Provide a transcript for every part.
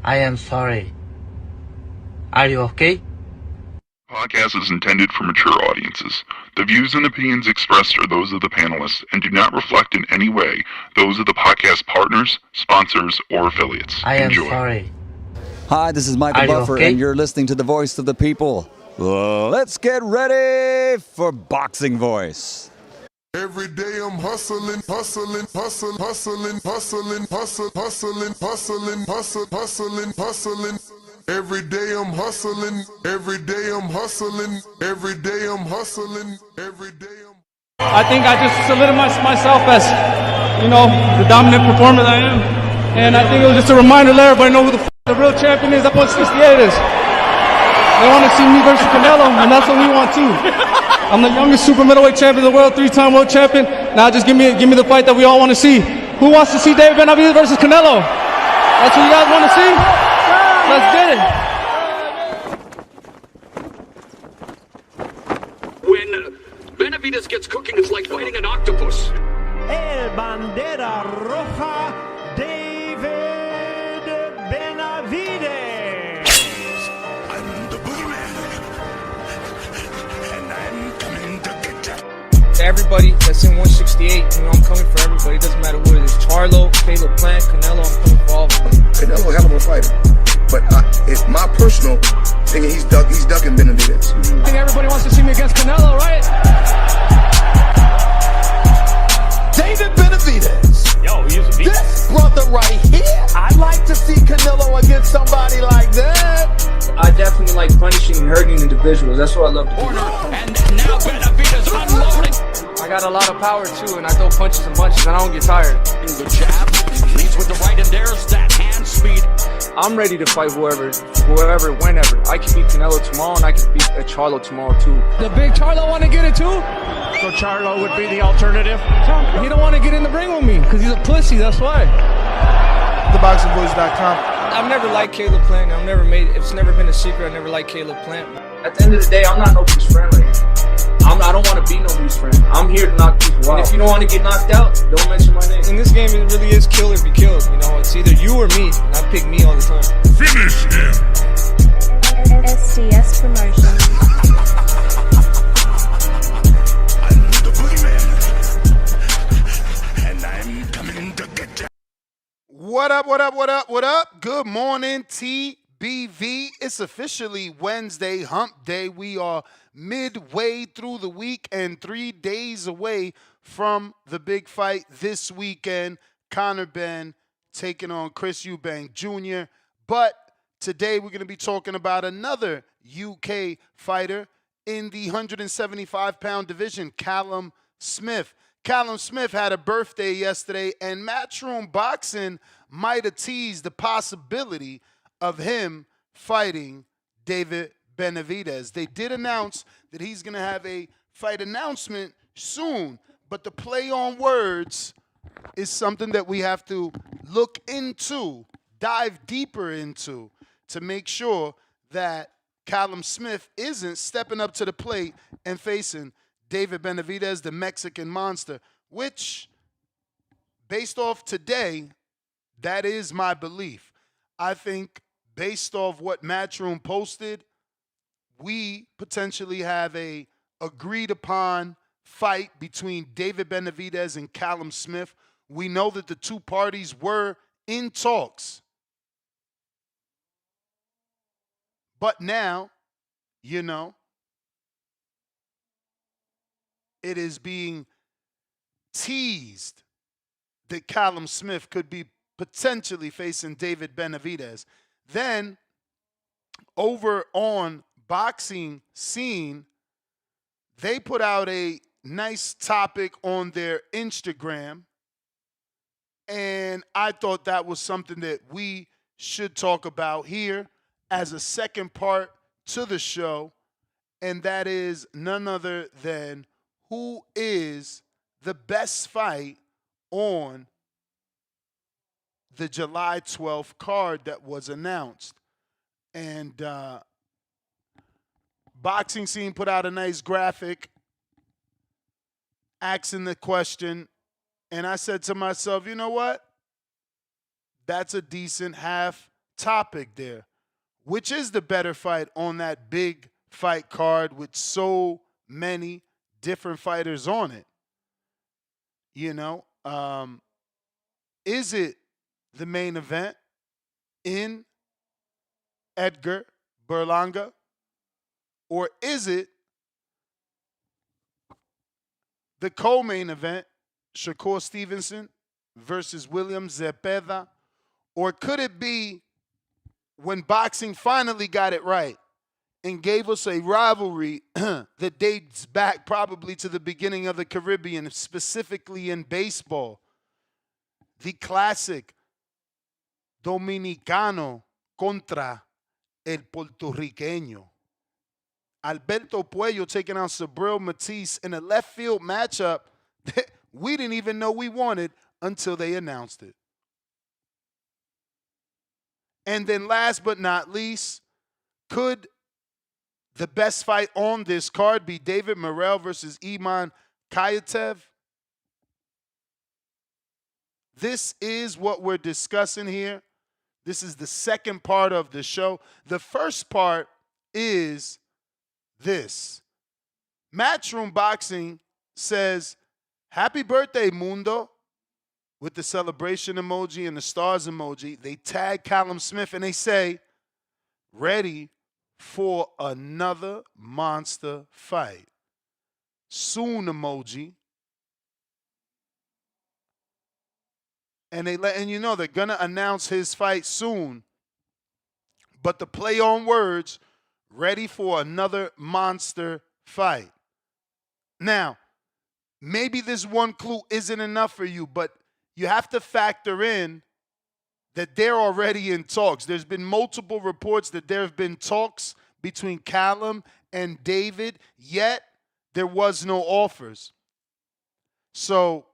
I am sorry. Are you okay? Podcast is intended for mature audiences. The views and opinions expressed are those of the panelists and do not reflect in any way those of the podcast partners, sponsors, or affiliates. I am Enjoy. sorry. Hi, this is Michael Are you Buffer, okay? and you're listening to the voice of the people. Let's get ready for Boxing Voice. Every day I'm hustling, hustling, hustling, hustling, hustling, hustling, hustling, hustling, hustling, hustling, hustling. Every day I'm hustling, every day I'm hustling, every day I'm hustling, every day I'm. I think I just solidified myself as, the dominant performer that I am. And I think it was just a reminder to let everybody know who the real champion is. That's what 68 is. They want to see me versus Canelo, and that's what we want too. I'm the youngest super middleweight champion of the world, 3-time world champion. Now just give me the fight that we all want to see. Who wants to see David Benavidez versus Canelo? That's what you guys want to see? Let's get it. When Benevidez gets cooking, it's like fighting an octopus. El Bandera Roja, David Benavidez. I'm the boogeyman, and I'm coming to get you. Everybody that's in 168, I'm coming for everybody. It doesn't matter what it is. Charlo, Caleb Plant, Canelo, I'm coming for all of them. Canelo, a hell of a fighter. But it's my personal opinion, he's ducking Benevidez. I think everybody wants to see me against Canelo, right? David Benevidez. Yo, he used to be. This brother right here. I'd like to see Canelo against somebody like that. I definitely like punishing and hurting individuals. That's what I love to do. And now Benevidez unloading. I got a lot of power too, and I throw punches and bunches, and I don't get tired. The jab leads with the right, and there's that hand speed. I'm ready to fight whoever, whenever. I can beat Canelo tomorrow, and I can beat Charlo tomorrow too. The big Charlo want to get it too? So Charlo would be the alternative. He don't want to get in the ring with me because he's a pussy, that's why. TheBoxingVoice.com. I've never liked Caleb Plant. It's never been a secret. I never liked Caleb Plant. At the end of the day, I'm not nobody's friend right now. I don't want to be nobody's friend. I'm here to knock people out. And if you don't want to get knocked out, don't mention my name. In this game, it really is kill or be killed. It's either you or me, and I pick me all the time. Finish him. SDS Promotion. I'm the boogeyman, and I'm coming to get you. What up, what up, what up, what up? Good morning, TBV. It's officially Wednesday, hump day. We are midway through the week and 3 days away from the big fight this weekend. Callum Ben taking on Chris Eubank Jr. But today we're going to be talking about another UK fighter in the 175-pound division, Callum Smith. Callum Smith had a birthday yesterday, and Matchroom Boxing might have teased the possibility of him fighting David Benevidez. They did announce that he's going to have a fight announcement soon, but the play on words is something that we have to look into, dive deeper into, to make sure that Callum Smith isn't stepping up to the plate and facing David Benavidez, the Mexican monster, which, based off today, that is my belief. I think based off what Matchroom posted, we potentially have a agreed upon fight between David Benavidez and Callum Smith. We know that the two parties were in talks. But now, it is being teased that Callum Smith could be potentially facing David Benavidez. Then, over on Boxing Scene, they put out a nice topic on their Instagram, and I thought that was something that we should talk about here as a second part to the show, and that is none other than who is the best fight on the July 12th card that was announced. And Boxing Scene put out a nice graphic asking the question, and I said to myself, you know what? That's a decent half topic there. Which is the better fight on that big fight card with so many different fighters on it? Is it the main event in Edgar Berlanga? Or is it the co-main event, Shakur Stevenson versus William Zepeda? Or could it be when boxing finally got it right and gave us a rivalry that dates back probably to the beginning of the Caribbean, specifically in baseball, the classic Dominicano contra el Puertorriqueño? Alberto Puello taking on Sabril Matisse in a left field matchup that we didn't even know we wanted until they announced it. And then last but not least, could the best fight on this card be David Morrell versus Iman Kayatev? This is what we're discussing here. This is the second part of the show. The first part is this. Matchroom Boxing says, "Happy birthday, Mundo," with the celebration emoji and the stars emoji. They tag Callum Smith and they say, "Ready for another monster fight. Soon emoji." And they letting you know they're going to announce his fight soon. But the play on words, ready for another monster fight. Now, maybe this one clue isn't enough for you, but you have to factor in that they're already in talks. There's been multiple reports that there have been talks between Callum and David, yet there was no offers. So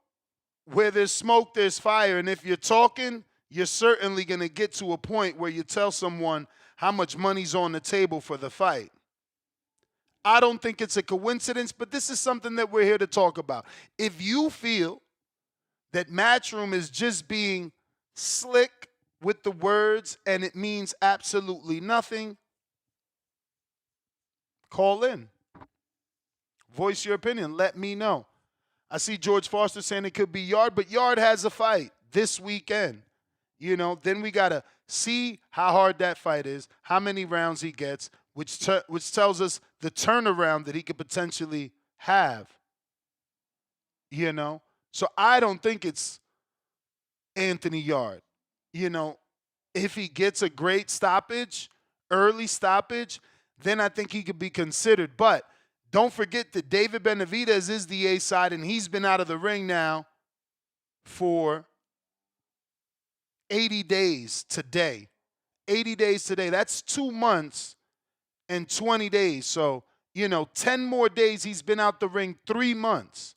where there's smoke, there's fire. And if you're talking, you're certainly going to get to a point where you tell someone how much money's on the table for the fight. I don't think it's a coincidence, but this is something that we're here to talk about. If you feel that Matchroom is just being slick with the words and it means absolutely nothing, call in. Voice your opinion. Let me know. I see George Foster saying it could be Yard, but Yard has a fight this weekend. Then we got to see how hard that fight is, how many rounds he gets, which tells us the turnaround that he could potentially have. So I don't think it's Anthony Yard. If he gets a great stoppage, early stoppage, then I think he could be considered. But don't forget that David Benevidez is the A side, and he's been out of the ring now for 80 days today. 80 days today. That's 2 months and 20 days. So, 10 more days he's been out the ring, 3 months,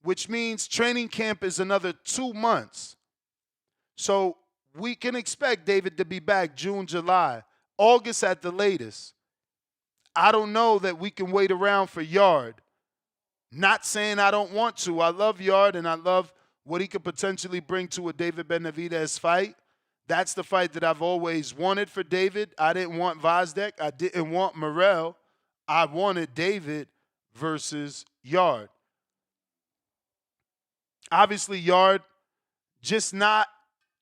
which means training camp is another 2 months. So we can expect David to be back June, July, August at the latest. I don't know that we can wait around for Yard. Not saying I don't want to. I love Yard, and I love what he could potentially bring to a David Benavidez fight. That's the fight that I've always wanted for David. I didn't want Vazdek. I didn't want Morrell. I wanted David versus Yard. Obviously, Yard just not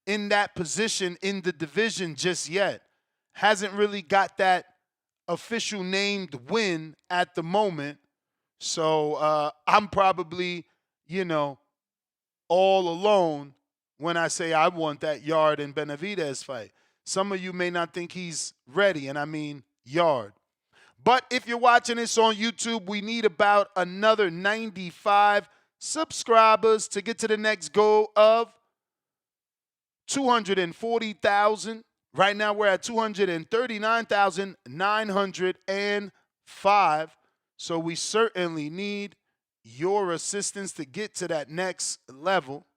in that position in the division just yet. Hasn't really got that official named win at the moment. So I'm probably, all alone when I say I want that Yard and Benavidez fight. Some of you may not think he's ready, and I mean Yard. But if you're watching this on YouTube, we need about another 95 subscribers to get to the next goal of 240,000. Right now we're at 239,905. So we certainly need your assistance to get to that next level.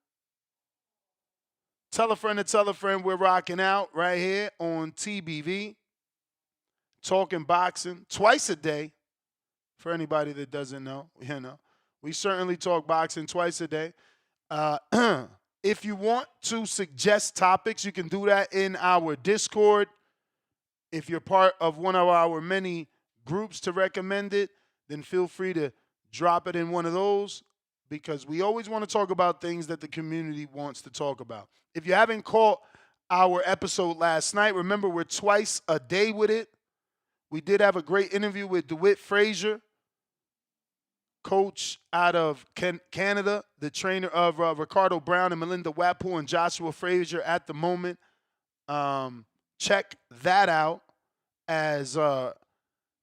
Tell a friend to tell a friend we're rocking out right here on TBV. Talking boxing twice a day. For anybody that doesn't know, we certainly talk boxing twice a day. If you want to suggest topics, you can do that in our Discord. If you're part of one of our many groups to recommend it, then feel free to drop it in one of those, because we always want to talk about things that the community wants to talk about. If you haven't caught our episode last night, remember we're twice a day with it. We did have a great interview with DeWitt Frazier, coach out of Canada, the trainer of Ricardo Brown and Melinda Wapool and Joshua Frazier at the moment. Check that out, as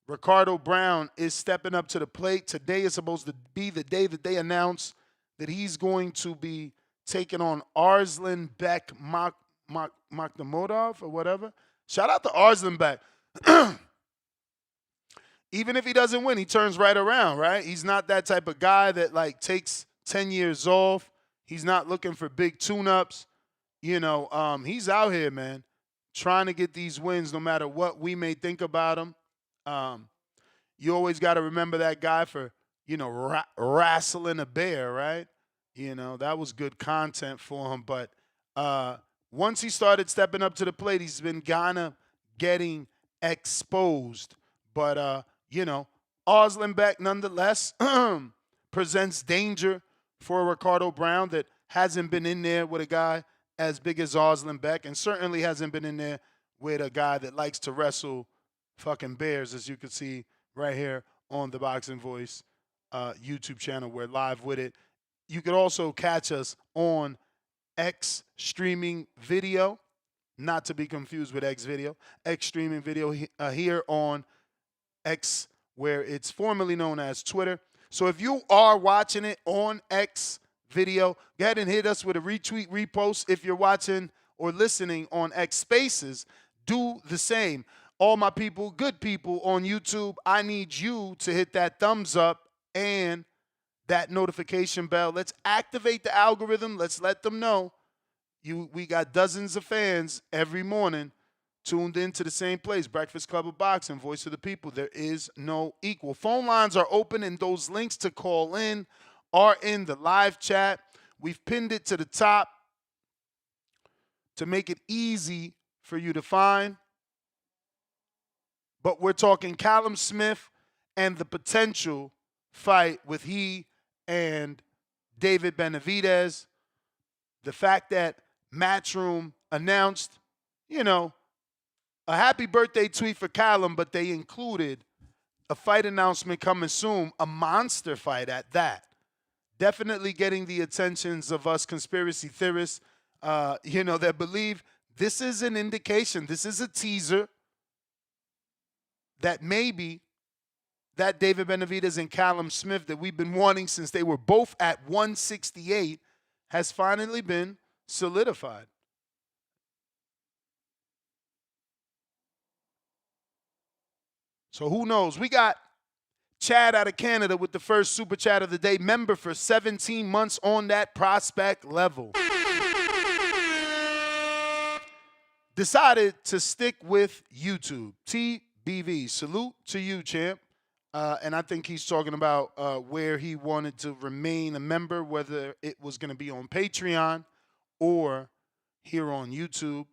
Ricardo Brown is stepping up to the plate. Today is supposed to be the day that they announce that he's going to be taking on Arslan Beck Makhmudov or whatever. Shout out to Arslan Beck. Even if he doesn't win, he turns right around, right? He's not that type of guy that like takes 10 years off. He's not looking for big tune-ups. He's out here, man, trying to get these wins no matter what we may think about him. You always got to remember that guy for, wrestling a bear, right? That was good content for him. But once he started stepping up to the plate, he's been kind of getting exposed. But, Arslan Beck nonetheless presents danger for Ricardo Brown that hasn't been in there with a guy as big as Arslan Beck, and certainly hasn't been in there with a guy that likes to wrestle fucking bears, as you can see right here on the Boxing Voice YouTube channel. We're live with it. You could also catch us on X streaming video, not to be confused with X video. X streaming video here on X, where it's formerly known as Twitter. So if you are watching it on X video, go ahead and hit us with a retweet, repost. If you're watching or listening on X Spaces, do the same. All my people, good people on YouTube, I need you to hit that thumbs up and that notification bell. Let's activate the algorithm. Let's let them know we got dozens of fans every morning tuned into the same place, Breakfast Club of Boxing, Voice of the People. There is no equal. Phone lines are open, and those links to call in are in the live chat. We've pinned it to the top to make it easy for you to find. But we're talking Callum Smith and the potential fight with he and David Benevidez. The fact that Matchroom announced, a happy birthday tweet for Callum, but they included a fight announcement coming soon, a monster fight at that. Definitely getting the attentions of us conspiracy theorists, that believe this is an indication, this is a teaser that maybe that David Benevidez and Callum Smith that we've been wanting since they were both at 168 has finally been solidified. So who knows? We got Chad out of Canada with the first super chat of the day. Member for 17 months on that prospect level. Decided to stick with YouTube. TBV. Salute to you, champ. And I think he's talking about where he wanted to remain a member, whether it was going to be on Patreon or here on YouTube.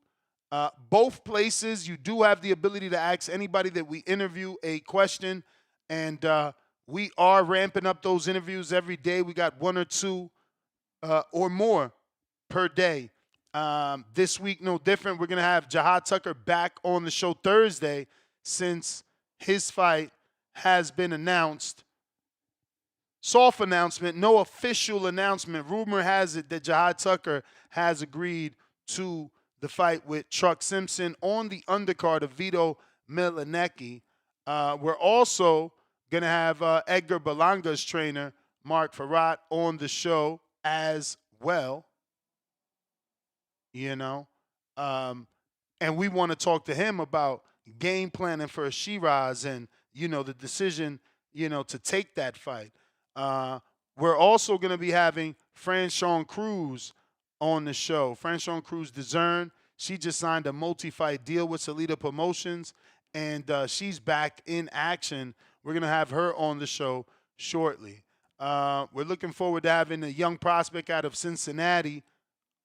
Both places, you do have the ability to ask anybody that we interview a question, and we are ramping up those interviews every day. We got one or two or more per day. This week, no different. We're going to have Jahad Tucker back on the show Thursday since his fight has been announced. Soft announcement, no official announcement. Rumor has it that Jahad Tucker has agreed to the fight with Truck Simpson on the undercard of Vito Milanecki. We're also going to have Edgar Berlanga's trainer, Mark Farrat, on the show as well. And we want to talk to him about game planning for Shiraz and, the decision, to take that fight. We're also going to be having Franchon Cruz on the show. Franchon Cruz DeZern, she just signed a multi-fight deal with Salida Promotions, and she's back in action. We're going to have her on the show shortly. We're looking forward to having a young prospect out of Cincinnati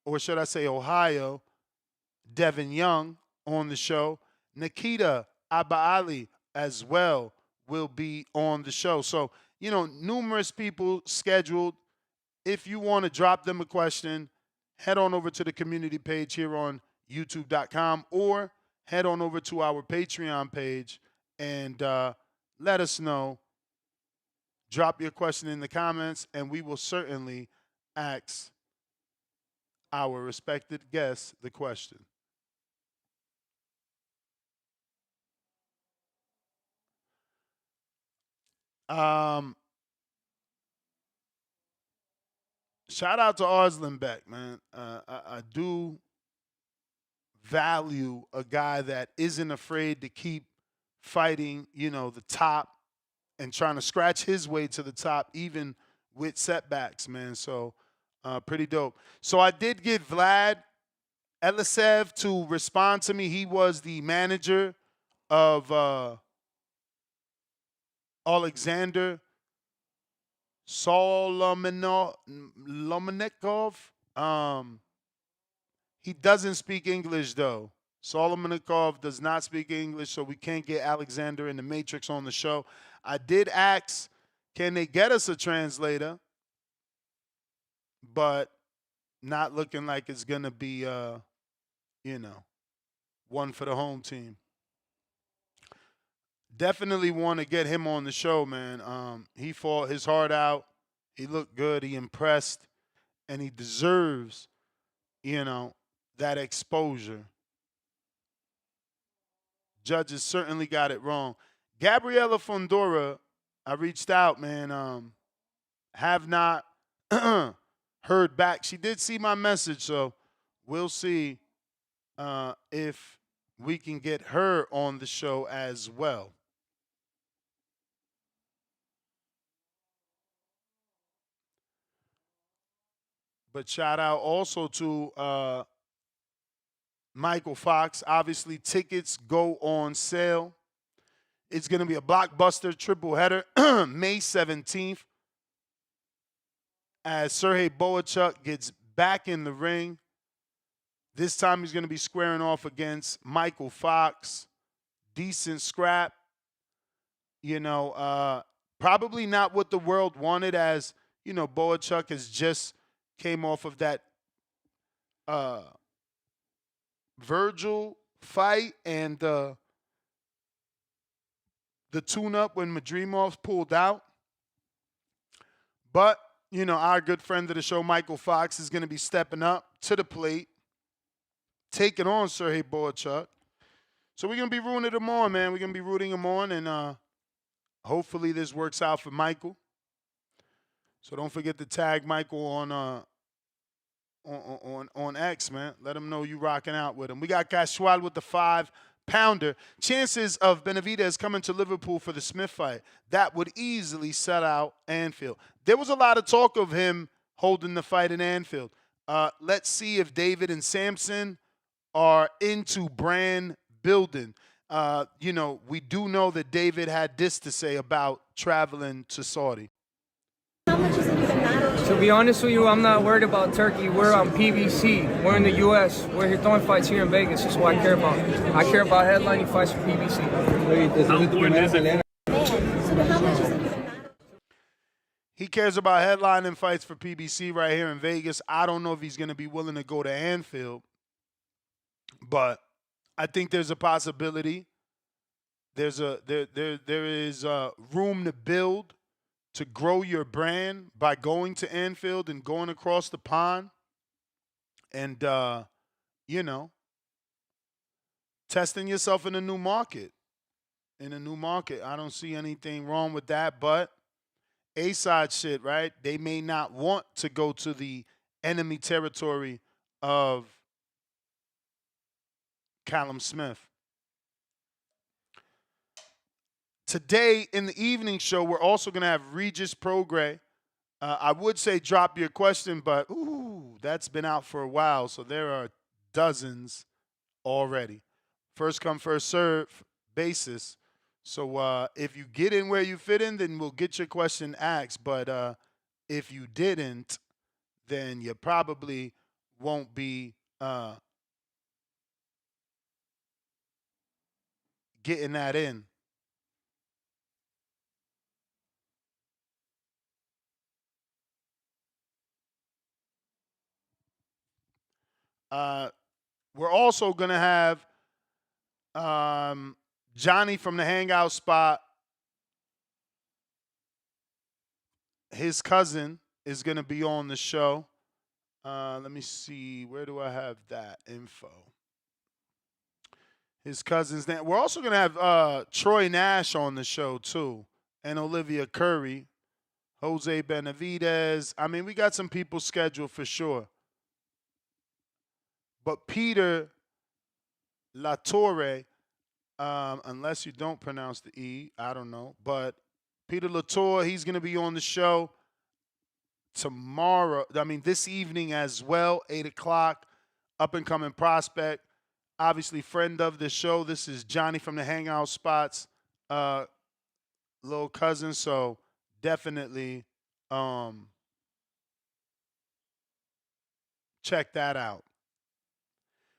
or should I say Ohio, Devin Young on the show. Nikita Abaali as well will be on the show. So, numerous people scheduled. If you want to drop them a question, head on over to the community page here on youtube.com or head on over to our Patreon page and let us know. Drop your question in the comments, and we will certainly ask our respected guests the question. Shout out to Arslan Beck, man. I do value a guy that isn't afraid to keep fighting, the top and trying to scratch his way to the top, even with setbacks, man. So, pretty dope. So I did get Vlad Elisev to respond to me. He was the manager of Alexander Solomonikov. He doesn't speak English, though. Solomonikov does not speak English, so we can't get Alexander in the Matrix on the show. I did ask, can they get us a translator? But not looking like it's going to be, one for the home team. Definitely want to get him on the show, man. He fought his heart out. He looked good. He impressed. And he deserves, that exposure. Judges certainly got it wrong. Gabriela Fondora, I reached out, man. Have not heard back. She did see my message, so we'll see if we can get her on the show as well. But shout out also to Michael Fox. Obviously, tickets go on sale. It's going to be a blockbuster triple header May 17th as Sergey Boachuk gets back in the ring. This time he's going to be squaring off against Michael Fox. Decent scrap. Probably not what the world wanted, as, Boachuk has just came off of that Virgil fight and the tune-up when Madrimov pulled out. But, our good friend of the show, Michael Fox, is going to be stepping up to the plate, taking on Sergey Boachuk. So we're going to be rooting him on, man. We're going to be rooting him on, and hopefully this works out for Michael. So don't forget to tag Michael on X, man. Let him know you rocking out with him. We got Casual with the 5-pounder. Chances of Benevidez coming to Liverpool for the Smith fight. That would easily sell out Anfield. There was a lot of talk of him holding the fight in Anfield. Let's see if David and Samson are into brand building. We do know that David had this to say about traveling to Saudi. To be honest with you, I'm not worried about Turkey. We're on PBC. We're in the U.S. We're here throwing fights here in Vegas. That's what I care about. I care about headlining fights for PBC. He cares about headlining fights for PBC right here in Vegas. I don't know if he's going to be willing to go to Anfield, but I think there's a possibility. There is room to build, to grow your brand by going to Anfield and going across the pond and, testing yourself in a new market. I don't see anything wrong with that, but A-side shit, right? They may not want to go to the enemy territory of Callum Smith. Today in the evening show, we're also going to have Regis Prograis. I would say drop your question, but that's been out for a while, so there are dozens already. First come, first serve basis. So if you get in where you fit in, then we'll get your question asked. But if you didn't, then you probably won't be getting that in. We're also going to have Johnny from the Hangout Spot. His cousin is going to be on the show. Let me see. Where do I have that info? His cousin's name. We're also going to have Troy Nash on the show, too, and Olivia Curry, Jose Benevidez. I mean, we got some people scheduled for sure. But Peter Latorre, unless you don't pronounce the E, I don't know. But Peter Latorre, he's going to be on the show tomorrow. I mean, this evening as well, 8 o'clock, up-and-coming prospect. Obviously, friend of the show. This is Johnny from the Hangout Spots, little cousin. So definitely check that out.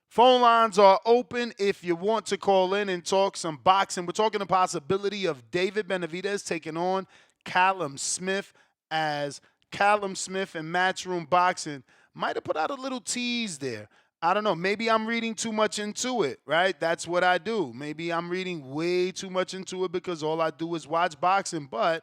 Phone lines are open if you want to call in and talk some boxing. We're talking the possibility of David Benevidez taking on Callum Smith, as Callum Smith and Matchroom Boxing might have put out a little tease there. I don't know. Maybe I'm reading too much into it, right? That's what I do. Maybe I'm reading way too much into it because all I do is watch boxing. But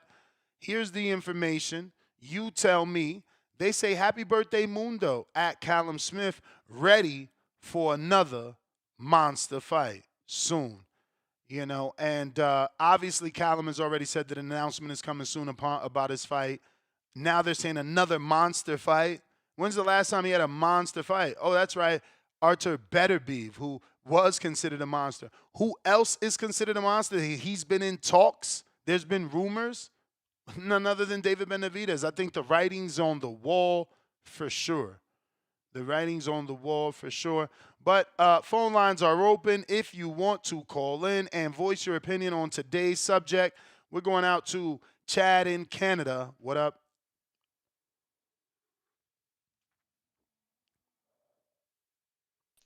here's the information. You tell me. They say, happy birthday, Mundo, at Callum Smith, ready for another monster fight soon. You know, and obviously Callum has already said that an announcement is coming soon about his fight. Now they're saying another monster fight. When's the last time he had a monster fight? Oh, that's right. Artur Beterbiev, who was considered a monster. Who else is considered a monster? He's been in talks. There's been rumors. None other than David Benavidez. I think the writing's on the wall for sure. The writing's on the wall for sure. But phone lines are open if you want to call in and voice your opinion on today's subject. We're going out to Chad in Canada. What up?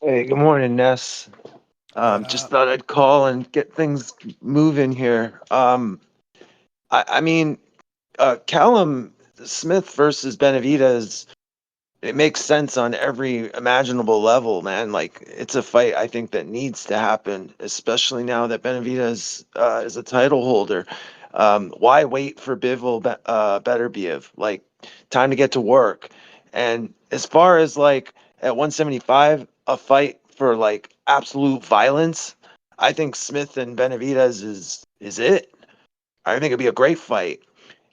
Hey, good morning, Ness. Just thought I'd call and get things moving here. I mean, Callum Smith versus Benavidez, it makes sense on every imaginable level, man. Like, it's a fight I think that needs to happen, especially now that Benavidez is a title holder. Why wait for Beterbiev? Like, time to get to work. And as far as like at 175, a fight for like absolute violence, I think Smith and Benavidez is it. I think it'd be a great fight.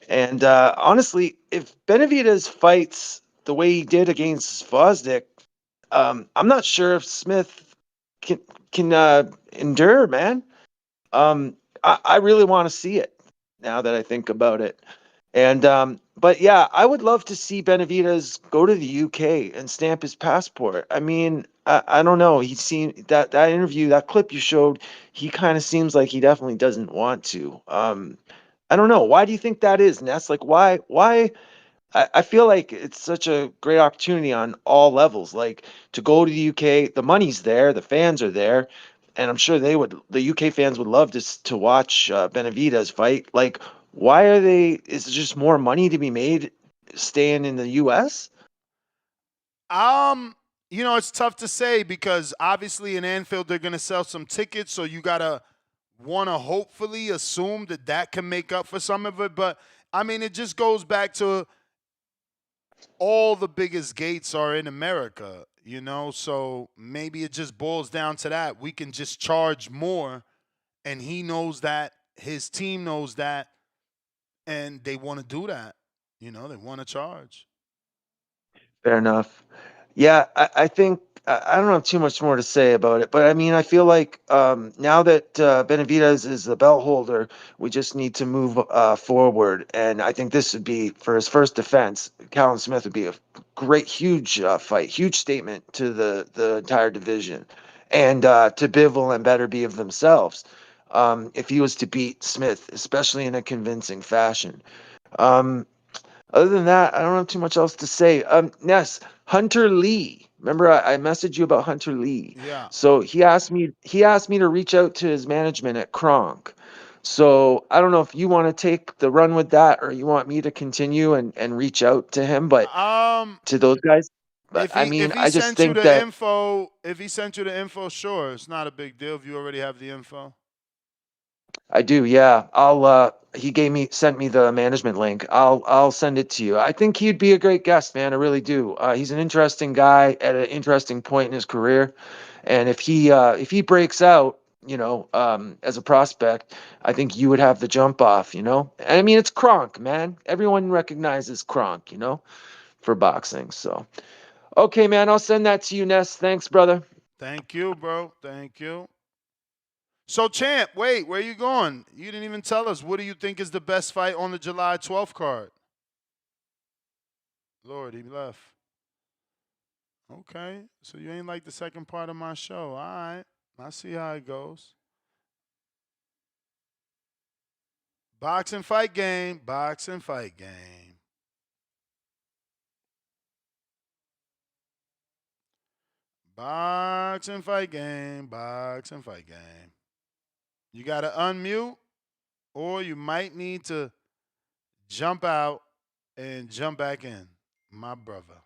And honestly, if Benavidez fights the way he did against Fosdick, I'm not sure if Smith can endure, man. I really want to see it now that I think about it. And but yeah, I would love to see Benavidez go to the UK and stamp his passport. I mean, I don't know. He seemed that interview, that clip you showed, he kind of seems like he definitely doesn't want to. I don't know. Why do you think that is, Ness? Like, why? I feel like it's such a great opportunity on all levels. Like, to go to the UK, the money's there, the fans are there, and I'm sure the UK fans would love to watch Benavidez fight. Like, why are they? Is it just more money to be made staying in the US? You know, it's tough to say because obviously in Anfield they're going to sell some tickets, so you got to want to hopefully assume that that can make up for some of it. But I mean, it just goes back to all the biggest gates are in America, you know, so maybe it just boils down to that. We can just charge more, and he knows that, his team knows that, and they want to do that. You know, they want to charge. Fair enough. Yeah, I think I don't have too much more to say about it, but I mean, I feel like now that Benavidez is the belt holder, we just need to move forward, and I think this would be for his first defense. Callum Smith would be a great, huge fight, huge statement to the entire division, and to Bivol and Beterbiev themselves. If he was to beat Smith, especially in a convincing fashion. Other than that, I don't have too much else to say. Ness, Hunter Lee Remember, I messaged you about Hunter Lee. Yeah. So he asked me to reach out to his management at Kronk. So I don't know if you want to take the run with that or you want me to continue and reach out to him, but to those guys. But I mean, If he I just sent you think the that info, sure, it's not a big deal if you already have the info. I do, yeah. He sent me the management link. I'll send it to you. I think he'd be a great guest, man. I really do. He's an interesting guy at an interesting point in his career. And if he breaks out, as a prospect, I think you would have the jump off, And I mean, it's Kronk, man. Everyone recognizes Kronk, for boxing. So, okay, man, I'll send that to you, Ness. Thanks, brother. Thank you, bro. Thank you. So, Champ, wait, where you going? You didn't even tell us. What do you think is the best fight on the July 12th card? Lord, he left. Okay, so you ain't like the second part of my show. All right, I see how it goes. Boxing fight game. Boxing fight game. Boxing fight game. Boxing fight game. You got to unmute, or you might need to jump out and jump back in, my brother.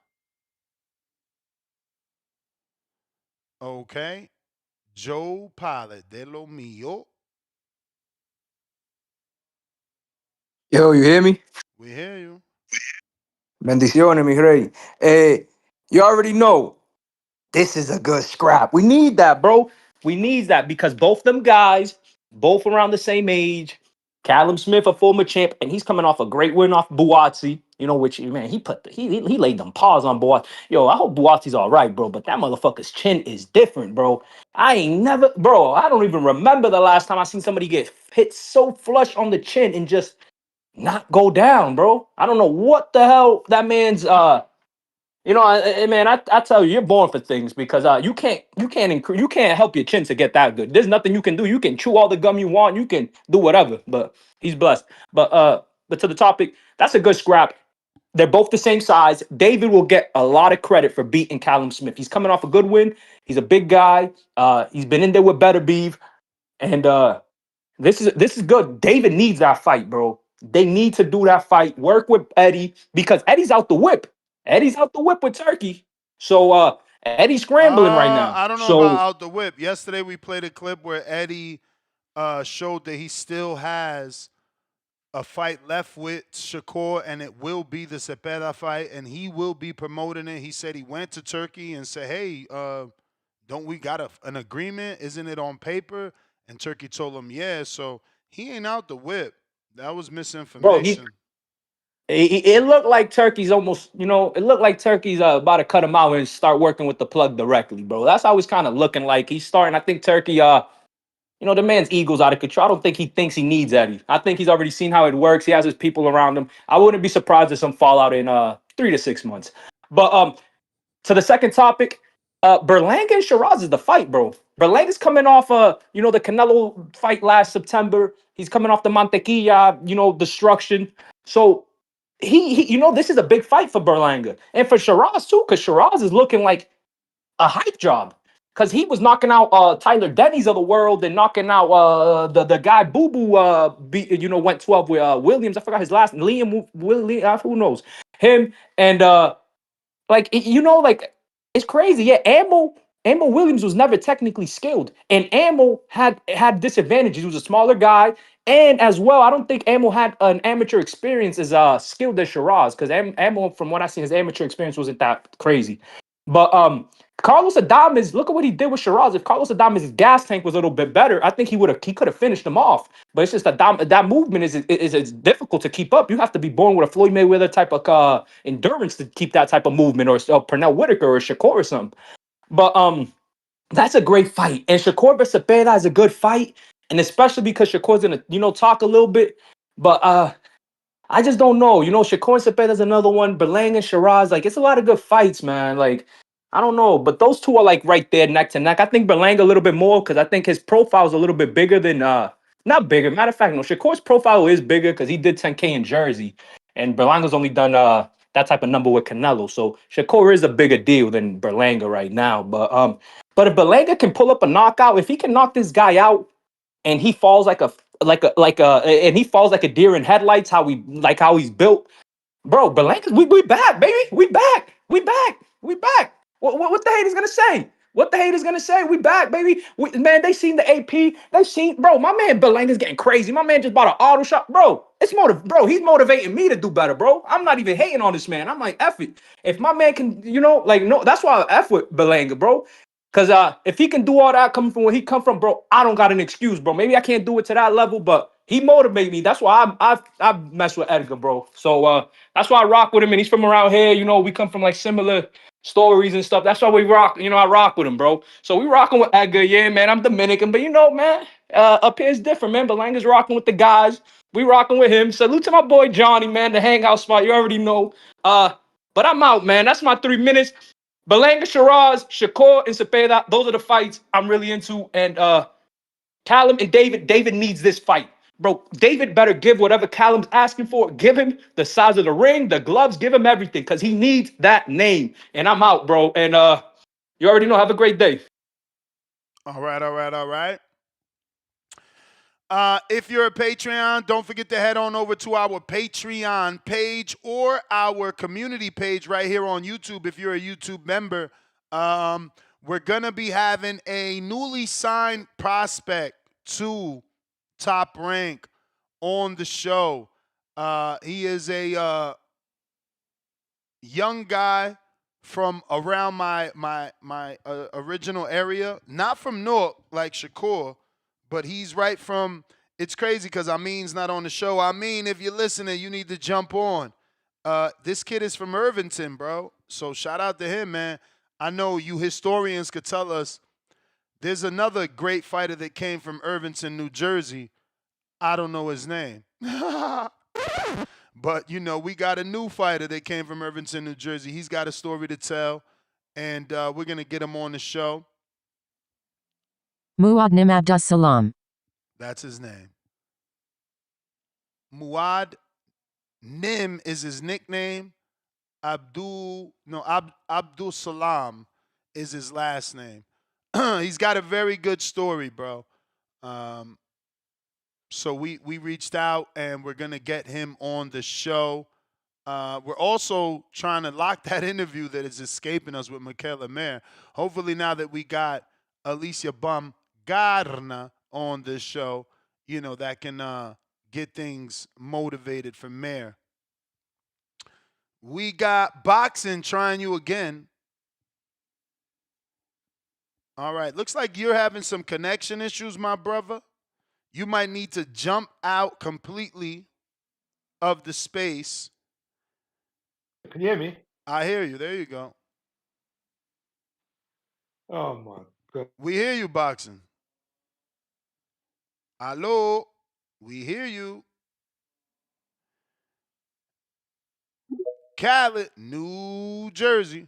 Okay. Joe Pilot de lo mío. Yo, you hear me? We hear you. Bendiciones, mi rey. You already know this is a good scrap. We need that, bro. We need that because both them guys, both around the same age. Callum Smith, a former champ, and he's coming off a great win off Buatsi. Which man, he laid them paws on Buatsi. Yo, I hope Buatsi's all right, bro. But that motherfucker's chin is different, bro. I ain't never, bro. I don't even remember the last time I seen somebody get hit so flush on the chin and just not go down, bro. I don't know what the hell that man's man, I tell you, you're born for things because you can't help your chin to get that good. There's nothing you can do. You can chew all the gum you want, you can do whatever, but he's blessed. But to the topic, that's a good scrap. They're both the same size. David will get a lot of credit for beating Callum Smith. He's coming off a good win. He's a big guy. He's been in there with Better Beef. And this is good. David needs that fight, bro. They need to do that fight. Work with Eddie because Eddie's out the whip. Eddie's out the whip with Turkey. So Eddie's scrambling right now. I don't know about out the whip. Yesterday we played a clip where Eddie showed that he still has a fight left with Shakur, and it will be the Cepeda fight, and he will be promoting it. He said he went to Turkey and said, hey, don't we got an agreement? Isn't it on paper? And Turkey told him, yeah. So he ain't out the whip. That was misinformation. Bro, it looked like Turkey's almost, it looked like Turkey's about to cut him out and start working with the plug directly, bro. That's how he's kind of looking like. He's starting, I think Turkey, the man's ego's out of control. I don't think he thinks he needs Eddie. I think he's already seen how it works. He has his people around him. I wouldn't be surprised if some fallout in 3 to 6 months. But to the second topic, Berlanga and Shiraz is the fight, bro. Berlanga's coming off the Canelo fight last September. He's coming off the Mantequilla, destruction. So he this is a big fight for Berlanga. And for Shiraz too, because Shiraz is looking like a hype job. Because he was knocking out Tyler Denny's of the world and knocking out the guy Boo Boo went 12 with Williams. I forgot his last name. Liam who knows? Him and it's crazy. Yeah, Ammo Williams was never technically skilled, and Ammo had disadvantages. He was a smaller guy, and as well, I don't think Ammo had an amateur experience as skilled as Shiraz, because Ammo, from what I see, his amateur experience wasn't that crazy. But Carlos Adames, look at what he did with Shiraz. If Carlos Adames' gas tank was a little bit better, I think he could have finished him off. But it's just that movement is difficult to keep up. You have to be born with a Floyd Mayweather type of endurance to keep that type of movement, or Pernell Whitaker or Shakur or something. But that's a great fight. And Shakur versus Cepeda is a good fight. And especially because Shakur's gonna, talk a little bit. But I just don't know. Shakur and Cepeda is another one. Berlanga and Shiraz, it's a lot of good fights, man. I don't know. But those two are right there neck to neck. I think Berlanga a little bit more because I think his profile is a little bit bigger than not bigger. Matter of fact, no, Shakur's profile is bigger because he did 10K in Jersey. And Berlanga's only done that type of number with Canelo. So Shakur is a bigger deal than Berlanga right now. But if Berlanga can pull up a knockout, if he can knock this guy out and he falls and he falls like a deer in headlights, how he's built. Bro, Berlanga, we back, baby. We back. We back. We back. What the haters gonna say? What the haters gonna say? We back, baby. Man, they seen the AP. They seen, bro, my man Berlanga's getting crazy. My man just bought an auto shop. Bro, bro, he's motivating me to do better, bro. I'm not even hating on this man. I'm like, F it. If my man can, no, that's why I F with Berlanga, bro. Cause if he can do all that coming from where he come from, bro, I don't got an excuse, bro. Maybe I can't do it to that level, but he motivate me. That's why I mess with Edgar, bro. So that's why I rock with him, and he's from around here. You know, we come from like similar stories and stuff. That's why we rock. You know, I rock with him, bro. So we rocking with Edgar. Yeah, man. I'm Dominican, but man, up here is different, man. Belanga's rocking with the guys. We rocking with him. Salute to my boy Johnny, man. The hangout spot. You already know. But I'm out, man. That's my 3 minutes. Berlanga, Shiraz, Shakur, and Cepeda. Those are the fights I'm really into. And Callum and David. David needs this fight. Bro, David better give whatever Callum's asking for. Give him the size of the ring, the gloves, give him everything, because he needs that name. And I'm out, bro. And you already know. Have a great day. All right. If you're a Patreon, don't forget to head on over to our Patreon page or our community page right here on YouTube if you're a YouTube member. We're going to be having a newly signed prospect to Top Rank on the show. He is a young guy from around my original area, not from Newark like Shakur, but he's right from, it's crazy because Amin's not on the show. Amin, if you're listening, you need to jump on. This kid is from Irvington, bro. So shout out to him, man. I know you historians could tell us there's another great fighter that came from Irvington, New Jersey. I don't know his name. But, we got a new fighter that came from Irvington, New Jersey. He's got a story to tell, and we're going to get him on the show. Muad Nim Abdus Salam. That's his name. Muad Nim is his nickname. Abdul Salam is his last name. He's got a very good story, bro. So we reached out, and we're going to get him on the show. We're also trying to lock that interview that is escaping us with Michaela Mayer. Hopefully now that we got Alicia Baumgartner on this show, that can get things motivated for Mayer. We got boxing trying you again. All right. Looks like you're having some connection issues, my brother. You might need to jump out completely of the space. Can you hear me? I hear you. There you go. Oh, my God. We hear you, boxing. Hello. We hear you. Cali, New Jersey.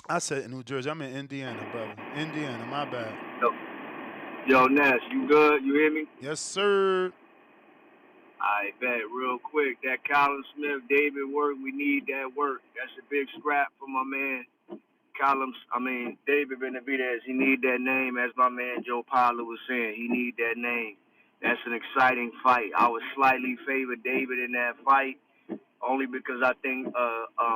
I said New Jersey. I'm in Indiana, brother. Indiana, my bad. Yo, Nash, you good? You hear me? Yes, sir. I bet real quick. That Callum Smith, David work, we need that work. That's a big scrap for my man. David Benavidez, he need that name, as my man Joe Pilot was saying. He need that name. That's an exciting fight. I would slightly favor David in that fight, only because I think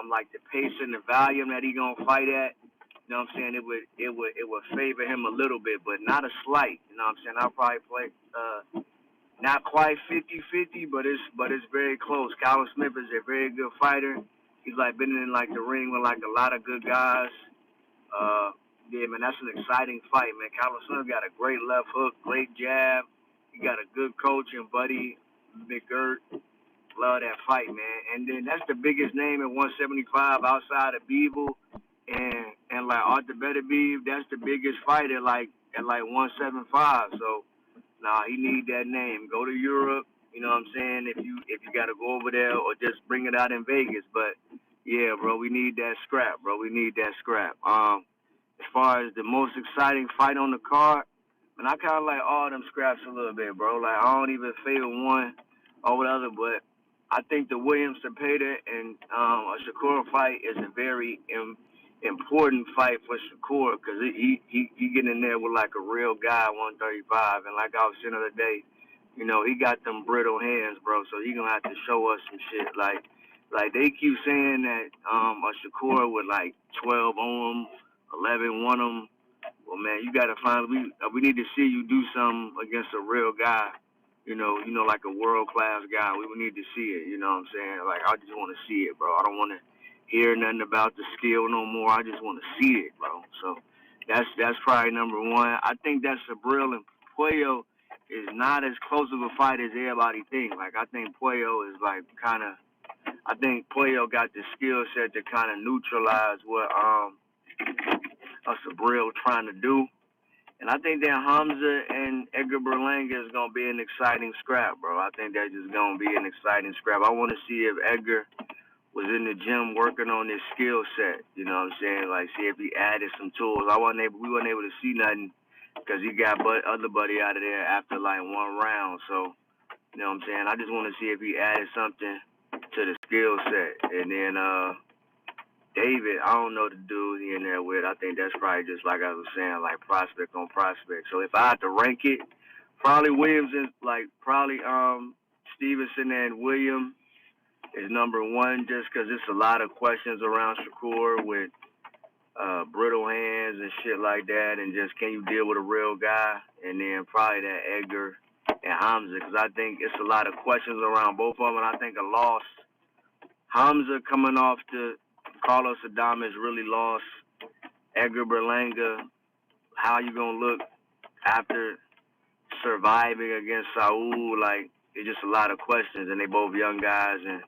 like the pace and the volume that he gonna fight at, you know what I'm saying, it would favor him a little bit, but not a slight. You know what I'm saying? I'll probably play not quite 50-50, but it's very close. Callum Smith is a very good fighter. He's been in the ring with a lot of good guys. Yeah, man, that's an exciting fight, man. Callum Smith got a great left hook, great jab. He got a good coach and buddy, McGirt. Love that fight, man. And then that's the biggest name at 175 outside of Beeble and Arthur Beterbiev. That's the biggest fight at 175. So, he need that name. Go to Europe, you know what I'm saying, if you got to go over there, or just bring it out in Vegas. But, yeah, bro, we need that scrap, bro. We need that scrap. As far as the most exciting fight on the card, man, I kind of like all them scraps a little bit, bro. I don't even favor one over the other, but I think the Williams Cepeda and a Shakur fight is a very important fight for Shakur because he getting in there with like a real guy, 135, and like I was saying the other day, you know, he got them brittle hands, bro. So he gonna have to show us some shit. Like they keep saying that a Shakur with like 12 on him, 11 won him. Well, man, you gotta we need to see you do something against a real guy. You know, like a world class guy. We would need to see it. You know what I'm saying? Like I just want to see it, bro. I don't want to hear nothing about the skill no more. I just want to see it, bro. So that's probably number one. I think that Sabril and Puello is not as close of a fight as everybody thinks. Like I think Puello is like kind of. I think Puello got the skill set to kind of neutralize what Sabril trying to do. And I think that Hamza and Edgar Berlanga is going to be an exciting scrap, bro. I think that's just going to be an exciting scrap. I want to see if Edgar was in the gym working on his skill set. You know what I'm saying? Like, see if he added some tools. We wasn't able to see nothing because he got other buddy out of there after, like, one round. So, you know what I'm saying? I just want to see if he added something to the skill set. And then, David, I don't know the dude he in there with. I think that's probably just like I was saying, like prospect on prospect. So if I had to rank it, probably Williams is like Stevenson and William is number one just because it's a lot of questions around Shakur with brittle hands and shit like that, and just can you deal with a real guy? And then probably that Edgar and Hamza because I think it's a lot of questions around both of them, and I think a loss. Hamza coming off the Carlos Adames really lost. Edgar Berlanga, how you gonna look after surviving against Saul? Like, it's just a lot of questions, and they both young guys, and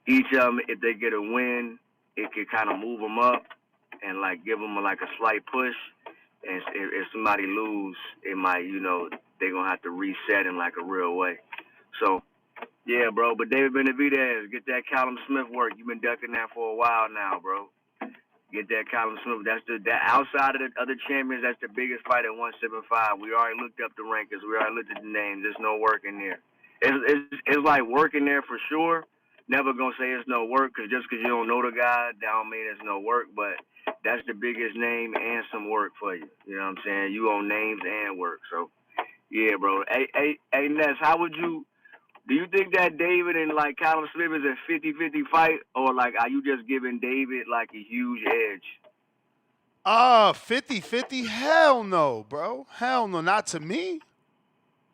each of them, if they get a win, it could kind of move them up and like give them like a slight push. And if somebody lose, it might, you know, they're gonna have to reset in like a real way. So. Yeah, bro, but David Benevidez, get that Callum Smith work. You've been ducking that for a while now, bro. Get that Callum Smith. That outside of the other champions, that's the biggest fight at 175. We already looked up the rankings. We already looked at the names. There's no work in there. It's like work in there for sure. Never gonna say it's no work because just because you don't know the guy, that don't mean it's no work. But that's the biggest name and some work for you. You know what I'm saying? You own names and work. So, yeah, bro. Hey, Ness, how would you? Do you think that David and, like, Callum Smith is a 50-50 fight? Or, like, are you just giving David, like, a huge edge? 50-50? Hell no, bro. Hell no. Not to me.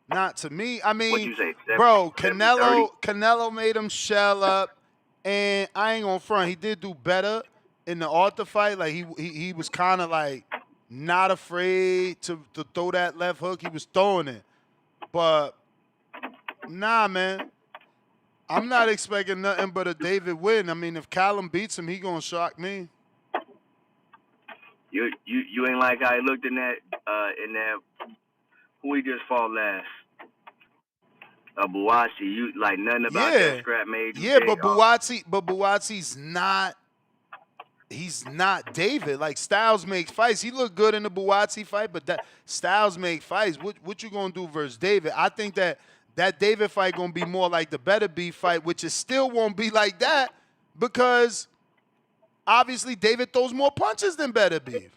Not to me. I mean, What'd you say, 70, bro, 70, Canelo made him shell up. And I ain't gonna front. He did do better in the Arthur fight. Like, he was kind of, like, not afraid to throw that left hook. He was throwing it. But... nah, man. I'm not expecting nothing but a David win. I mean, if Callum beats him, he gonna shock me. You ain't like how he looked in that who he just fought last. Buatsi. You like nothing about that scrap made you but Buatsi's not. He's not David. Like Styles makes fights. He looked good in the Buatsi fight, but that Styles make fights. What you gonna do versus David? I think that David fight gonna be more like the Benavidez fight, which is still won't be like that because obviously David throws more punches than Benavidez.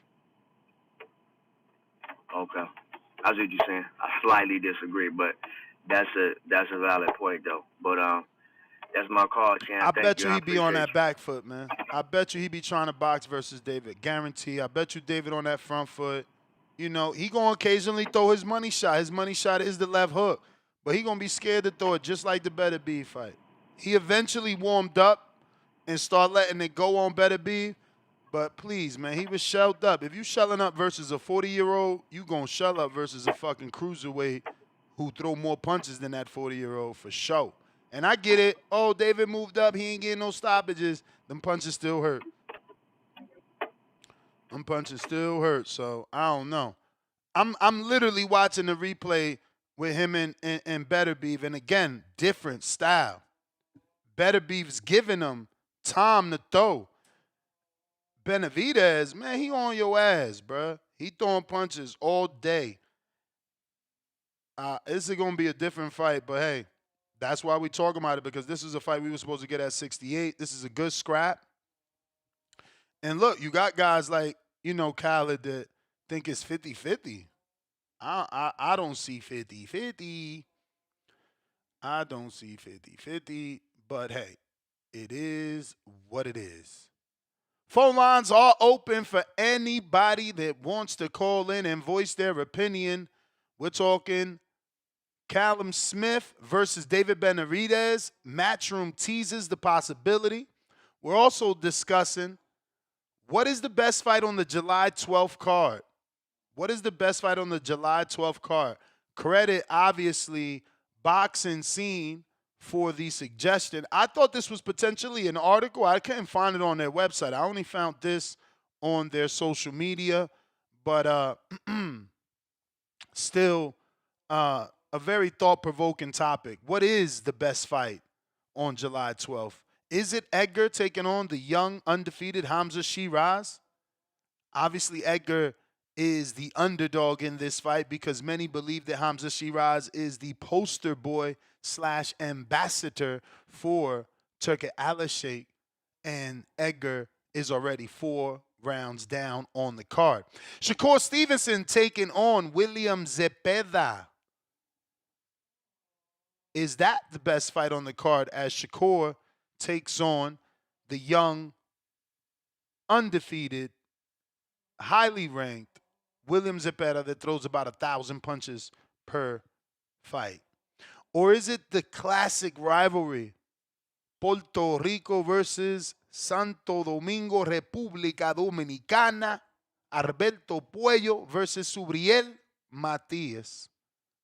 Okay, I see what you're saying. I slightly disagree, but that's a valid point though. But that's my call, champ. I bet you he be on that back foot, man. I bet you he be trying to box versus David. Guarantee. I bet you David on that front foot. You know, he gonna occasionally throw his money shot. His money shot is the left hook. But he going to be scared to throw it just like the Benavidez fight. He eventually warmed up and started letting it go on Benavidez. But please, man, he was shelled up. If you shelling up versus a 40-year-old, you going to shell up versus a fucking cruiserweight who throw more punches than that 40-year-old for sure. And I get it. Oh, David moved up. He ain't getting no stoppages. Them punches still hurt. Them punches still hurt. So, I don't know. I'm literally watching the replay with him and Beterbiev. And again, different style. Beterbiev's giving him time to throw. Benavidez, man, he on your ass, bruh. He throwing punches all day. This is going to be a different fight, but hey, That's why we talking about it, because this is a fight we were supposed to get at 68. This is a good scrap. And look, you got guys like, Khaled that think it's 50-50. I don't see 50-50. I don't see 50-50. But hey, it is what it is. Phone lines are open for anybody that wants to call in and voice their opinion. We're talking Callum Smith versus David Benevidez. Matchroom teases the possibility. We're also discussing what is the best fight on the July 12th card. What is the best fight on the July 12th card? Credit, obviously, Boxing Scene for the suggestion. I thought this was potentially an article. I couldn't find it on their website. I only found this on their social media. But still, a very thought-provoking topic. What is the best fight on July 12th? Is it Edgar taking on the young, undefeated Hamza Shiraz? Obviously, Edgar is the underdog in this fight because many believe that Hamza Shiraz is the poster boy / ambassador for Turki Al-Sheikh, and Edgar is already 4 rounds down on the card. Shakur Stevenson taking on William Zepeda. Is that the best fight on the card as Shakur takes on the young, undefeated, highly ranked William Zepeda that throws about 1,000 punches per fight? Or is it the classic rivalry, Puerto Rico versus Santo Domingo, República Dominicana, Alberto Puello versus Subriel Matias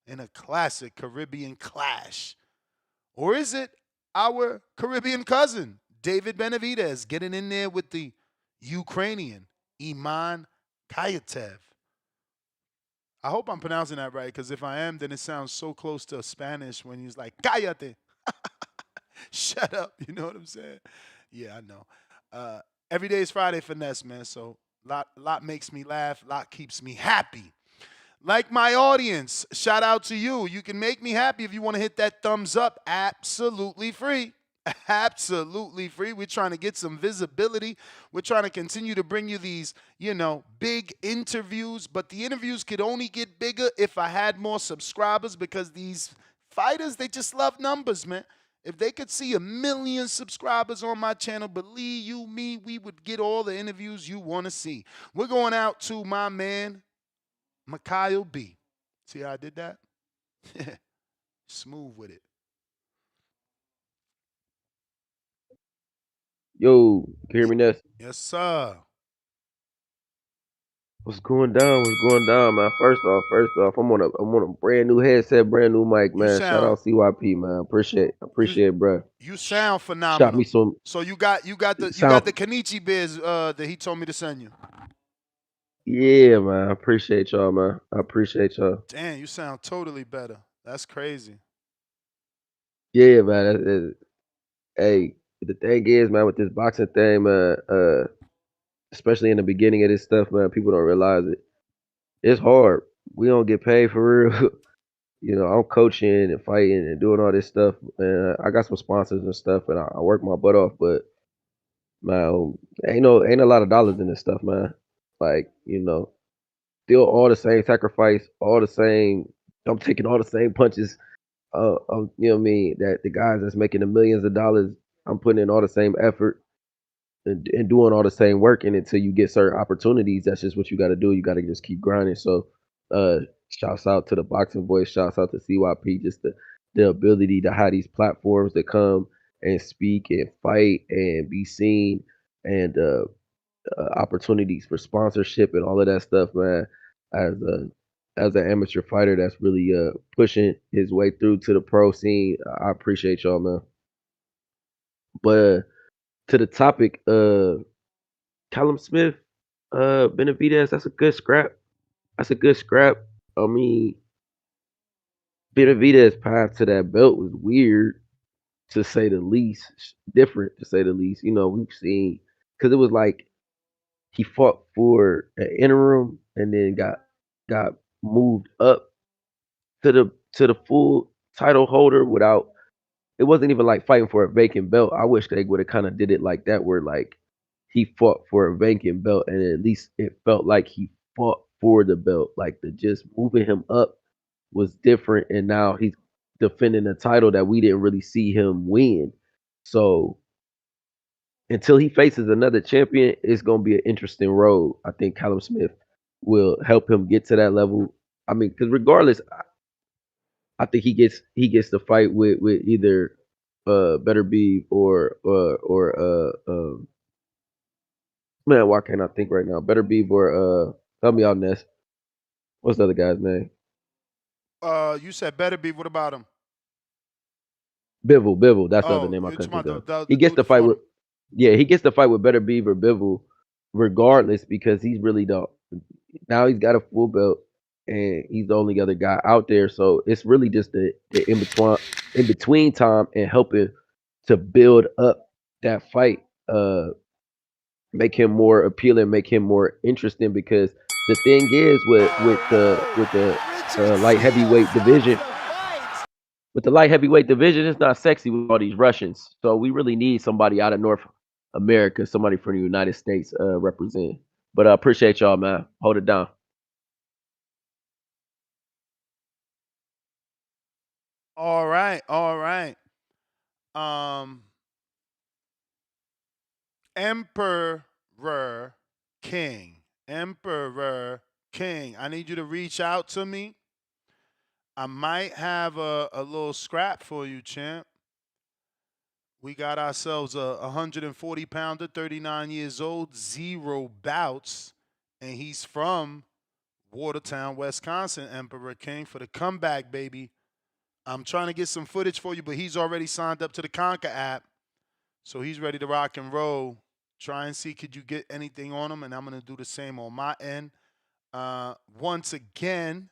in a classic Caribbean clash? Or is it our Caribbean cousin, David Benevidez, getting in there with the Ukrainian, Iman Kayatev? I hope I'm pronouncing that right, because if I am, then it sounds so close to Spanish when he's like, cállate. Shut up. You know what I'm saying? Yeah, I know. Every day is Friday finesse, man. So lot makes me laugh. Lot keeps me happy. Like my audience, shout out to you. You can make me happy if you want to hit that thumbs up. Absolutely free. Absolutely free. We're trying to get some visibility. We're trying to continue to bring you these, big interviews. But the interviews could only get bigger if I had more subscribers, because these fighters, they just love numbers, man. If they could see 1 million subscribers on my channel, believe you me, we would get all the interviews you want to see. We're going out to my man, Mikhail B. See how I did that? Smooth with it. Yo, can you hear me, Ness? Yes, sir. What's going down? What's going down, man? First off, I'm on a brand new headset, brand new mic, man. Shout out CYP, man. Appreciate it, bro. You sound phenomenal. Shot me some. So you got the Kenichi biz that he told me to send you. Yeah, man. I appreciate y'all, man. I appreciate y'all. Damn, you sound totally better. That's crazy. Yeah, man. Hey, the thing is, man, with this boxing thing, man, especially in the beginning of this stuff, man, people don't realize it. It's hard. We don't get paid for real. I'm coaching and fighting and doing all this stuff, and I got some sponsors and stuff, and I work my butt off. But man, ain't a lot of dollars in this stuff, man. Like, still all the same sacrifice, all the same. I'm taking all the same punches. You know what I mean? That the guys that's making the millions of dollars, I'm putting in all the same effort and doing all the same work. And until you get certain opportunities, that's just what you got to do. You got to just keep grinding. So, shouts out to the Boxing Voice. Shouts out to CYP. Just the ability to have these platforms that come and speak and fight and be seen, and opportunities for sponsorship and all of that stuff, man. As an amateur fighter that's really pushing his way through to the pro scene, I appreciate y'all, man. But to the topic, Callum Smith, Benevidez, that's a good scrap. I mean, Benavidez' path to that belt was weird, to say the least. Different, to say the least. We've seen, because it was like he fought for an interim and then got moved up to the full title holder without it wasn't even like fighting for a vacant belt. I wish they would have kind of did it like that, where like he fought for a vacant belt, and at least it felt like he fought for the belt. Like the just moving him up was different, and now he's defending a title that we didn't really see him win. So until he faces another champion, it's gonna be an interesting road. I think Callum Smith will help him get to that level. I mean, because regardless, I think he gets to fight with either Better Beef or man, why can't I think right now? Better Beef or help me out, Ness. What's the other guy's name? You said Better Be. What about him? Bivol. That's the other Oh, name I you're couldn't talking think of. about the He gets dude to fight fought with him. Yeah, he gets to fight with Better Beef or Bivol regardless because he's really the now he's got a full belt and he's the only other guy out there. So it's really just the in between time and helping to build up that fight, make him more appealing, make him more interesting. Because the thing is with the light heavyweight division, it's not sexy with all these Russians. So we really need somebody out of North America, somebody from the United States represent. But I appreciate y'all, man. Hold it down. All right, all right. Um, Emperor King. Emperor King. I need you to reach out to me. I might have a little scrap for you, champ. We got ourselves a 140 pounder, 39 years old, 0 bouts, and he's from Watertown, Wisconsin, Emperor King, for the comeback, baby. I'm trying to get some footage for you, but he's already signed up to the Conquer app, so he's ready to rock and roll. Try and see, could you get anything on him, and I'm going to do the same on my end. Once again,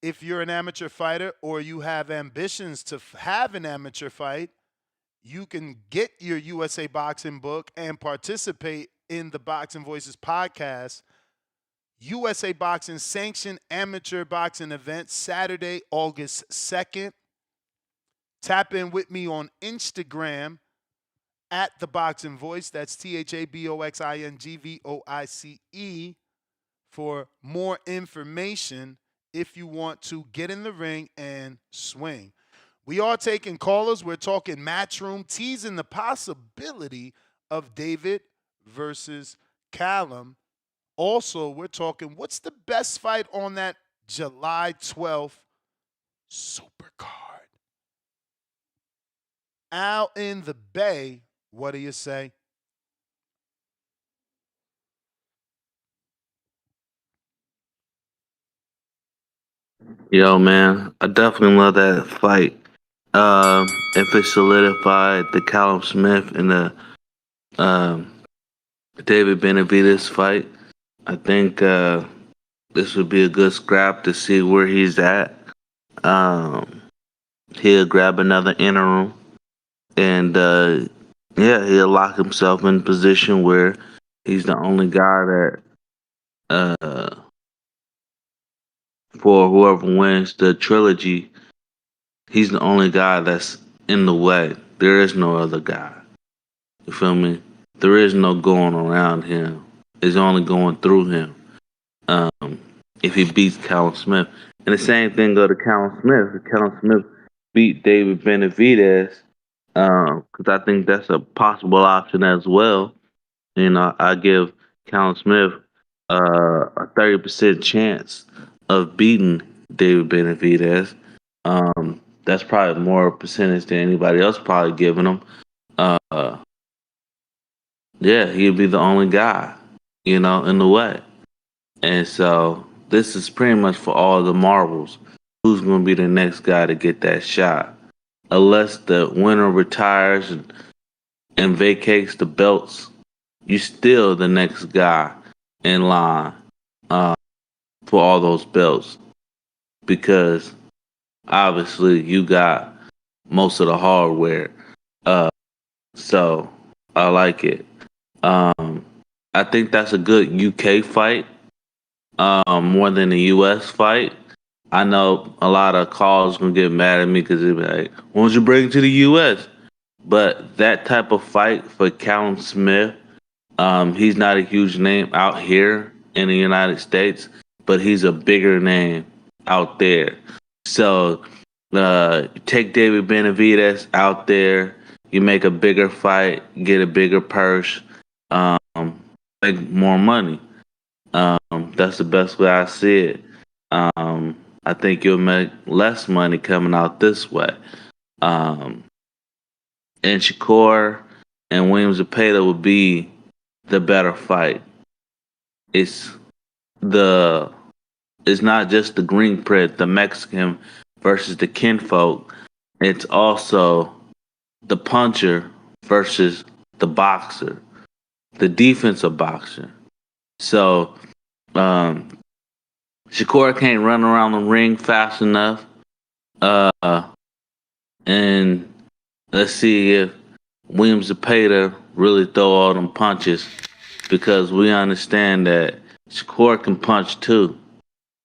if you're an amateur fighter or you have ambitions to have an amateur fight, you can get your USA Boxing book and participate in the Boxing Voices podcast. USA Boxing sanctioned amateur boxing event Saturday, August 2nd. Tap in with me on Instagram at The Boxing Voice. That's THABOXINGVOICE for more information if you want to get in the ring and swing. We are taking callers. We're talking Matchroom, teasing the possibility of David versus Callum. Also, we're talking what's the best fight on that July 12th Supercard. Out in the Bay, what do you say? Yo, man, I definitely love that fight. If it solidified the Callum Smith and the um, David Benavidez fight, I think this would be a good scrap to see where he's at. Um, he'll grab another interim, and yeah, he'll lock himself in position where he's the only guy that for whoever wins the trilogy, he's the only guy that's in the way. There is no other guy. You feel me? There is no going around him. It's only going through him. Um, if he beats Callum Smith. And the same thing go to Callum Smith. If Callum Smith beat David Benavidez, because I think that's a possible option as well. You know, I give Callum Smith a 30% chance of beating David Benavidez. That's probably more percentage than anybody else probably giving him. Yeah, he'd be the only guy, in the way. And so this is pretty much for all the marbles. Who's going to be the next guy to get that shot? Unless the winner retires and vacates the belts, you still the next guy in line for all those belts, because obviously you got most of the hardware. So I like it. I think that's a good UK fight, more than a US fight. I know a lot of calls gonna get mad at me because they be like, "Why don't you bring it to the U.S.?" But that type of fight for Callum Smith, he's not a huge name out here in the United States, but he's a bigger name out there. So take David Benevidez out there. You make a bigger fight, get a bigger purse, um, make more money. That's the best way I see it. I think you'll make less money coming out this way. Um, and Shakur and Williams Zepeda would be the better fight. It's the it's not just the green print, the Mexican versus the kinfolk. It's also the puncher versus the boxer, the defensive boxer. So um, Shakur can't run around the ring fast enough. And let's see if Williams Zepeda really throw all them punches because we understand that Shakur can punch too.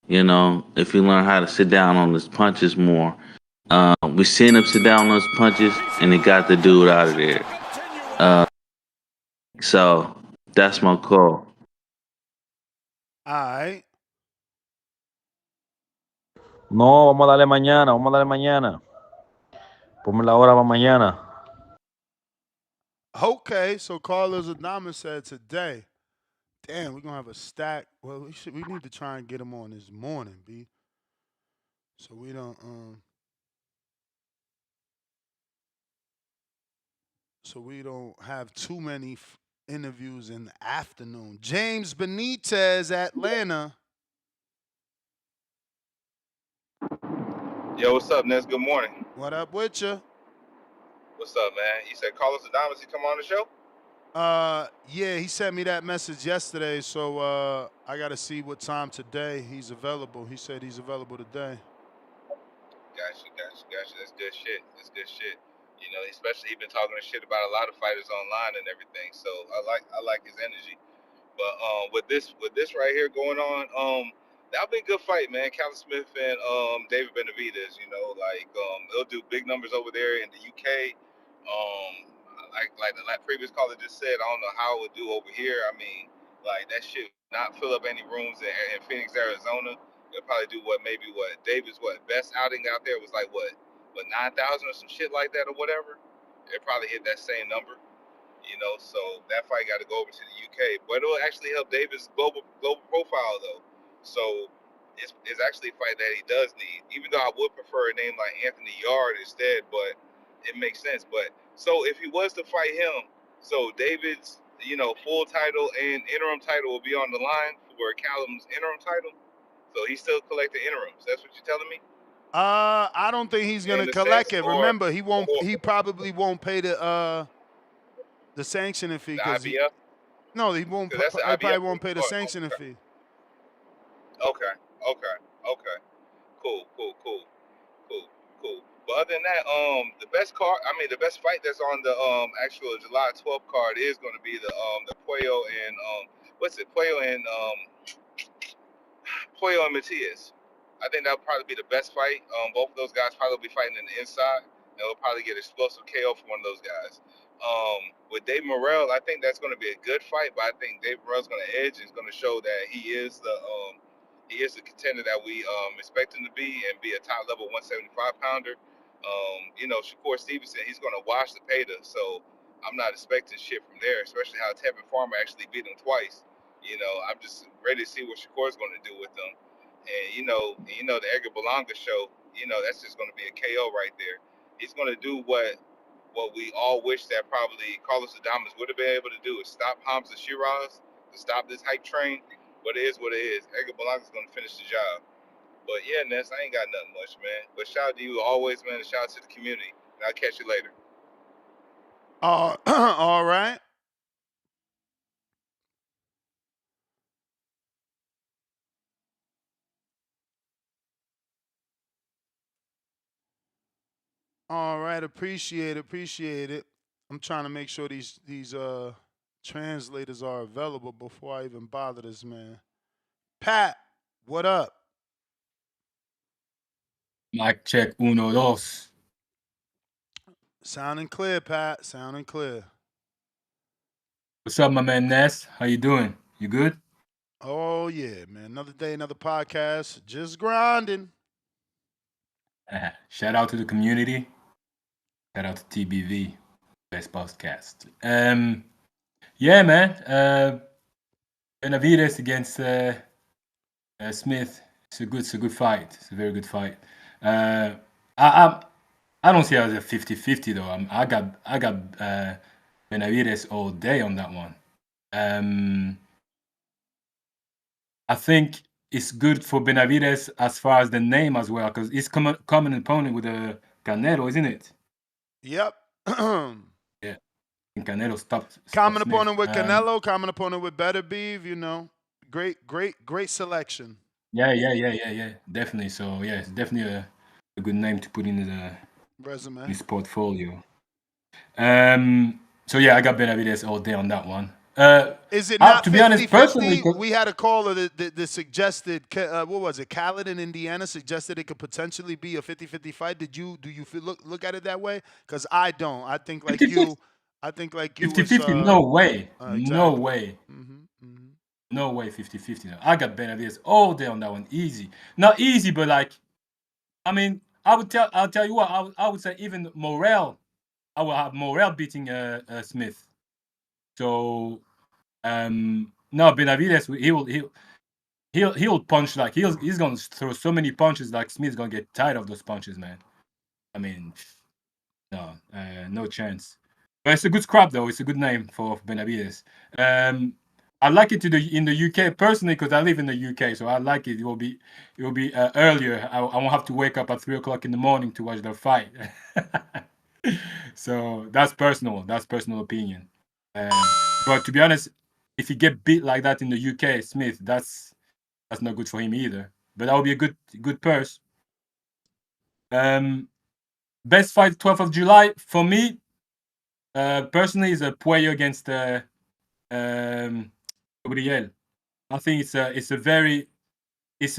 You know, if he learn how to sit down on his punches more. We seen him sit down on his punches and he got the dude out of there. Uh, so that's my call. All right. No, vamos a darle mañana, vamos a darle mañana. Ponme la hora para mañana. Okay, so Carlos Adama said today. Damn, we're gonna have a stack. Well, we need to try and get him on this morning, B. So we don't have too many interviews in the afternoon. James Benitez, Atlanta. Yo, what's up, Ness? Good morning. What up with you? What's up, man? You said Carlos Adamas, he come on the show? Yeah, he sent me that message yesterday, so I gotta see what time today he's available. He said he's available today. Gotcha. That's good shit. You know, especially he been talking shit about a lot of fighters online and everything. So I like his energy. But with this right here going on, that'll be a good fight, man. Callum Smith and David Benavidez. You know, like they'll do big numbers over there in the UK. Like the previous caller just said, I don't know how it would do over here. I mean, like that shit would not fill up any rooms in Phoenix, Arizona. They'll probably do David's best outing out there was like what 9,000 or some shit like that or whatever. They'll probably hit that same number. You know, so that fight got to go over to the UK, but it'll actually help Davis' global profile though. So it's actually a fight that he does need. Even though I would prefer a name like Anthony Yard instead, but it makes sense. But so if he was to fight him, so David's full title and interim title will be on the line for Callum's interim title. So he's still collecting interims. That's what you're telling me? I don't think he's gonna collect it. Remember, he probably won't pay the sanctioning fee because no, he won't. I probably won't pay the sanctioning fee. Okay. Cool. But other than that, the best fight that's on the actual July 12th card is going to be the Puello and Puello and Matias. I think that'll probably be the best fight. Both of those guys probably will be fighting in the inside, and they'll probably get explosive KO from one of those guys. With Dave Morrell, I think that's going to be a good fight, but I think Dave Morrell's going to edge. It's going to show that he is the contender that we expect him to be and be a top level 175 pounder. Shakur Stevenson, he's going to wash the Peta, so I'm not expecting shit from there, especially how Tevin Farmer actually beat him twice. I'm just ready to see what Shakur's going to do with them. And the Edgar Berlanga show, that's just going to be a KO right there. He's going to do what we all wish that probably Carlos Adames would have been able to do, is stop Hamza Shiraz, to stop this hype train. But it is what it is. Edgar Berlanga's going to finish the job. But yeah, Ness, I ain't got nothing much, man. But shout out to you always, man, and shout out to the community. And I'll catch you later. All right. All right, appreciate it. I'm trying to make sure these translators are available before I even bother this man. Pat, what up? Mic check, uno, dos. Sounding clear, Pat. Sounding clear. What's up, my man Ness? How you doing? You good? Oh yeah, man. Another day, another podcast. Just grinding. Shout out to the community. Shout out to TBV, best podcast. Yeah, man. Benavidez against Smith. It's a good fight. It's a very good fight. I don't see it as a 50-50 though. I got Benavidez all day on that one. I think it's good for Benavidez as far as the name as well, because it's common opponent with Canelo, isn't it? Yep. Yeah. And Canelo stopped Common Smith. opponent with Canelo, common opponent with Benevidez, Great selection. Yeah. Definitely. So yeah, it's definitely a good name to put in the resume, his portfolio. So yeah, I got Benavidez all day on that one. Is it not to be honest, personally, we had a caller that suggested, what was it? Khaled in Indiana suggested it could potentially be a 50-50 fight. Do you look at it that way? Because I don't. I think like 50, you. I think like you. 50-50. No way. Exactly. No way. No way. 50-50. No. I got Benavidez all day on that one. Easy. Not easy, but like, I mean, I'll tell you what. I would say even Morel. I will have Morel beating Smith. So no, Benavidez, he'll punch like he's gonna throw so many punches like Smith's gonna get tired of those punches, man. I mean, no chance. But it's a good scrap though. It's a good name for Benavidez. I like it in the UK personally because I live in the UK, so I like it. It will be earlier. I won't have to wake up at 3:00 in the morning to watch the fight. So that's personal. That's personal opinion. But to be honest, if he get beat like that in the UK, Smith, that's not good for him either. But that would be a good purse. Best fight 12th of July for me, personally, is a Puello against Gabriel. I think it's a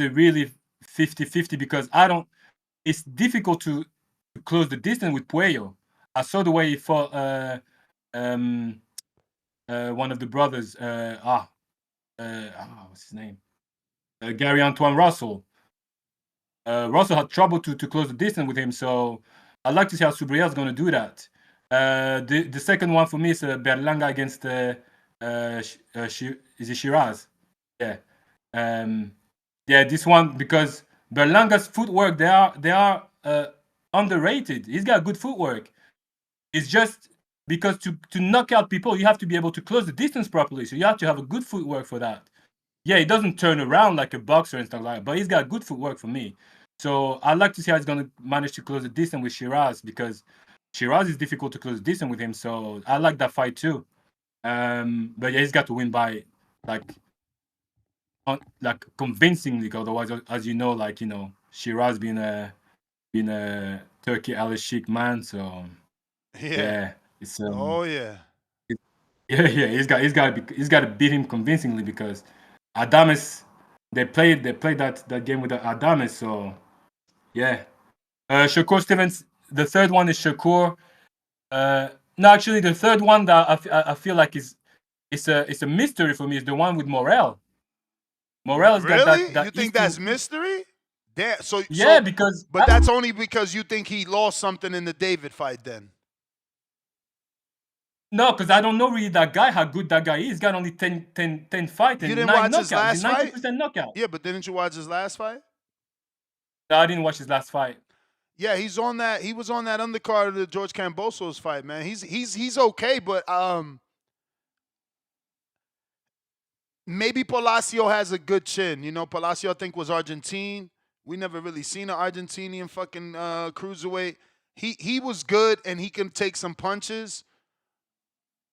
really 50-50 because it's difficult to close the distance with Puello. I saw the way he fought one of the brothers. What's his name? Gary Antoine Russell. Russell had trouble to close the distance with him, so I'd like to see how Subriel is going to do that. The second one for me is Berlanga against is it Shiraz? Yeah. This one because Berlanga's footwork they are underrated. He's got good footwork. It's just because to knock out people, you have to be able to close the distance properly. So you have to have a good footwork for that. Yeah, he doesn't turn around like a boxer and stuff like that, but he's got good footwork for me. So I'd like to see how he's going to manage to close the distance with Shiraz because Shiraz is difficult to close the distance with him. So I like that fight too. But yeah, he's got to win by like convincingly. Otherwise, as you know, Shiraz being a Turkey Alish Sheikh man. So yeah, it's he's got to beat him convincingly because Adames they played that game with Adames. So yeah, Shakur Stevens. The third one is Shakur. No, actually, the third one that I feel like it's a mystery for me is the one with Morel. Morel is really? that you think that's mystery? Because that's only because you think he lost something in the David fight then. No, because I don't know really that guy, how good that guy is. He's got only 10 fights and 9 knockouts. You didn't watch his last fight? 90% knockout. Yeah, but didn't you watch his last fight? No, I didn't watch his last fight. Yeah, he's on that. He was on that undercard of the George Kambosos fight, man. He's okay, but maybe Palacio has a good chin. Palacio I think was Argentine. We never really seen an Argentinian fucking cruiserweight. He was good and he can take some punches.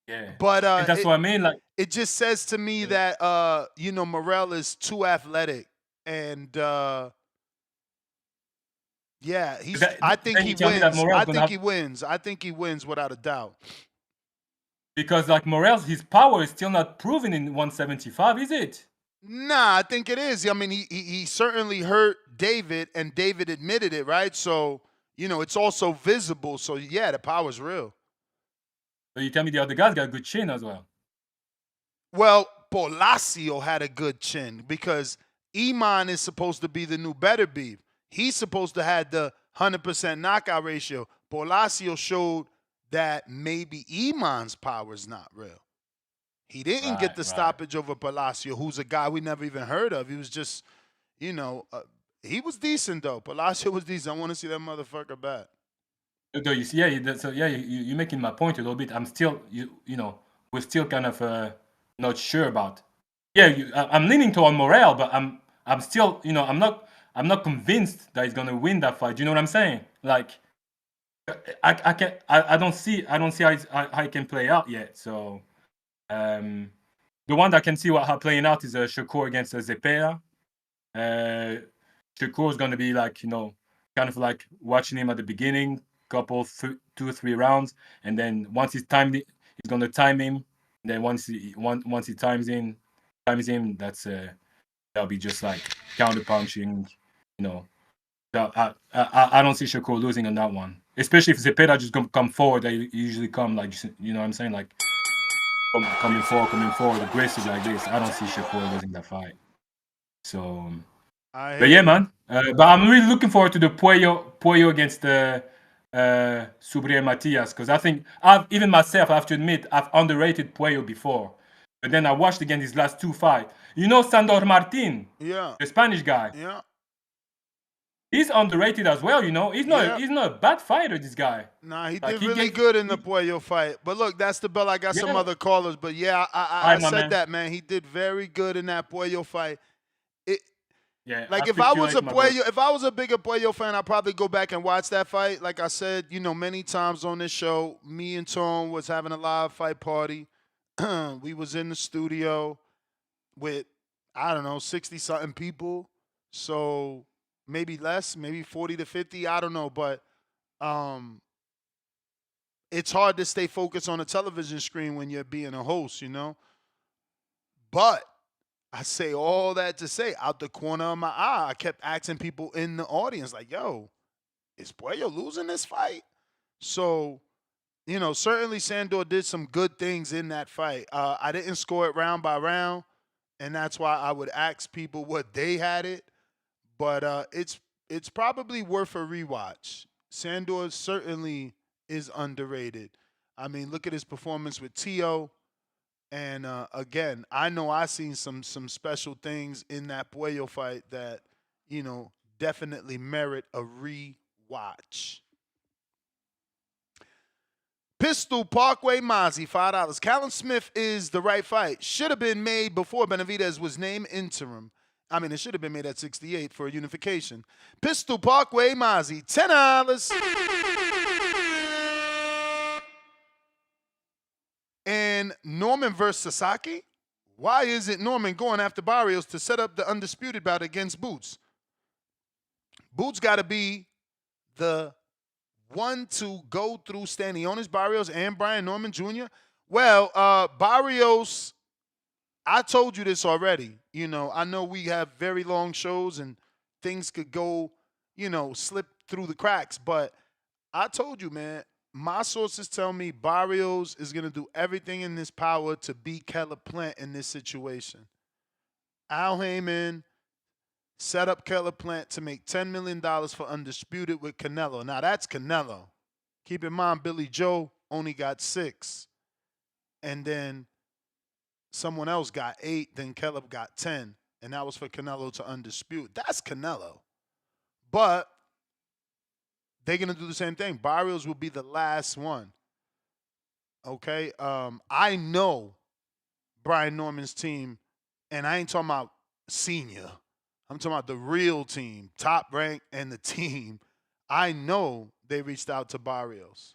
Yeah, but and that's what I mean. Like it just says to me that Morel is too athletic, and I think he wins. I think he wins without a doubt. Because like Morel's his power is still not proven in 175, is it? Nah, I think it is. I mean, he certainly hurt David, and David admitted it, right? So, it's also visible. So, yeah, the power's real. So you tell me the other guy's got a good chin as well. Well, Palacio had a good chin because Iman is supposed to be the new better beef. He's supposed to have the 100% knockout ratio. Palacio showed that maybe Iman's power is not real. He didn't get the stoppage over Palacio, who's a guy we never even heard of. He was just, he was decent, though. Palacio was decent. I want to see that motherfucker back. So you see, you're making my point a little bit. I'm still, we're still kind of not sure about. Yeah, I'm leaning toward Morel, but I'm still, I'm not convinced that he's gonna win that fight. Do you know what I'm saying? Like, I don't see how it can play out yet. So, the one that can see how playing out is Shakur against Zepeda. Shakur is gonna be like, kind of like watching him at the beginning, couple 2 or 3 rounds, and then once he's timed it, he's gonna time him. And then once he times him, that'll be just like counter punching. I don't see Shakur losing on that one, especially if Zepeda just gonna come forward. They usually come like, what I'm saying, like coming forward, aggressive like this. I don't see Shakur losing that fight. So, but yeah, man. But I'm really looking forward to the Puello against the Subriel Matias, because I think I have to admit, I've underrated Puello before. But then I watched again his last 2 fights. Sandor Martin, the Spanish guy. Yeah. He's underrated as well, He's not a bad fighter, this guy. Nah, he did really good in the Puello fight. But look, that's the bell. I got some other callers. But yeah, I said that, man. He did very good in that Puello fight. Like if I was a bigger Puello fan, I'd probably go back and watch that fight. Like I said, many times on this show, me and Tone was having a live fight party. We was in the studio with, 60-something people. So maybe less, maybe 40 to 50, I don't know. But it's hard to stay focused on a television screen when you're being a host, But I say all that to say, out the corner of my eye, I kept asking people in the audience, like, yo, is Puello losing this fight? So, certainly Sandor did some good things in that fight. I didn't score it round by round, and that's why I would ask people what they had it. But it's probably worth a rewatch. Sandor certainly is underrated. I mean, look at his performance with Tio. And again, I know I seen some special things in that Puello fight that, definitely merit a rewatch. Pistol Parkway Mozzie, $5. Callum Smith is the right fight. Should have been made before Benevidez was named interim. I mean, it should have been made at 68 for unification. Pistol Parkway Mozzie, $10. And Norman versus Sasaki? Why isn't Norman going after Barrios to set up the undisputed bout against Boots? Boots got to be the one to go through Stanionis, Barrios, and Brian Norman Jr. Well, Barrios, I told you this already. I know we have very long shows and things could go, slip through the cracks. But I told you, man, my sources tell me Barrios is going to do everything in his power to beat Caleb Plant in this situation. Al Heyman set up Caleb Plant to make $10 million for Undisputed with Canelo. Now, that's Canelo. Keep in mind, Billy Joe only got 6. And then someone else got 8, then Caleb got 10. And that was for Canelo to Undisputed. That's Canelo. But they're going to do the same thing. Barrios will be the last one. Okay? I know Brian Norman's team, and I ain't talking about senior. I'm talking about the real team, top rank and the team. I know they reached out to Barrios.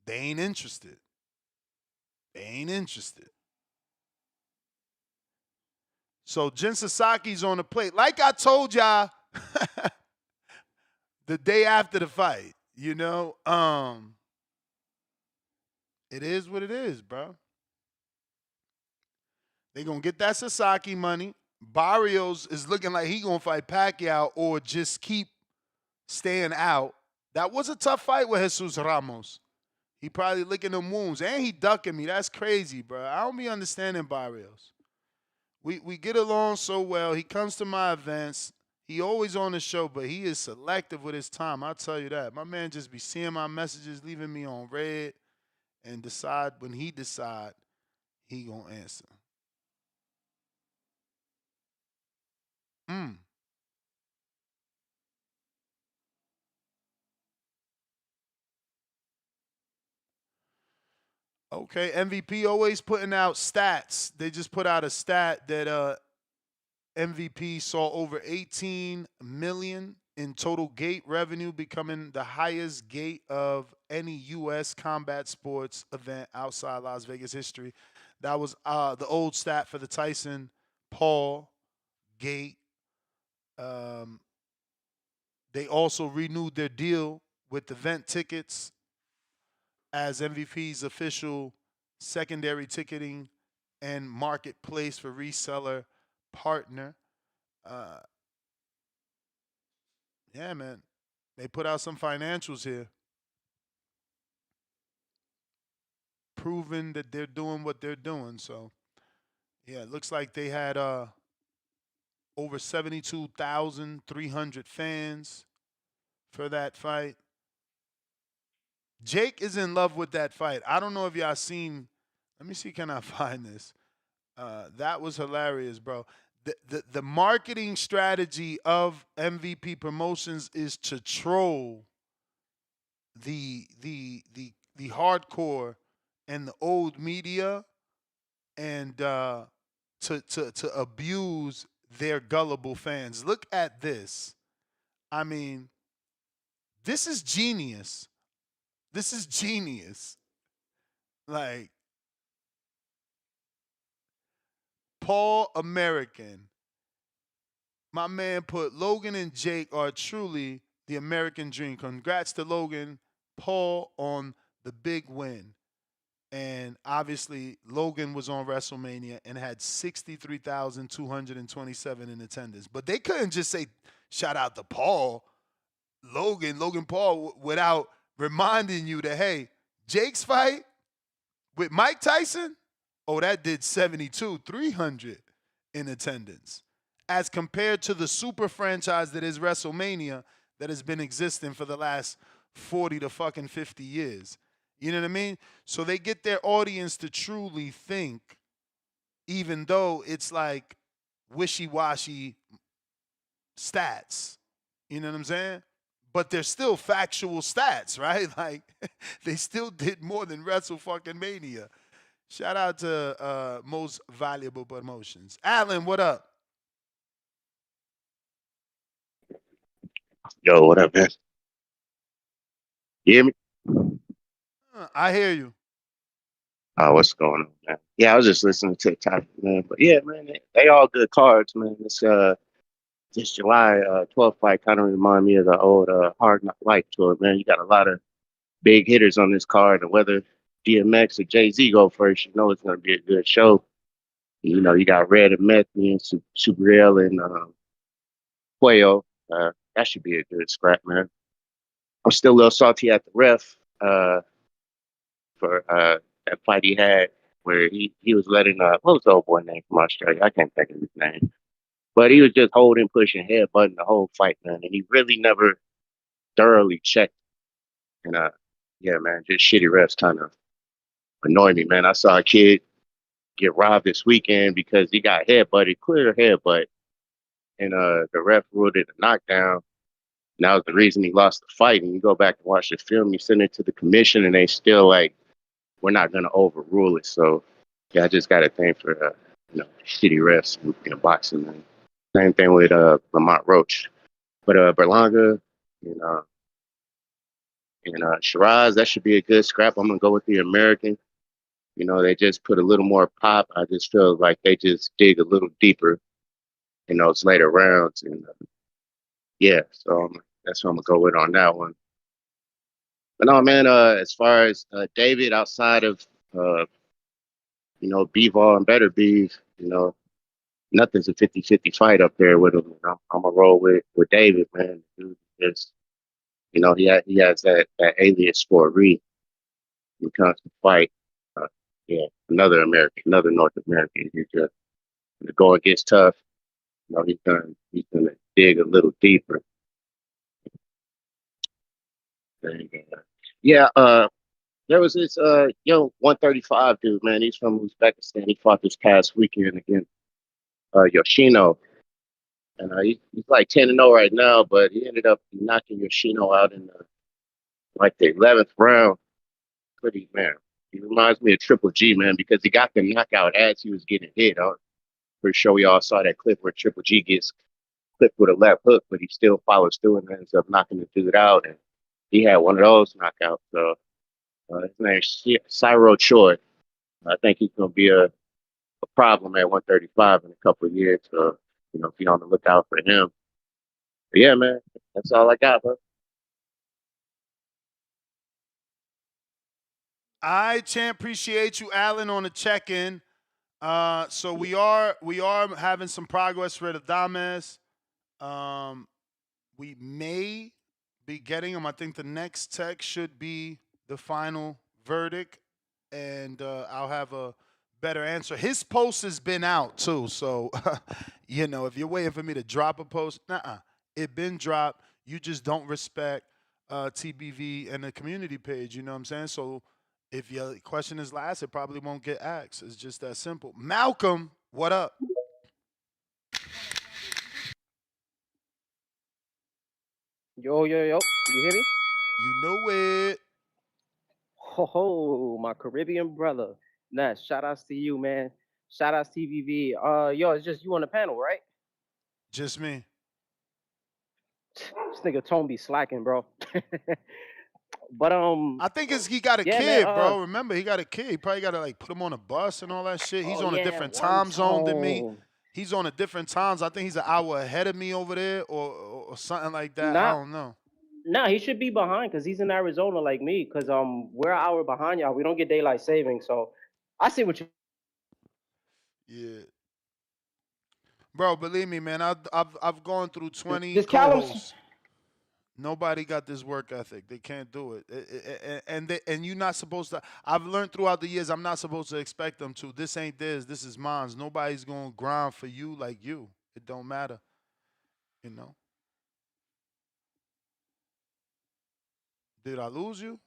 They ain't interested. So Jin Sasaki's on the plate. Like I told y'all, the day after the fight, it is what it is, bro. They're going to get that Sasaki money. Barrios is looking like he gonna fight Pacquiao or just keep staying out. That was a tough fight with Jesus Ramos. He probably licking them wounds. And he ducking me. That's crazy, bro. I don't be understanding Barrios. We get along so well. He comes to my events. He always on the show, but he is selective with his time. I'll tell you that. My man just be seeing my messages, leaving me on red, and decide when he decide he gonna answer. Okay, MVP always putting out stats. They just put out a stat that MVP saw over 18 million in total gate revenue, becoming the highest gate of any U.S. combat sports event outside Las Vegas history. That was the old stat for the Tyson Paul gate. They also renewed their deal with event tickets as MVP's official secondary ticketing and marketplace for reseller partner. Yeah, man. They put out some financials here proving that they're doing what they're doing. So, yeah, it looks like they had over 72,300 fans for that fight. Jake is in love with that fight. I don't know if y'all seen. Let me see, can I find this? That was hilarious, bro. The marketing strategy of MVP Promotions is to troll the hardcore and the old media and to abuse their gullible fans. Look at this. I mean, this is genius. This is genius. Like, Paul American. My man put Logan and Jake are truly the American dream. Congrats to Logan Paul on the big win. And obviously, Logan was on WrestleMania and had 63,227 in attendance. But they couldn't just say, shout out to Paul, Logan Paul, without reminding you that, hey, Jake's fight with Mike Tyson, that did 300 in attendance. As compared to the super franchise that is WrestleMania that has been existing for the last 40 to fucking 50 years. You know what I mean? So they get their audience to truly think, even though it's like wishy-washy stats. You know what I'm saying? But they're still factual stats, right? Like, they still did more than Wrestle fucking Mania. Shout out to Most Valuable Promotions. Alan, what up? Yo, what up, man? You hear me? I hear you. What's going on, man? Yeah, I was just listening to the topic, man. But yeah, man, they all good cards, man. This July 12th fight kind of remind me of the old Hard Knock Life tour, man. You got a lot of big hitters on this card, and whether DMX or Jay-Z go first, you know it's gonna be a good show. You know, you got Red and Method and Superreal and Quayo. That should be a good scrap, man. I'm still a little salty at the ref. For that fight he had where he was letting what was the old boy name from Australia? I can't think of his name. But he was just holding, pushing, headbutting the whole fight, man. And he really never thoroughly checked. And yeah, man, just shitty refs kind of annoy me, man. I saw a kid get robbed this weekend because he got headbutted, clear headbutt, and the ref ruled it a knockdown. And that was the reason he lost the fight. And you go back and watch the film, you send it to the commission, and they still like, we're not going to overrule it. So, yeah, I just got a thing for, shitty refs in boxing. Man. Same thing with Lamont Roach. But Berlanga, and Shiraz, that should be a good scrap. I'm going to go with the American. You know, they just put a little more pop. I just feel like they just dig a little deeper in those later rounds. And, yeah, so that's what I'm going to go with on that one. But no, man, as far as David outside of, Bivol and Better Beef, nothing's a 50-50 fight up there with him. I'm gonna roll with David, man. Dude, just he has that alias for a reason. He comes to fight. Yeah, another North American. He's just the going gets tough. He's gonna dig a little deeper. Yeah, there was this young 135 dude, man. He's from Uzbekistan. He fought this past weekend against Yoshino. And he's like 10-0 right now, but he ended up knocking Yoshino out in the 11th round. Pretty, man. He reminds me of Triple G, man, because he got the knockout as he was getting hit. I'm pretty sure we all saw that clip where Triple G gets clipped with a left hook, but he still follows through and ends up knocking the dude out. And he had one of those knockouts. So his name's Cyril Choi. I think he's going to be a problem at 135 in a couple of years. So, be on the lookout for him. But yeah, man, that's all I got, bro. All right, champ. Appreciate you, Alan, on the check-in. So we are having some progress for the Dames. We may be getting them. I think the next text should be the final verdict, and I'll have a better answer. His post has been out too, so if you're waiting for me to drop a post, it been dropped. You just don't respect TBV and the community page. You know what I'm saying? So if your question is last, it probably won't get asked. It's just that simple. Malcolm, what up? Yo, you hear me? You know it. Ho, my Caribbean brother. Nah, shout outs to you, man. Shout outs TVV. Yo, it's just you on the panel, right? Just me. This nigga Tone be slacking, bro. But I think he got a kid, man, bro. Remember, he got a kid. He probably got to put him on a bus and all that shit. He's on a different time zone than me. He's on a different times. I think he's an hour ahead of me over there, or something like that. I don't know. Nah, he should be behind because he's in Arizona like me. Because we're an hour behind y'all. We don't get daylight saving, so I see what you. Yeah, bro. Believe me, man. I've gone through 20 This Callum. Nobody got this work ethic. They can't do it. And you're not supposed to. I've learned throughout the years I'm not supposed to expect them to. This ain't theirs. This is mine. Nobody's going to grind for you like you. It don't matter. Did I lose you?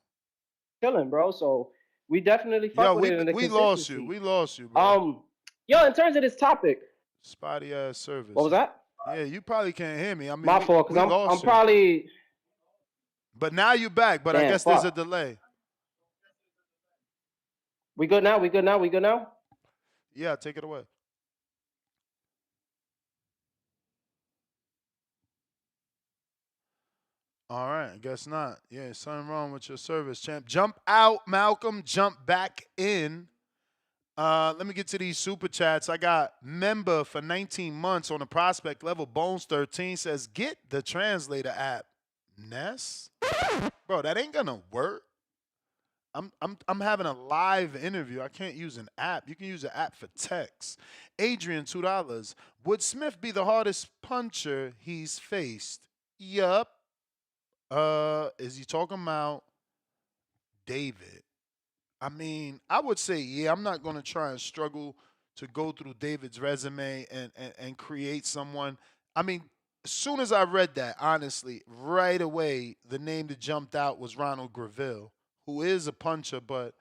Chilling, bro. So we definitely fuck with it in the we lost you. We lost you, bro. Yo, in terms of this topic. Spotty ass service. What was that? Yeah, you probably can't hear me. I mean, my fault, because I'm probably. But now you're back, but I guess there's a delay. We good now? We good now? Yeah, take it away. All right, I guess not. Yeah, something wrong with your service, champ. Jump out, Malcolm. Jump back in. Let me get to these super chats. I got member for 19 months on the prospect level. Bones 13 says, get the translator app. Ness? Bro, that ain't gonna work. I'm having a live interview. I can't use an app. You can use an app for text. Adrian, $2. Would Smith be the hardest puncher he's faced? Yup. Is he talking about David? I mean, I would say, yeah, I'm not going to try and struggle to go through David's resume and create someone. I mean, as soon as I read that, honestly, right away, the name that jumped out was Ronald Graville, who is a puncher, but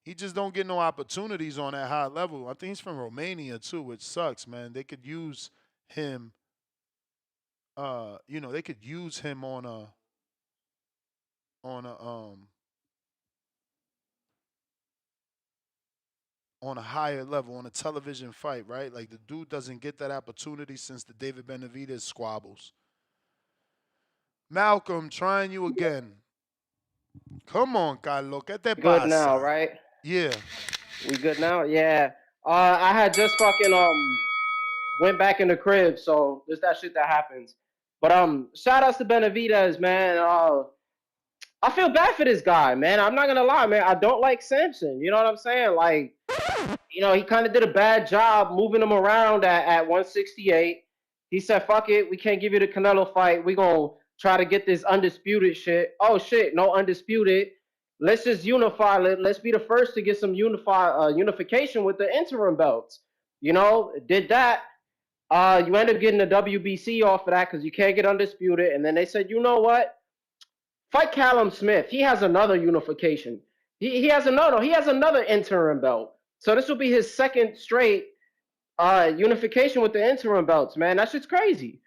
he just don't get no opportunities on that high level. I think he's from Romania, too, which sucks, man. They could use him, they could use him on a higher level, on a television fight, right? Like, the dude doesn't get that opportunity since the David Benavidez squabbles. Malcolm, trying you again. Come on, Carlos. Get that good now, right? Yeah. We good now? Yeah. I had just fucking went back in the crib, so there's that shit that happens. But shout outs to Benevidez, man. I feel bad for this guy, man. I'm not gonna lie, man. I don't like Samson. You know what I'm saying? Like, he kind of did a bad job moving him around at 168. He said, "Fuck it, we can't give you the Canelo fight. We gonna try to get this undisputed shit." Oh shit, no undisputed. Let's just unify. Let's be the first to get some unification with the interim belts. Did that. You end up getting a WBC off of that because you can't get undisputed. And then they said, you know what? Fight Callum Smith. He has another unification. He has another interim belt. So this will be his second straight unification with the interim belts, man. That shit's crazy.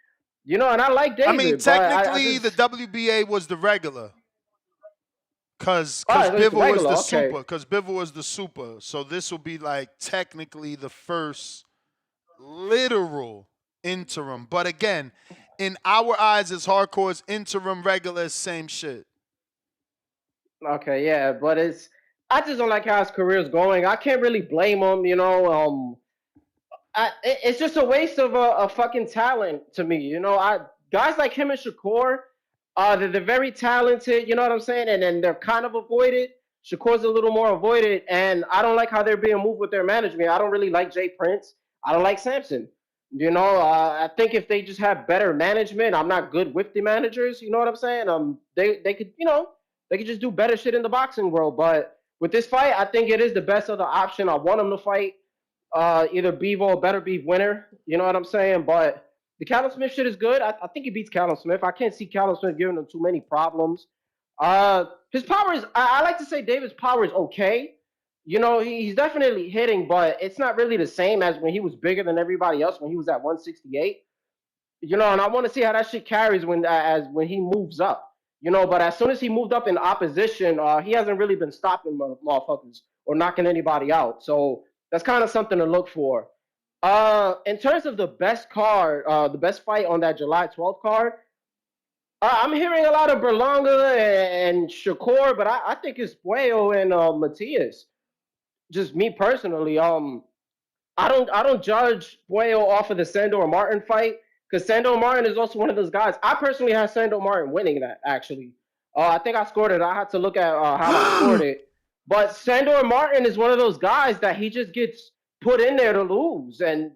And I like David. I mean, but technically, the WBA was the regular. Because it was Bivol was regular, the okay. super. Because Bivol was the super. So this will be like technically the first literal interim. But again, in our eyes as hardcore as interim, regular, same shit. Okay, yeah, but I just don't like how his career's going. I can't really blame him, it's just a waste of a fucking talent to me. Guys like him and Shakur, they're very talented. You know what I'm saying? And then they're kind of avoided. Shakur's a little more avoided, and I don't like how they're being moved with their management. I don't really like Jay Prince. I don't like Sampson. I think if they just have better management, I'm not good with the managers. You know what I'm saying? They could, they could just do better shit in the boxing world. But with this fight, I think it is the best other option. I want them to fight either Bevo or Better Beef winner. You know what I'm saying? But the Callum Smith shit is good. I think he beats Callum Smith. I can't see Callum Smith giving him too many problems. His power is, I like to say David's power is okay. He's definitely hitting, but it's not really the same as when he was bigger than everybody else when he was at 168. And I want to see how that shit carries when he moves up. But as soon as he moved up in opposition, he hasn't really been stopping motherfuckers or knocking anybody out. So that's kind of something to look for. In terms of the best card, the best fight on that July 12th card, I'm hearing a lot of Berlanga and Shakur, but I think it's Puello and Matias. Just me personally, I don't judge Puello off of the Sandor Martin fight because Sandor Martin is also one of those guys. I personally have Sandor Martin winning that actually. I think I scored it. I had to look at how I scored it. But Sandor Martin is one of those guys that he just gets put in there to lose, and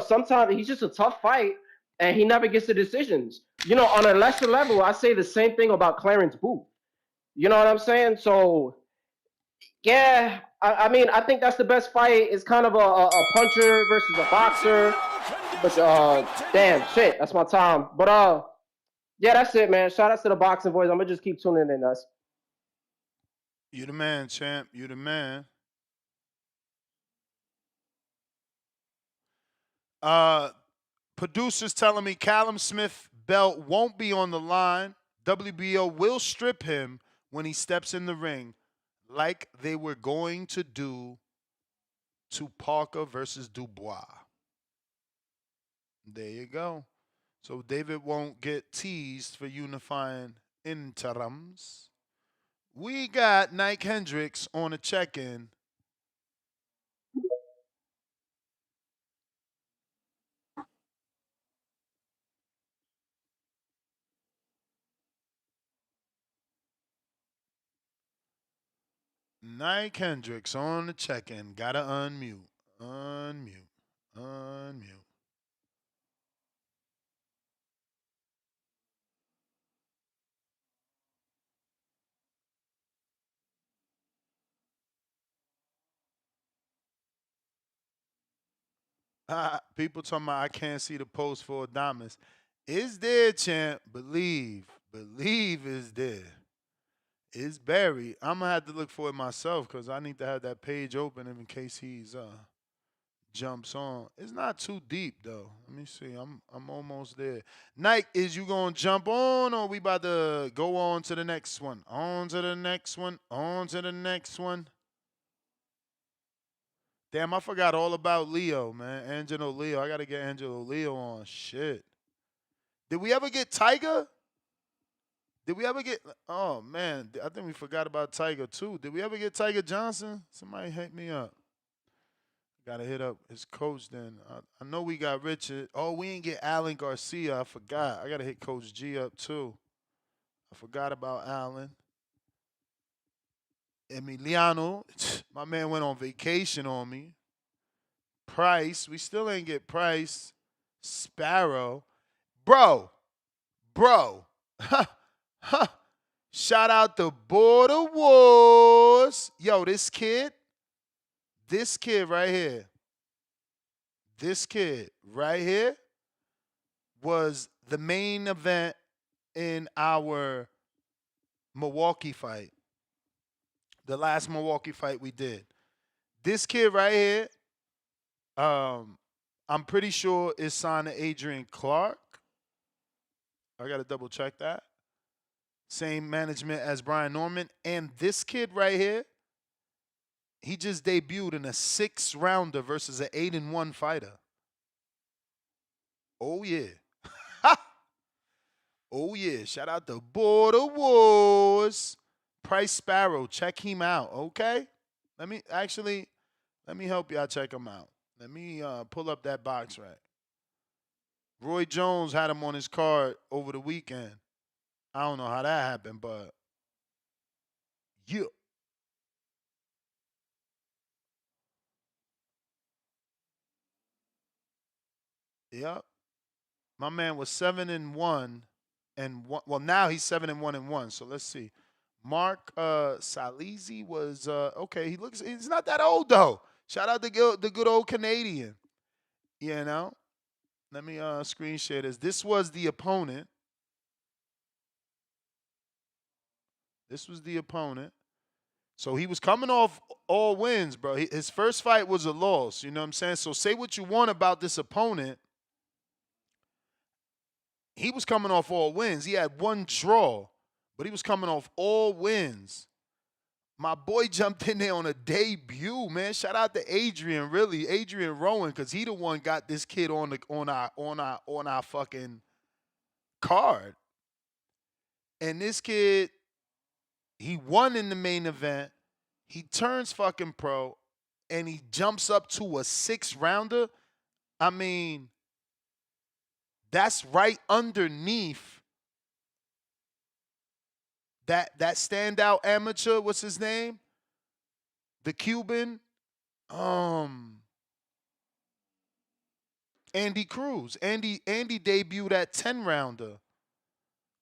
sometimes he's just a tough fight, and he never gets the decisions. On a lesser level, I say the same thing about Clarence Booth. You know what I'm saying? So yeah, I mean, I think that's the best fight. It's kind of a puncher versus a boxer. But damn, shit, that's my time. But yeah, that's it, man. Shout out to the boxing boys. I'm gonna just keep tuning in, us. You the man, champ. You the man. Producers telling me Callum Smith belt won't be on the line. WBO will strip him when he steps in the ring, like they were going to do to Parker versus Dubois. There you go. So David won't get teased for unifying interims. We got Nike Hendricks on a check-in. Nike Hendricks on the check-in. Gotta unmute. Unmute. Unmute. People talking about I can't see the post for Adamas. It's there, champ. Believe. Believe is there. It's buried. I'm gonna have to look for it myself because I need to have that page open in case he's jumps on. It's not too deep though. Let me see. I'm almost there. Nike, is you gonna jump on or we about to go on to the next one? On to the next one. On to the next one. Damn, I forgot all about Leo, man. Angelo Leo. I gotta get Angelo Leo on. Shit. Did we ever get Tiger? Did we ever get? Oh man, I think we forgot about Tiger too. Did we ever get Tiger Johnson? Somebody hit me up. Gotta hit up his coach then. I know we got Richard. Oh, we ain't get Alan Garcia. I forgot. I gotta hit Coach G up too. I forgot about Alan. Emiliano, my man went on vacation on me. Price. We still ain't get Price. Sparrow. Bro. Shout out to Border Wars. Yo, this kid right here. This kid right here was the main event in our Milwaukee fight. The last Milwaukee fight we did. This kid right here, I'm pretty sure is signed to Adrian Clark. I got to double check that. Same management as Brian Norman. And this kid right here, he just debuted in a 6-rounder versus an 8-1 fighter. Oh, yeah. Oh, yeah. Shout out to Border Wars. Price Sparrow. Check him out, okay? Let me help y'all check him out. Let me pull up that box right. Roy Jones had him on his card over the weekend. I don't know how that happened, but yeah. Yep. My man was 7-1 and 1. Well, now he's 7-1 and 1. So let's see. Mark Salizi was okay. He's not that old though. Shout out to the good old Canadian. You know. Let me screen share this. This was the opponent. So he was coming off all wins, bro. His first fight was a loss. You know what I'm saying? So say what you want about this opponent. He was coming off all wins. He had one draw, but he was coming off all wins. My boy jumped in there on a debut, man. Shout out to Adrian, really, Adrian Rowan, because he the one got this kid on our fucking card. And this kid, he won in the main event. He turns fucking pro, and he jumps up to a 6-rounder. I mean, that's right underneath that standout amateur. What's his name? The Cuban. Andy Cruz. Andy debuted at 10-rounder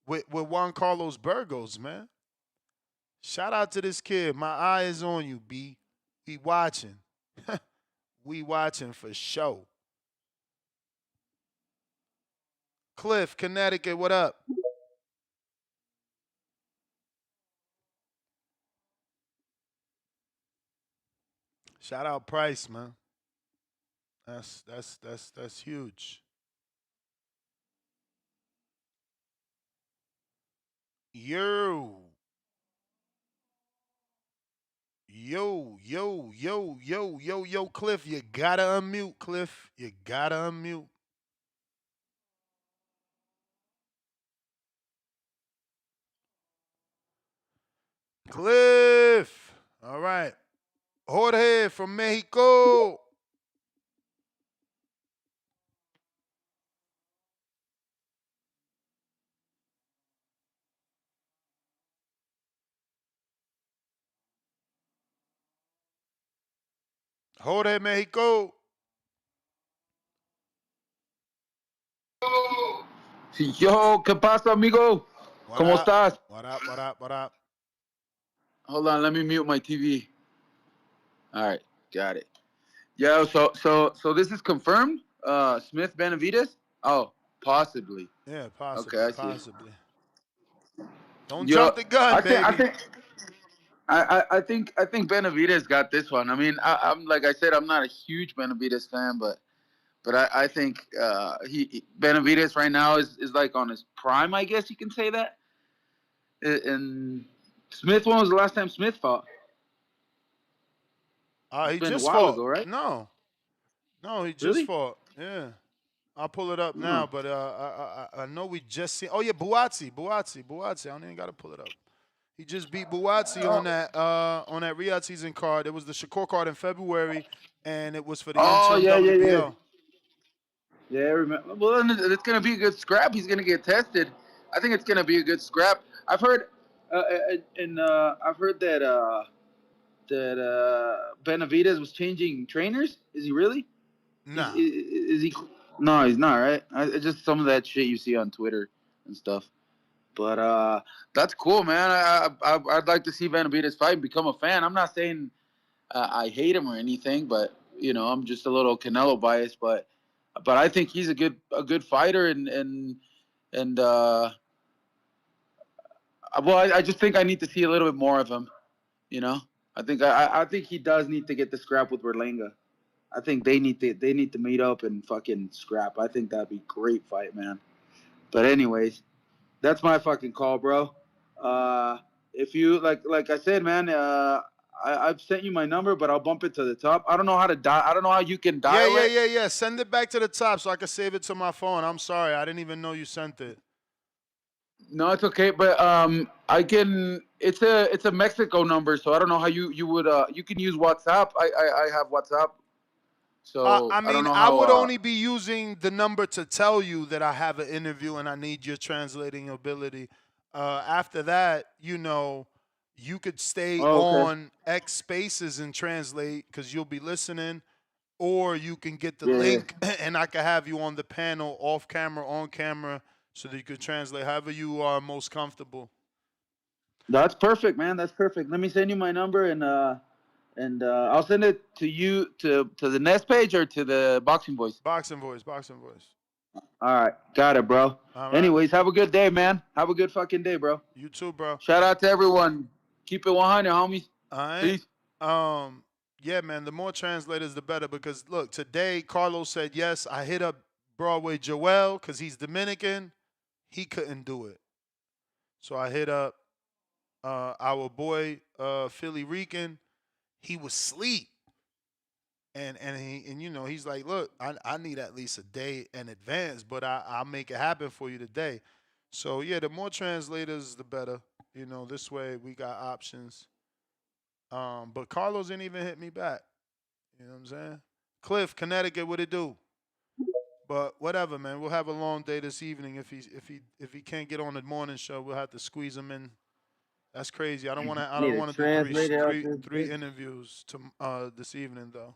with Juan Carlos Burgos, man. Shout out to this kid. My eye is on you, B. We watching. We watching for sure. Cliff, Connecticut, what up? Shout out Price, man. That's huge. Yo, Cliff, you gotta unmute, Cliff. You gotta unmute. Cliff. All right. Jorge from Mexico. Jorge, Mexico. Yo, ¿qué pasa, amigo? ¿Cómo estás? What up? Hold on, let me mute my TV. All right, got it. Yo, so this is confirmed? Smith Benevidez? Oh, possibly. Yeah, possibly. Okay, I see. Possibly. Don't jump the gun, baby. I think Benevidez got this one. I mean, I'm like I said, I'm not a huge Benevidez fan, but I think Benevidez right now is like on his prime, I guess you can say that. And Smith, when was the last time Smith fought? He been just a while fought. ago, right? No, he just Really? fought. Yeah, I'll pull it up now. But I know we just seen. Oh yeah, Buatsi. I don't even gotta pull it up. He just beat Buatsi on that Riyadh season card. It was the Shakur card in February, and it was for the interim WBO. Yeah, I remember. Well, it's gonna be a good scrap. He's gonna get tested. I think it's gonna be a good scrap. I've heard, I've heard that Benavidez was changing trainers. Is he really? Nah. Is he? No, he's not, right? It's just some of that shit you see on Twitter and stuff. But that's cool, man. I'd like to see Benavidez fight and become a fan. I'm not saying I hate him or anything, but I'm just a little Canelo biased. But I think he's a good fighter, and I just think I need to see a little bit more of him. I think he does need to get the scrap with Berlanga. I think they need to meet up and fucking scrap. I think that'd be a great fight, man. But anyways, that's my fucking call, bro. If you like I said, man, I've sent you my number, but I'll bump it to the top. I don't know how to I don't know how you can dial it. Yeah. Send it back to the top so I can save it to my phone. I'm sorry, I didn't even know you sent it. No, it's okay, but I can. It's a Mexico number, so I don't know how you would. You can use WhatsApp. I have WhatsApp. So I don't mean, know I how, would only be using the number to tell you that I have an interview and I need your translating ability. After that, you could stay on X Spaces and translate because you'll be listening, or you can get the link and I can have you on the panel, off camera, on camera, so that you could translate however you are most comfortable. That's perfect, man. That's perfect. Let me send you my number and I'll send it to you to the Nest page or to the Boxing Voice. Boxing Voice. All right, got it, bro. All right. Anyways, have a good day, man. Have a good fucking day, bro. You too, bro. Shout out to everyone. Keep it 100, homies. All right. Peace. Yeah, man, the more translators, the better. Because, look, today, Carlos said, yes, I hit up Broadway Joel because he's Dominican. He couldn't do it. So I hit up our boy, Philly Rican. He was asleep. And he's like, look, I need at least a day in advance, but I'll make it happen for you today. So, yeah, the more translators, the better. This way we got options. But Carlos didn't even hit me back. You know what I'm saying? Cliff, Connecticut, what it do? But whatever, man. We'll have a long day this evening. If he can't get on the morning show, we'll have to squeeze him in. That's crazy. I don't want to do three interviews this evening though.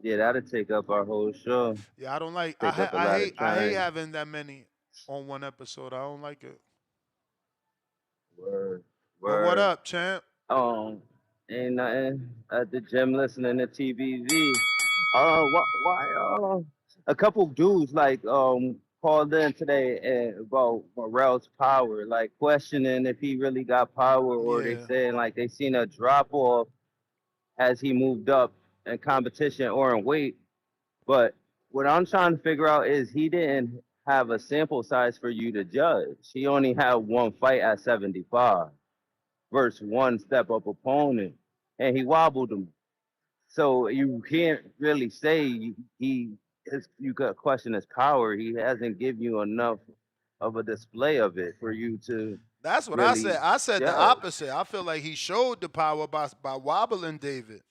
Yeah, that'll take up our whole show. Yeah, I don't like. I hate having that many on one episode. I don't like it. Word. But what up, champ? Ain't nothing at the gym listening to TBV. Why? A couple dudes called in today about Morrell's power, like questioning if he really got power, or they saying they seen a drop off as he moved up in competition or in weight. But what I'm trying to figure out is he didn't have a sample size for you to judge. He only had one fight at 75 versus one step up opponent, and he wobbled him. So you can't really say you could question his power. He hasn't given you enough of a display of it for you to. That's what I said. I said the opposite. I feel like he showed the power by wobbling David.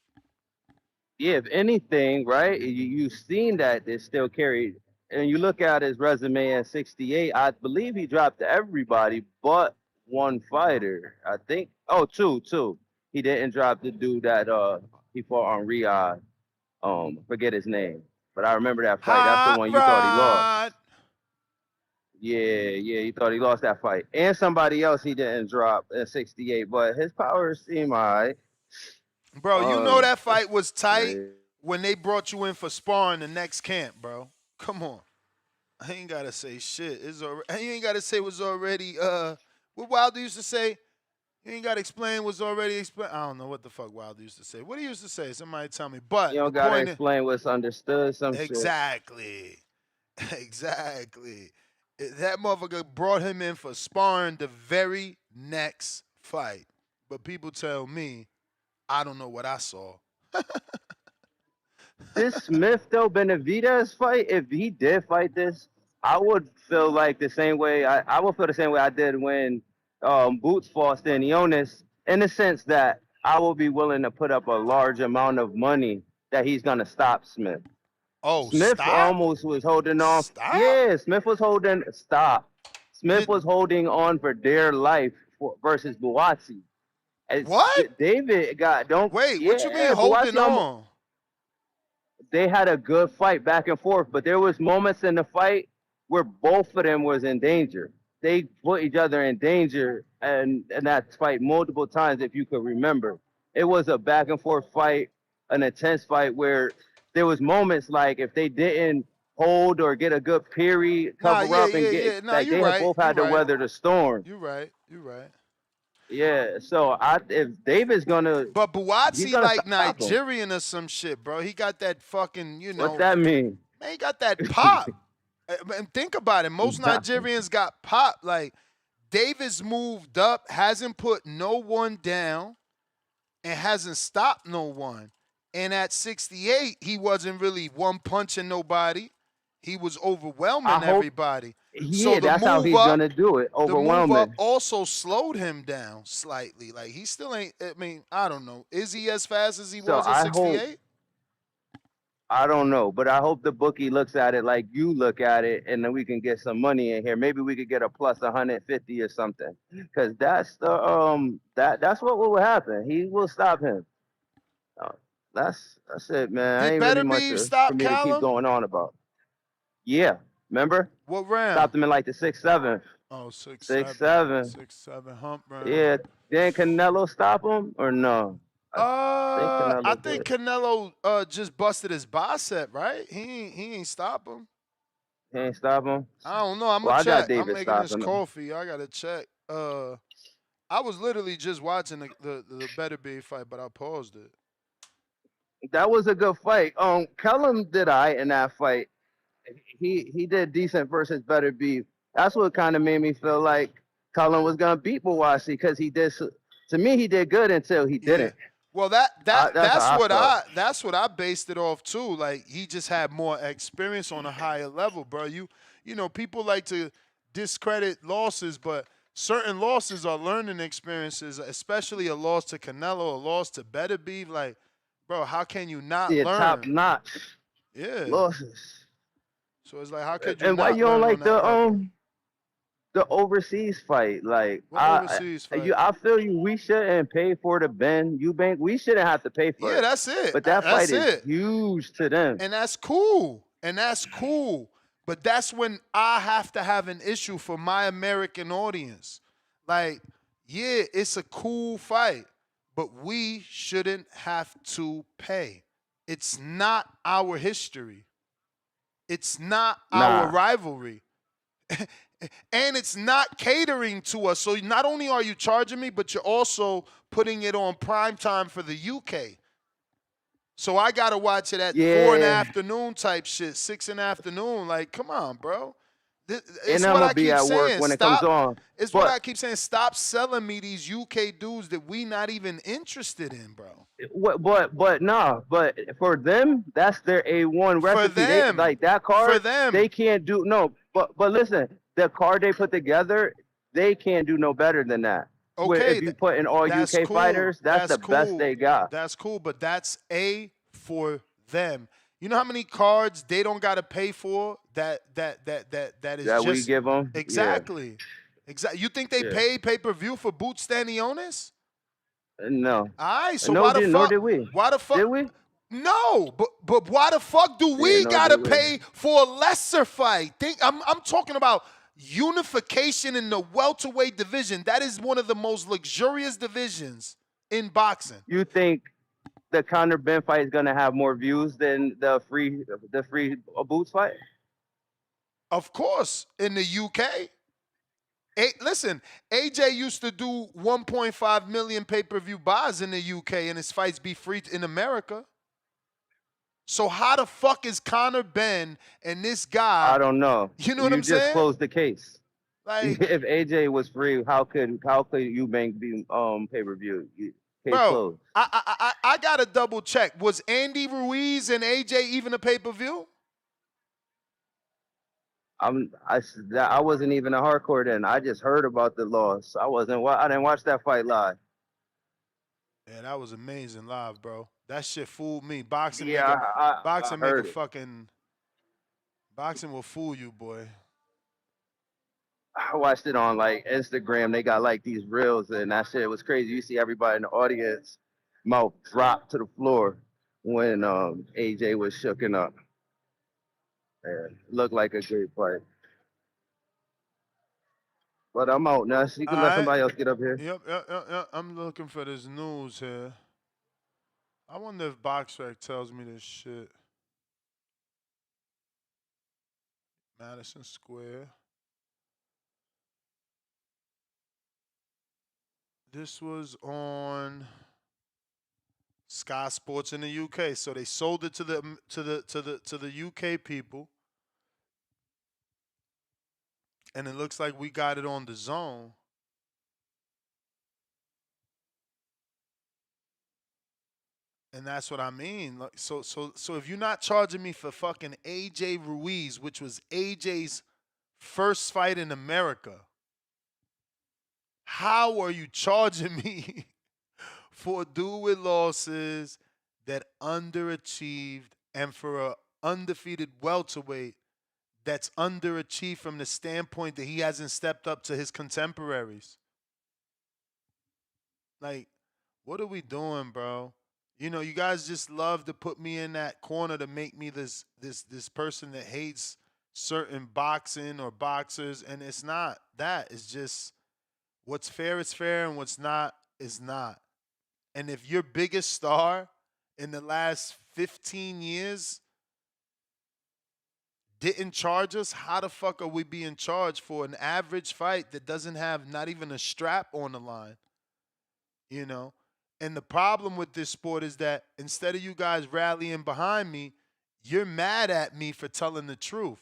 Yeah, if anything, right? You've seen that they still carried. And you look at his resume at 68, I believe he dropped everybody but one fighter. I think. Oh, two. He didn't drop the dude that he fought on Riyadh. Forget his name. But I remember that fight. That's the one you thought he lost. Yeah, you thought he lost that fight. And somebody else he didn't drop at 68, but his power seemed all right. Bro, you know that fight was tight when they brought you in for sparring the next camp, bro. Come on. I ain't got to say shit. You ain't got to say what's already, what Wilder used to say? You ain't got to explain what's already explained. I don't know what the fuck Wilder used to say. What he used to say? Somebody tell me. But you don't got to explain what's understood. Exactly. That motherfucker brought him in for sparring the very next fight. But people tell me, I don't know what I saw. This Smith though Benevidez fight, if he did fight this, I would feel like the same way. I would feel the same way I did when Boots fought Stanionis, in the sense that I will be willing to put up a large amount of money that he's gonna stop Smith. Oh, Smith almost was holding on. Stop? Yeah, Smith was holding. Stop. Smith was holding on for dear life versus Buatsi. What? David got don't wait. What you mean holding on? they had a good fight back and forth, but there was moments in the fight where both of them was in danger. They put each other in danger and that fight multiple times, if you could remember. It was a back and forth fight, an intense fight where there was moments like if they didn't hold or get a good period, Nah, cover up and get Nah, like you're they had right. both You're had to right. weather the storm. You're right. You're right. Yeah, so if David's gonna, But he's Buatsi gonna like stop him. Nigerian or some shit, bro. He got that fucking, What that mean? man, he got that pop. And think about it. Most Nigerians got pop. Like, Davis moved up, hasn't put no one down, and hasn't stopped no one. And at 68, he wasn't really one punching nobody. He was overwhelming everybody. Yeah, that's how he's gonna do it. The move up Overwhelming. also slowed him down slightly. Like, he still ain't, I mean, I don't know. Is he as fast as he So was at 68? I don't know, but I hope the bookie looks at it like you look at it, and then we can get some money in here. Maybe we could get a plus 150 or something, because that's the that's what will happen. He will stop him. That's it, man. I Did ain't really much Beterbiev for stop me to keep Callum? going on about. Yeah, remember? What round? Stopped him in like the 6-7. Oh, 6-7. 6-7. 6-7 hump round. Yeah. Didn't Canelo stop him or no? I think Canelo just busted his bicep, right? He ain't stop him. He ain't stop him. I don't know. I'm Well, gonna I got check. I'm David making this stopping him. coffee. I gotta check. I was literally just watching the Beterbiev fight, but I paused it. That was a good fight. Callum did in that fight. He did decent versus Beterbiev. That's what kind of made me feel like Callum was gonna beat Buatsi because he did. To me, he did good until he didn't. Well, that's what felt. I based it off too. Like, he just had more experience on a higher level, bro. You know, people like to discredit losses, but certain losses are learning experiences, especially a loss to Canelo, a loss to Beterbiev. Like, bro, how can you not learn? Top notch. Yeah. Losses. So it's like, how could you And why not you don't learn like on the overseas fight? Like, What overseas fight? I feel you. We shouldn't pay for the Ben Eubank. We shouldn't have to pay for it. Yeah, that's it. But that That's fight is it. huge to them. And that's cool. But that's when I have to have an issue for my American audience. Like, yeah, it's a cool fight, but we shouldn't have to pay. It's not our history. It's not our rivalry. And it's not catering to us. So not only are you charging me, but you're also putting it on prime time for the UK. So I got to watch it at 4 in the afternoon type shit, 6 in the afternoon. Like, come on, bro. It's I'm what gonna I be keep at work saying. when it comes on. It's what I keep saying. Stop selling me these UK dudes that we not even interested in, bro. But for them, that's their A1 recipe. them. Like that card, For them. they can't do But listen, the card they put together, they can't do no better than that. Okay, If you put in all UK cool. fighters, that's the best they got. That's cool, but that's for them. You know how many cards they don't got to pay for that is That just we give them? Exactly. Exactly. You think they pay pay-per-view for Boot Stanionis? No. All right, so No, why the fuck? nor did we. Why the fuck? Did we? No, but why the fuck do we no, gotta did we. pay for a lesser fight? I'm talking about unification in the welterweight division. That is one of the most luxurious divisions in boxing. You think the Conor Ben fight is gonna have more views than the free Boots fight? Of course, in the UK. Listen, AJ used to do 1.5 million pay-per-view buys in the UK, and his fights be free in America. So how the fuck is Conor Ben and this guy? I don't know. You know what I'm saying? You just closed the case. Like, if AJ was free, how could Eubank be pay-per-view? Case bro, closed. I gotta double check. Was Andy Ruiz and AJ even a pay-per-view? I wasn't even a hardcore then. I just heard about the loss. I didn't watch that fight live. Yeah, that was amazing live, bro. That shit fooled me. Boxing, boxing will fool you, boy. I watched it on like Instagram. They got like these reels, and that shit was crazy. You see everybody in the audience, mouth drop to the floor. when AJ was shooken up. Looked like a great fight. But I'm out now. So you All can let right. somebody else get up here. Yep. I'm looking for this news here. I wonder if BoxRec tells me this shit. Madison Square. This was on Sky Sports in the UK. So they sold it to the UK people. And it looks like we got it on the zone. And that's what I mean. Like, so if you're not charging me for fucking AJ Ruiz, which was AJ's first fight in America, how are you charging me for a dude with losses that underachieved and for a undefeated welterweight that's underachieved from the standpoint that he hasn't stepped up to his contemporaries? Like, what are we doing, bro? You know, you guys just love to put me in that corner to make me this person that hates certain boxing or boxers, and it's not that. It's just what's fair is fair and what's not is not. And if your biggest star in the last 15 years didn't charge us, how the fuck are we being charged for an average fight that doesn't have not even a strap on the line? You know? And the problem with this sport is that instead of you guys rallying behind me, you're mad at me for telling the truth.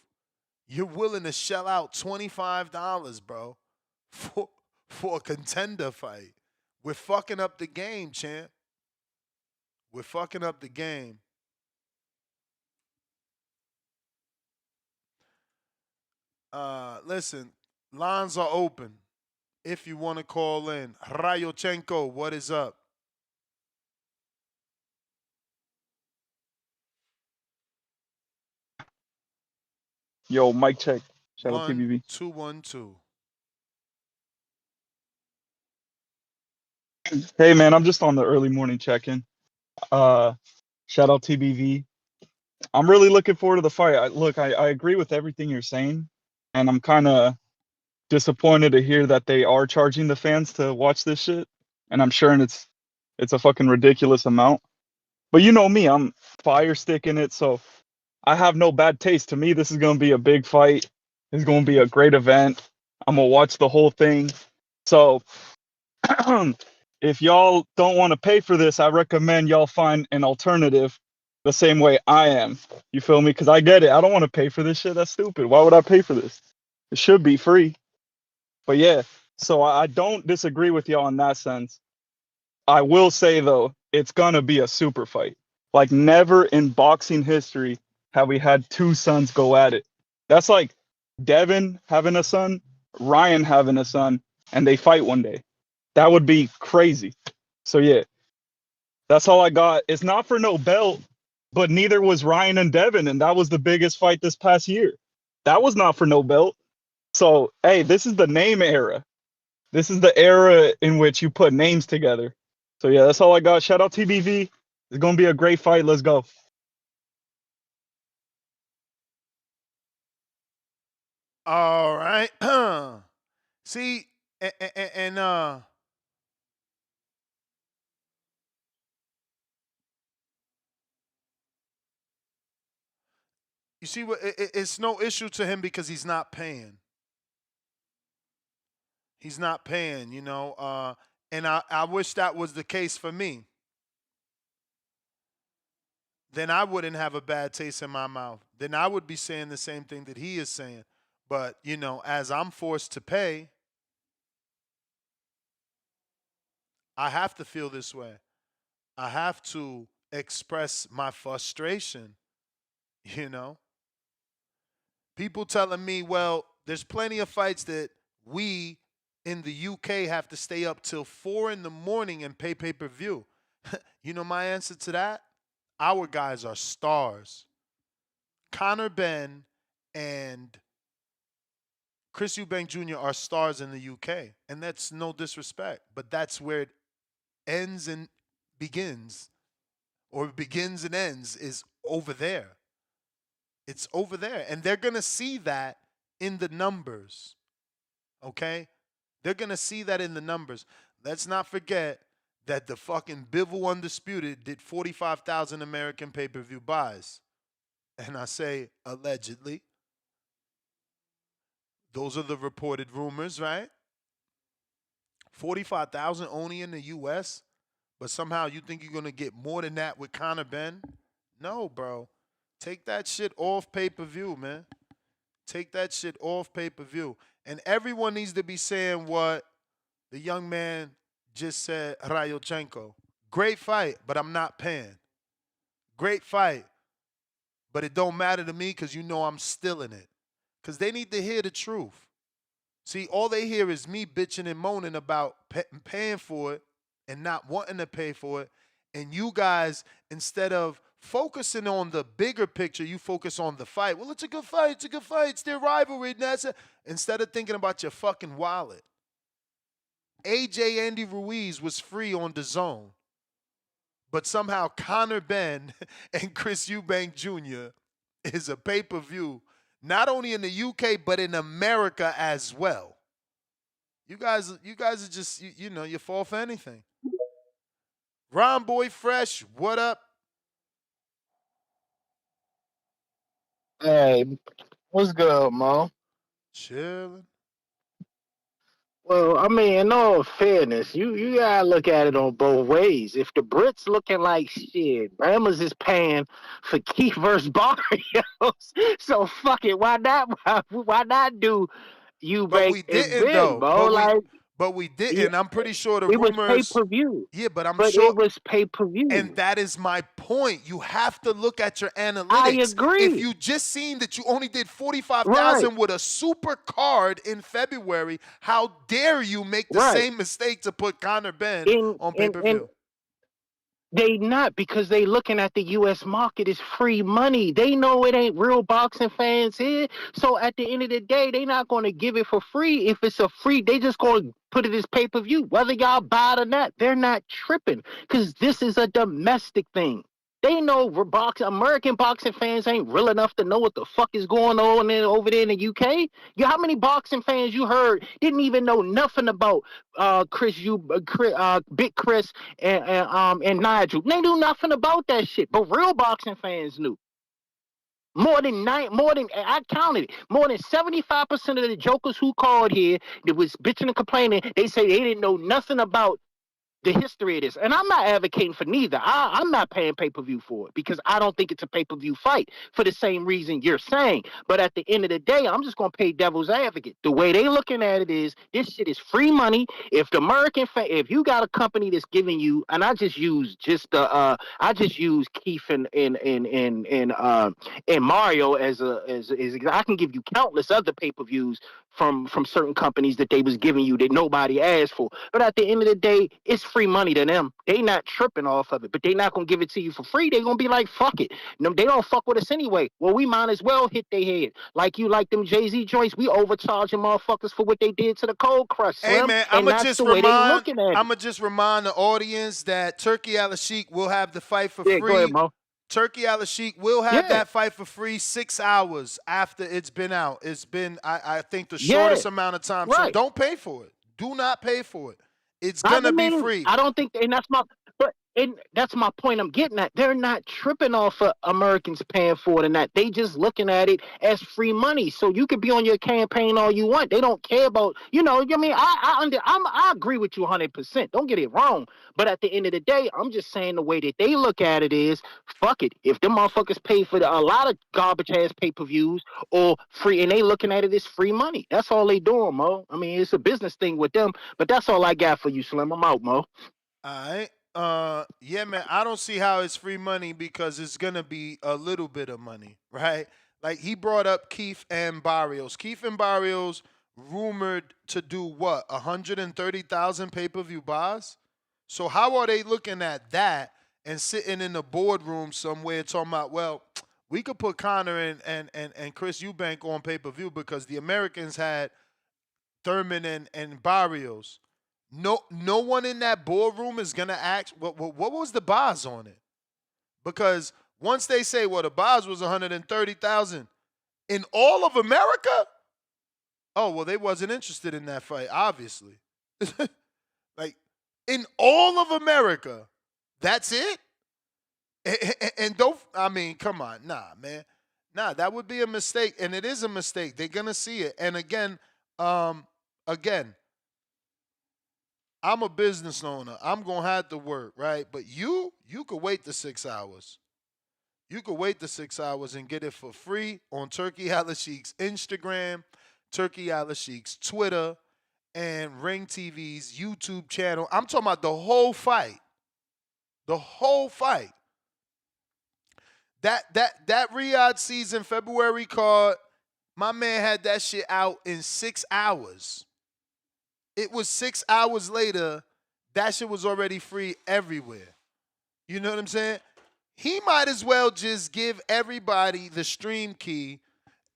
You're willing to shell out $25, bro, for a contender fight. We're fucking up the game, champ. We're fucking up the game. Listen, lines are open. If you want to call in, Rayochenko, what is up? Yo, mic check. Shout out 1 TBV. 2 1 2. Hey man, I'm just on the early morning check-in. Uh, shout out TBV. I'm really looking forward to the fight. I agree with everything you're saying, and I'm kind of disappointed to hear that they are charging the fans to watch this shit. And I'm sure it's a fucking ridiculous amount. But you know me, I'm fire sticking it, so I have no bad taste. To me, this is gonna be a big fight. It's gonna be a great event. I'm gonna watch the whole thing. So if y'all don't want to pay for this, I recommend y'all find an alternative the same way I am. You feel me? Because I get it. I don't want to pay for this shit. That's stupid. Why would I pay for this? It should be free. But yeah, so I don't disagree with y'all in that sense. I will say, though, it's going to be a super fight. Like, never in boxing history have we had two sons go at it. That's like Devin having a son, Ryan having a son, and they fight one day. That would be crazy. So yeah, that's all I got. It's not for no belt, but neither was Ryan and Devin, and that was the biggest fight this past year. That was not for no belt. So hey, this is the name era. This is the era in which you put names together. So yeah, that's all I got. Shout out TBV. It's gonna be a great fight. Let's go. All right. See, and you see what it's no issue to him because he's not paying. He's not paying, you know. And I wish that was the case for me. Then I wouldn't have a bad taste in my mouth. Then I would be saying the same thing that he is saying. But, you know, as I'm forced to pay, I have to feel this way. I have to express my frustration, you know. People telling me, well, there's plenty of fights that we in the UK have to stay up till 4 in the morning and pay pay-per-view. You know my answer to that? Our guys are stars. Connor Ben and Chris Eubank Jr. are stars in the UK. And that's no disrespect, but that's where it ends and begins. or begins and ends is over there. It's over there. And they're going to see that in the numbers. Okay? They're going to see that in the numbers. Let's not forget that the fucking Bivol Undisputed did 45,000 American pay-per-view buys. And I say allegedly. Those are the reported rumors, right? 45,000 only in the U.S., but somehow you think you're going to get more than that with Conor Ben? No, bro. Take that shit off pay-per-view, man. Take that shit off pay-per-view. And everyone needs to be saying what the young man just said, Rayochenko. Great fight, but I'm not paying. Great fight, but it don't matter to me because you know I'm still in it. Because they need to hear the truth. See, all they hear is me bitching and moaning about paying for it and not wanting to pay for it. And you guys, instead of focusing on the bigger picture, you focus on the fight. Well, it's a good fight. It's a good fight. It's their rivalry. Instead of thinking about your fucking wallet. AJ Andy Ruiz was free on DAZN. But somehow Conor Ben and Chris Eubank Jr. is a pay-per-view, not only in the UK, but in America as well. You guys are just, you know, you fall for anything. Ron Boy Fresh, what up? Hey, what's good, Mo? Chilling. Well, I mean, in all fairness, you gotta look at it on both ways. If the Brits looking like shit, Bama's is paying for Keith versus Barrios, so fuck it. Why not? Why not do Eubank But we and didn't Ben, though. bro? But we didn't. I'm pretty sure the It was rumors. pay-per-view. Yeah, but I'm But sure it was pay-per-view. And that is my point. You have to look at your analytics. I agree. If you just seen that you only did 45,000 with a super card in February, how dare you make the same mistake to put Conor Ben on pay-per-view? They not, because they looking at the U.S. market as free money. They know it ain't real boxing fans here. So at the end of the day, they not going to give it for free. If it's a free, they just going to put it as pay-per-view. Whether y'all buy it or not, they're not tripping, because this is a domestic thing. They know American boxing fans ain't real enough to know what the fuck is going on over there in the UK. How many boxing fans you heard didn't even know nothing about Big Chris and Nigel? They knew nothing about that shit, but real boxing fans knew. I counted it. More than 75% of the jokers who called here that was bitching and complaining, they say they didn't know nothing about the history of this. And I'm not advocating for neither. I'm not paying pay-per-view for it because I don't think it's a pay-per-view fight for the same reason you're saying. But at the end of the day, I'm just going to play devil's advocate. The way they looking at it is this shit is free money. If the if you got a company that's giving you, and I just use Keith and Mario as I can give you countless other pay-per-views from certain companies that they was giving you that nobody asked for. But at the end of the day, it's free money to them. They not tripping off of it, but they not gonna give it to you for free. They gonna be like, fuck it. No, they don't fuck with us anyway. Well, we might as well hit their head. Like you like them Jay-Z joints, we overcharging motherfuckers for what they did to the Cold Crush, Slim. Hey man, I'ma just remind the audience that Turkey Al-Sheikh will have the fight for free. Go ahead, Mo. Turkey Al-Sheikh will have that fight for free 6 hours after it's been out. It's been, I think, the shortest amount of time. So don't pay for it. Do not pay for it. It's gonna be free. I don't think, and that's my point I'm getting at. They're not tripping off of Americans paying for it or not. They just looking at it as free money. So you could be on your campaign all you want. They don't care about, I mean, I agree with you 100%. Don't get it wrong. But at the end of the day, I'm just saying the way that they look at it is, fuck it. If them motherfuckers pay for a lot of garbage ass pay-per-views or free, and they looking at it as free money. That's all they doing, Mo. I mean, it's a business thing with them, but that's all I got for you, Slim. I'm out, Mo. All right. Yeah, man, I don't see how it's free money because it's gonna be a little bit of money, right? Like he brought up Keith and Barrios. Keith and Barrios rumored to do what, 130,000 pay-per-view buys? So how are they looking at that and sitting in the boardroom somewhere talking about, well, we could put Conor and Chris Eubank on pay-per-view because the Americans had Thurman and Barrios. No one in that boardroom is gonna ask what was the buys on it. Because once they say, well, the Boz was 130,000 in all of America, oh, well, they wasn't interested in that fight, obviously. Like, in all of America, that's it? And don't, I mean, come on. Nah, man. Nah, that would be a mistake. And it is a mistake. They're going to see it. And again, I'm a business owner. I'm going to have to work, right? But you could wait the 6 hours. You could wait the 6 hours and get it for free on Turkey Al-Ashik's Instagram, Turkey Al-Ashik's Twitter, and Ring TV's YouTube channel. I'm talking about the whole fight. The whole fight. That Riyadh season February card, my man had that shit out in 6 hours. It was 6 hours later, that shit was already free everywhere. You know what I'm saying? He might as well just give everybody the stream key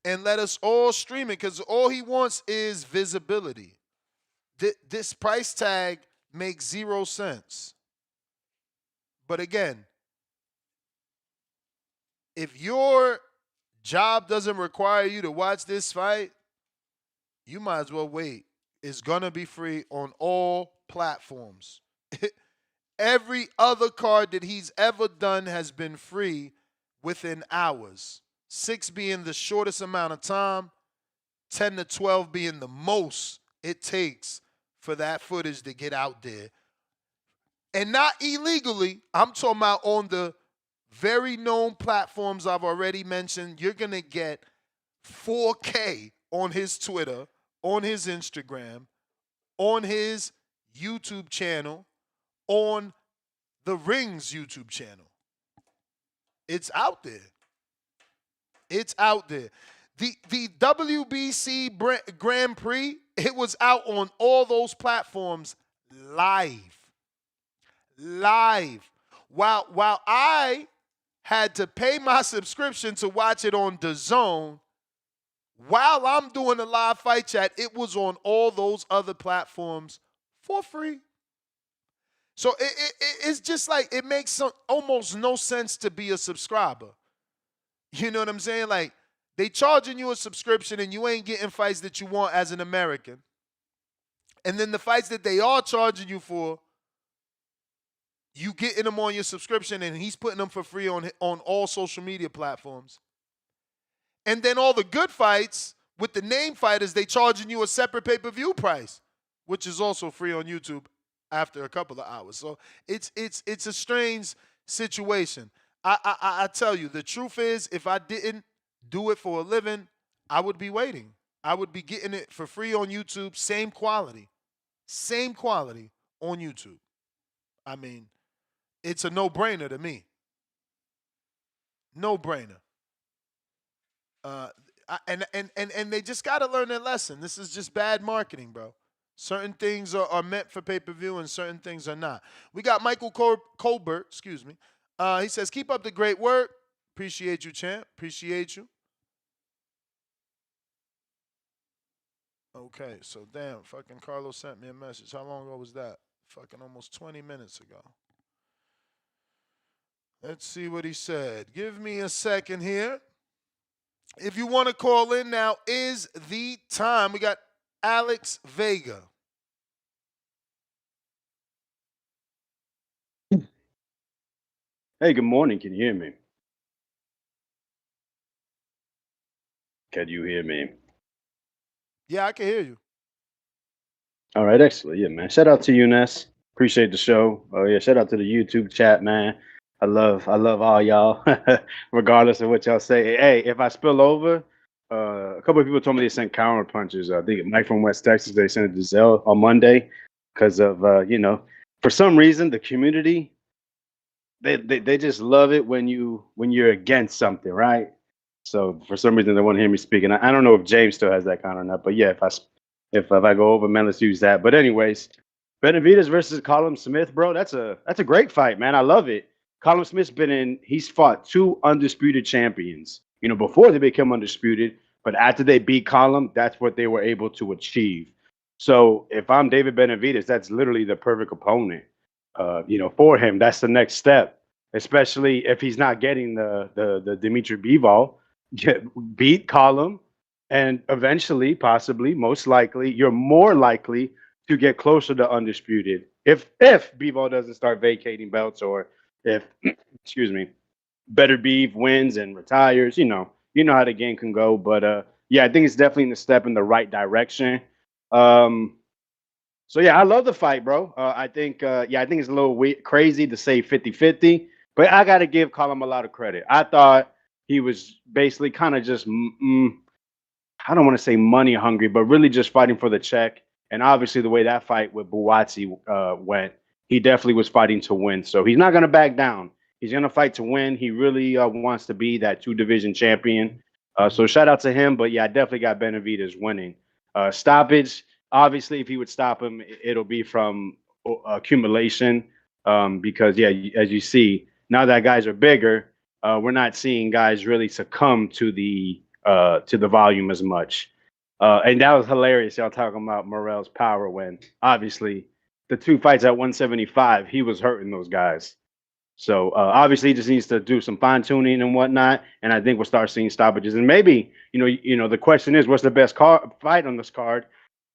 and let us all stream it, because all he wants is visibility. This price tag makes 0 sense. But again, if your job doesn't require you to watch this fight, you might as well wait. It's going to be free on all platforms. Every other card that he's ever done has been free within hours. 6 being the shortest amount of time, 10 to 12 being the most it takes for that footage to get out there. And not illegally. I'm talking about on the very known platforms I've already mentioned. You're going to get 4K on his Twitter, on his Instagram, on his YouTube channel, on the Rings YouTube channel. It's out there. It's out there. The WBC Grand Prix, it was out on all those platforms live. Live. While I had to pay my subscription to watch it on DAZN, while I'm doing the live fight chat, it was on all those other platforms for free. So it's just like, it makes almost no sense to be a subscriber. You know what I'm saying? Like, they charging you a subscription and you ain't getting fights that you want as an American. And then the fights that they are charging you for, you getting them on your subscription, and he's putting them for free on all social media platforms. And then all the good fights with the name fighters, they charging you a separate pay-per-view price, which is also free on YouTube after a couple of hours. So it's a strange situation. I tell you, the truth is, if I didn't do it for a living, I would be waiting. I would be getting it for free on YouTube, same quality on YouTube. I mean, it's a no-brainer to me. No-brainer. And they just got to learn their lesson. This is just bad marketing, bro. Certain things are meant for pay-per-view and certain things are not. We got Michael Colbert, excuse me. He says, keep up the great work. Appreciate you, champ. Appreciate you. Okay, so damn, fucking Carlos sent me a message. How long ago was that? Fucking almost 20 minutes ago. Let's see what he said. Give me a second here. If you want to call in, now is the time. We got Alex Vega. Hey, good morning. Can you hear me? Can you hear me? Yeah, I can hear you. All right, excellent. Yeah, man. Shout out to you, Ness. Appreciate the show. Oh yeah, shout out to the YouTube chat, man. I love all y'all, regardless of what y'all say. Hey, if I spill over, a couple of people told me they sent counter punches. I think Mike from West Texas, they sent it to Zell on Monday because of for some reason the community they just love it when you're against something, right? So for some reason they want to hear me speak, and I don't know if James still has that count or not. But yeah, if I go over, man, let's use that. But anyways, Benevidez versus Callum Smith, bro. That's a great fight, man. I love it. Callum Smith's he's fought 2 undisputed champions, before they became undisputed. But after they beat Callum, that's what they were able to achieve. So if I'm David Benavidez, that's literally the perfect opponent, for him. That's the next step. especially if he's not getting the Dimitri Bivol beat Callum, and eventually, possibly, most likely, you're more likely to get closer to undisputed if Bivol doesn't start vacating belts, or if excuse me, Better Beef wins and retires. You know how the game can go. But yeah, I think it's definitely a step in the right direction. Um, so yeah, I love the fight, bro. I think I think it's a little crazy to say 50-50, but I got to give Colin a lot of credit. I thought he was basically kind of just I don't want to say money hungry, but really just fighting for the check. And obviously, the way that fight with Buatsi went, he definitely was fighting to win. So he's not going to back down. He's going to fight to win. He really wants to be that 2 division champion. So shout out to him. But yeah, I definitely got Benavidez winning. Stoppage, obviously, if he would stop him, it'll be from accumulation. Because yeah, as you see, now that guys are bigger, we're not seeing guys really succumb to the volume as much. And that was hilarious. Y'all talking about Morrell's power when obviously the 2 fights at 175, he was hurting those guys. So obviously he just needs to do some fine tuning and whatnot. And I think we'll start seeing stoppages. And maybe, the question is, what's the best fight on this card?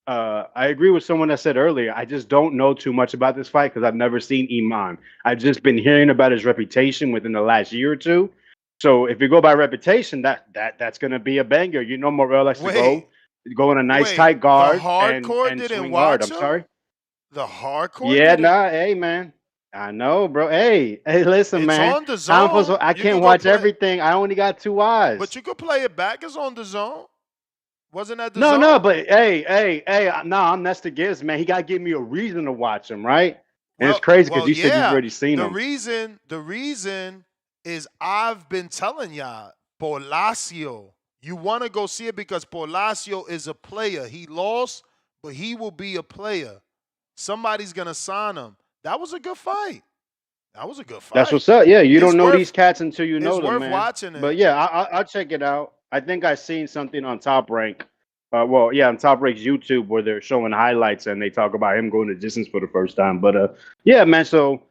I agree with someone that said earlier, I just don't know too much about this fight because I've never seen Iman. I've just been hearing about his reputation within the last year or two. So if you go by reputation, that's gonna be a banger. Morrell likes to go in a nice tight guard and swing hard. I'm sorry. The hardcore. Yeah, nah, hey man. I know, bro. Hey, listen, man. On the zone. I can't watch everything. I only got 2 eyes. But you could play it back. It's on the zone. Wasn't that the zone? No, but hey, I'm Nestor Gibbs, man. He got to give me a reason to watch him, right? And it's crazy because you said you've already seen him. The reason is I've been telling y'all, Palacio, you want to go see it because Palacio is a player. He lost, but he will be a player. Somebody's going to sign him. That was a good fight. That's what's up. Yeah, you don't know these cats until you know them, man. It's worth watching it. But yeah, I'll check it out. I think I've seen something on Top Rank. On Top Rank's YouTube where they're showing highlights and they talk about him going the distance for the first time. But yeah, man. So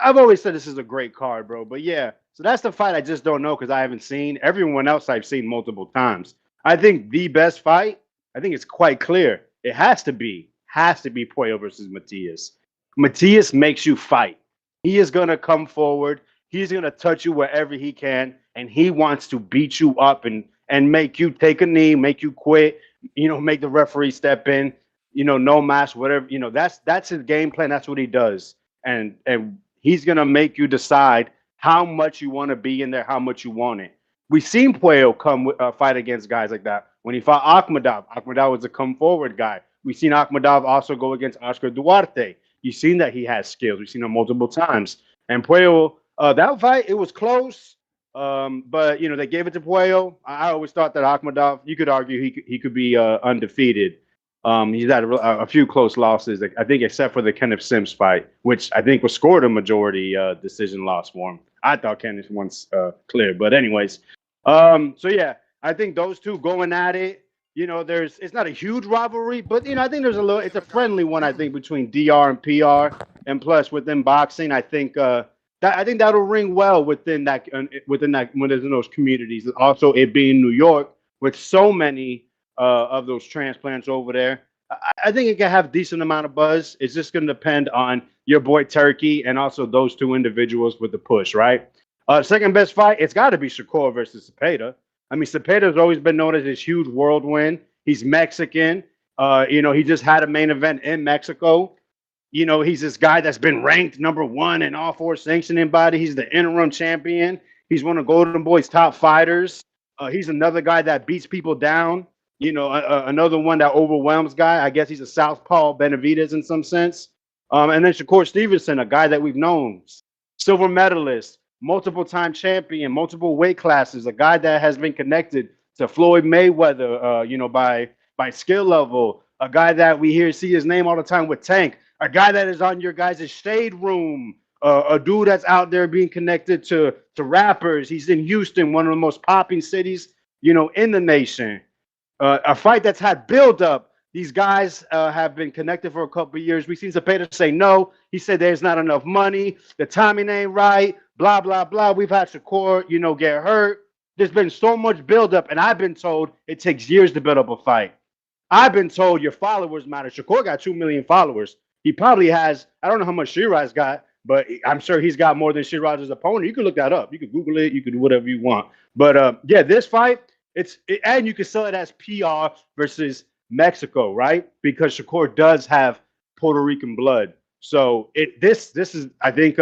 I've always said this is a great card, bro. But yeah, so that's the fight I just don't know because I haven't seen. Everyone else I've seen multiple times. I think the best fight, I think it's quite clear. It has to be Puello versus Matias. Matias makes you fight. He is going to come forward. He's going to touch you wherever he can. And he wants to beat you up and make you take a knee, make you quit, make the referee step in, no match, whatever. That's his game plan. That's what he does. And he's going to make you decide how much you want to be in there, how much you want it. We've seen Puello come fight against guys like that. When he fought Akhmadov, Akhmadov was a come forward guy. We've seen Akhmadov also go against Oscar Duarte. You've seen that he has skills. We've seen him multiple times. And Puello, that fight, it was close. But they gave it to Puello. I always thought that Akhmadov, you could argue he could be undefeated. He's had a few close losses, I think, except for the Kenneth Sims fight, which I think was scored a majority decision loss for him. I thought Kenneth once clear, but anyways. So yeah, I think those two going at it. It's not a huge rivalry, but I think it's a friendly one. I think between DR and PR, and plus within boxing, I think that'll ring well within those communities. Also, it being New York with so many of those transplants over there, I think it can have a decent amount of buzz. It's just going to depend on your boy Turkey and also those 2 individuals with the push, right? Second best fight, it's got to be Shakur versus Cepeda. I mean, Cepeda's always been known as this huge whirlwind. He's Mexican. He just had a main event in Mexico. He's this guy that's been ranked #1 in all 4 sanctioning bodies. He's the interim champion. He's one of Golden Boy's top fighters. He's another guy that beats people down. Another one that overwhelms guy. I guess he's a southpaw Benevidez in some sense. And then Shakur Stevenson, a guy that we've known, silver medalist, multiple-time champion, multiple weight classes, a guy that has been connected to Floyd Mayweather, by skill level, a guy that we see his name all the time with Tank, a guy that is on your guys' shade room, a dude that's out there being connected to rappers. He's in Houston, one of the most popping cities, in the nation. A fight that's had build-up. These guys have been connected for a couple of years. We've seen Cepeda say no. He said there's not enough money. The timing ain't right. blah, blah, blah. We've had Shakur, get hurt. There's been so much buildup, and I've been told it takes years to build up a fight. I've been told your followers matter. Shakur got 2 million followers. He probably has, I don't know how much Shiraz got, but I'm sure he's got more than Shiraz's opponent. You can look that up. You can Google it. You can do whatever you want. But yeah, this fight, and you can sell it as PR versus Mexico, right? Because Shakur does have Puerto Rican blood. So this is, I think,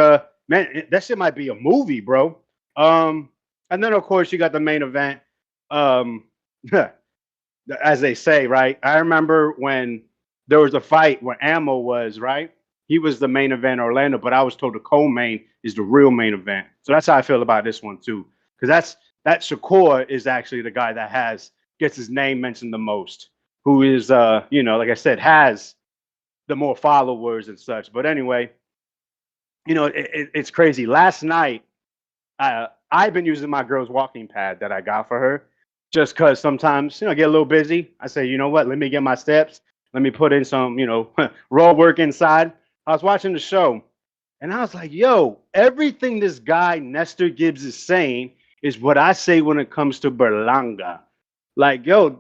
man, that shit might be a movie, bro. And then of course you got the main event. As they say, right? I remember when there was a fight where Ammo was, right? He was the main event in Orlando, but I was told the co-main is the real main event. So that's how I feel about this one too. Because that Shakur is actually the guy that gets his name mentioned the most, who is like I said, has the more followers and such. But anyway, it's crazy. Last night, I've been using my girl's walking pad that I got for her just because sometimes, I get a little busy. I say, you know what? Let me get my steps. Let me put in some, raw work inside. I was watching the show and I was like, yo, everything this guy, Nestor Gibbs, is saying is what I say when it comes to Berlanga. Like, yo,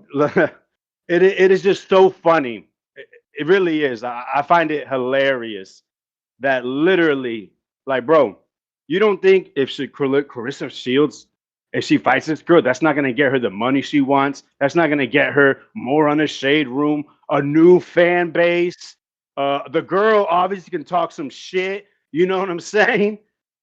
it is just so funny. It really is. I find it hilarious that literally, like, bro, you don't think if Clarissa Shields, if she fights this girl, that's not going to get her the money she wants. That's not going to get her more on the Shade Room, a new fan base. The girl obviously can talk some shit. You know what I'm saying?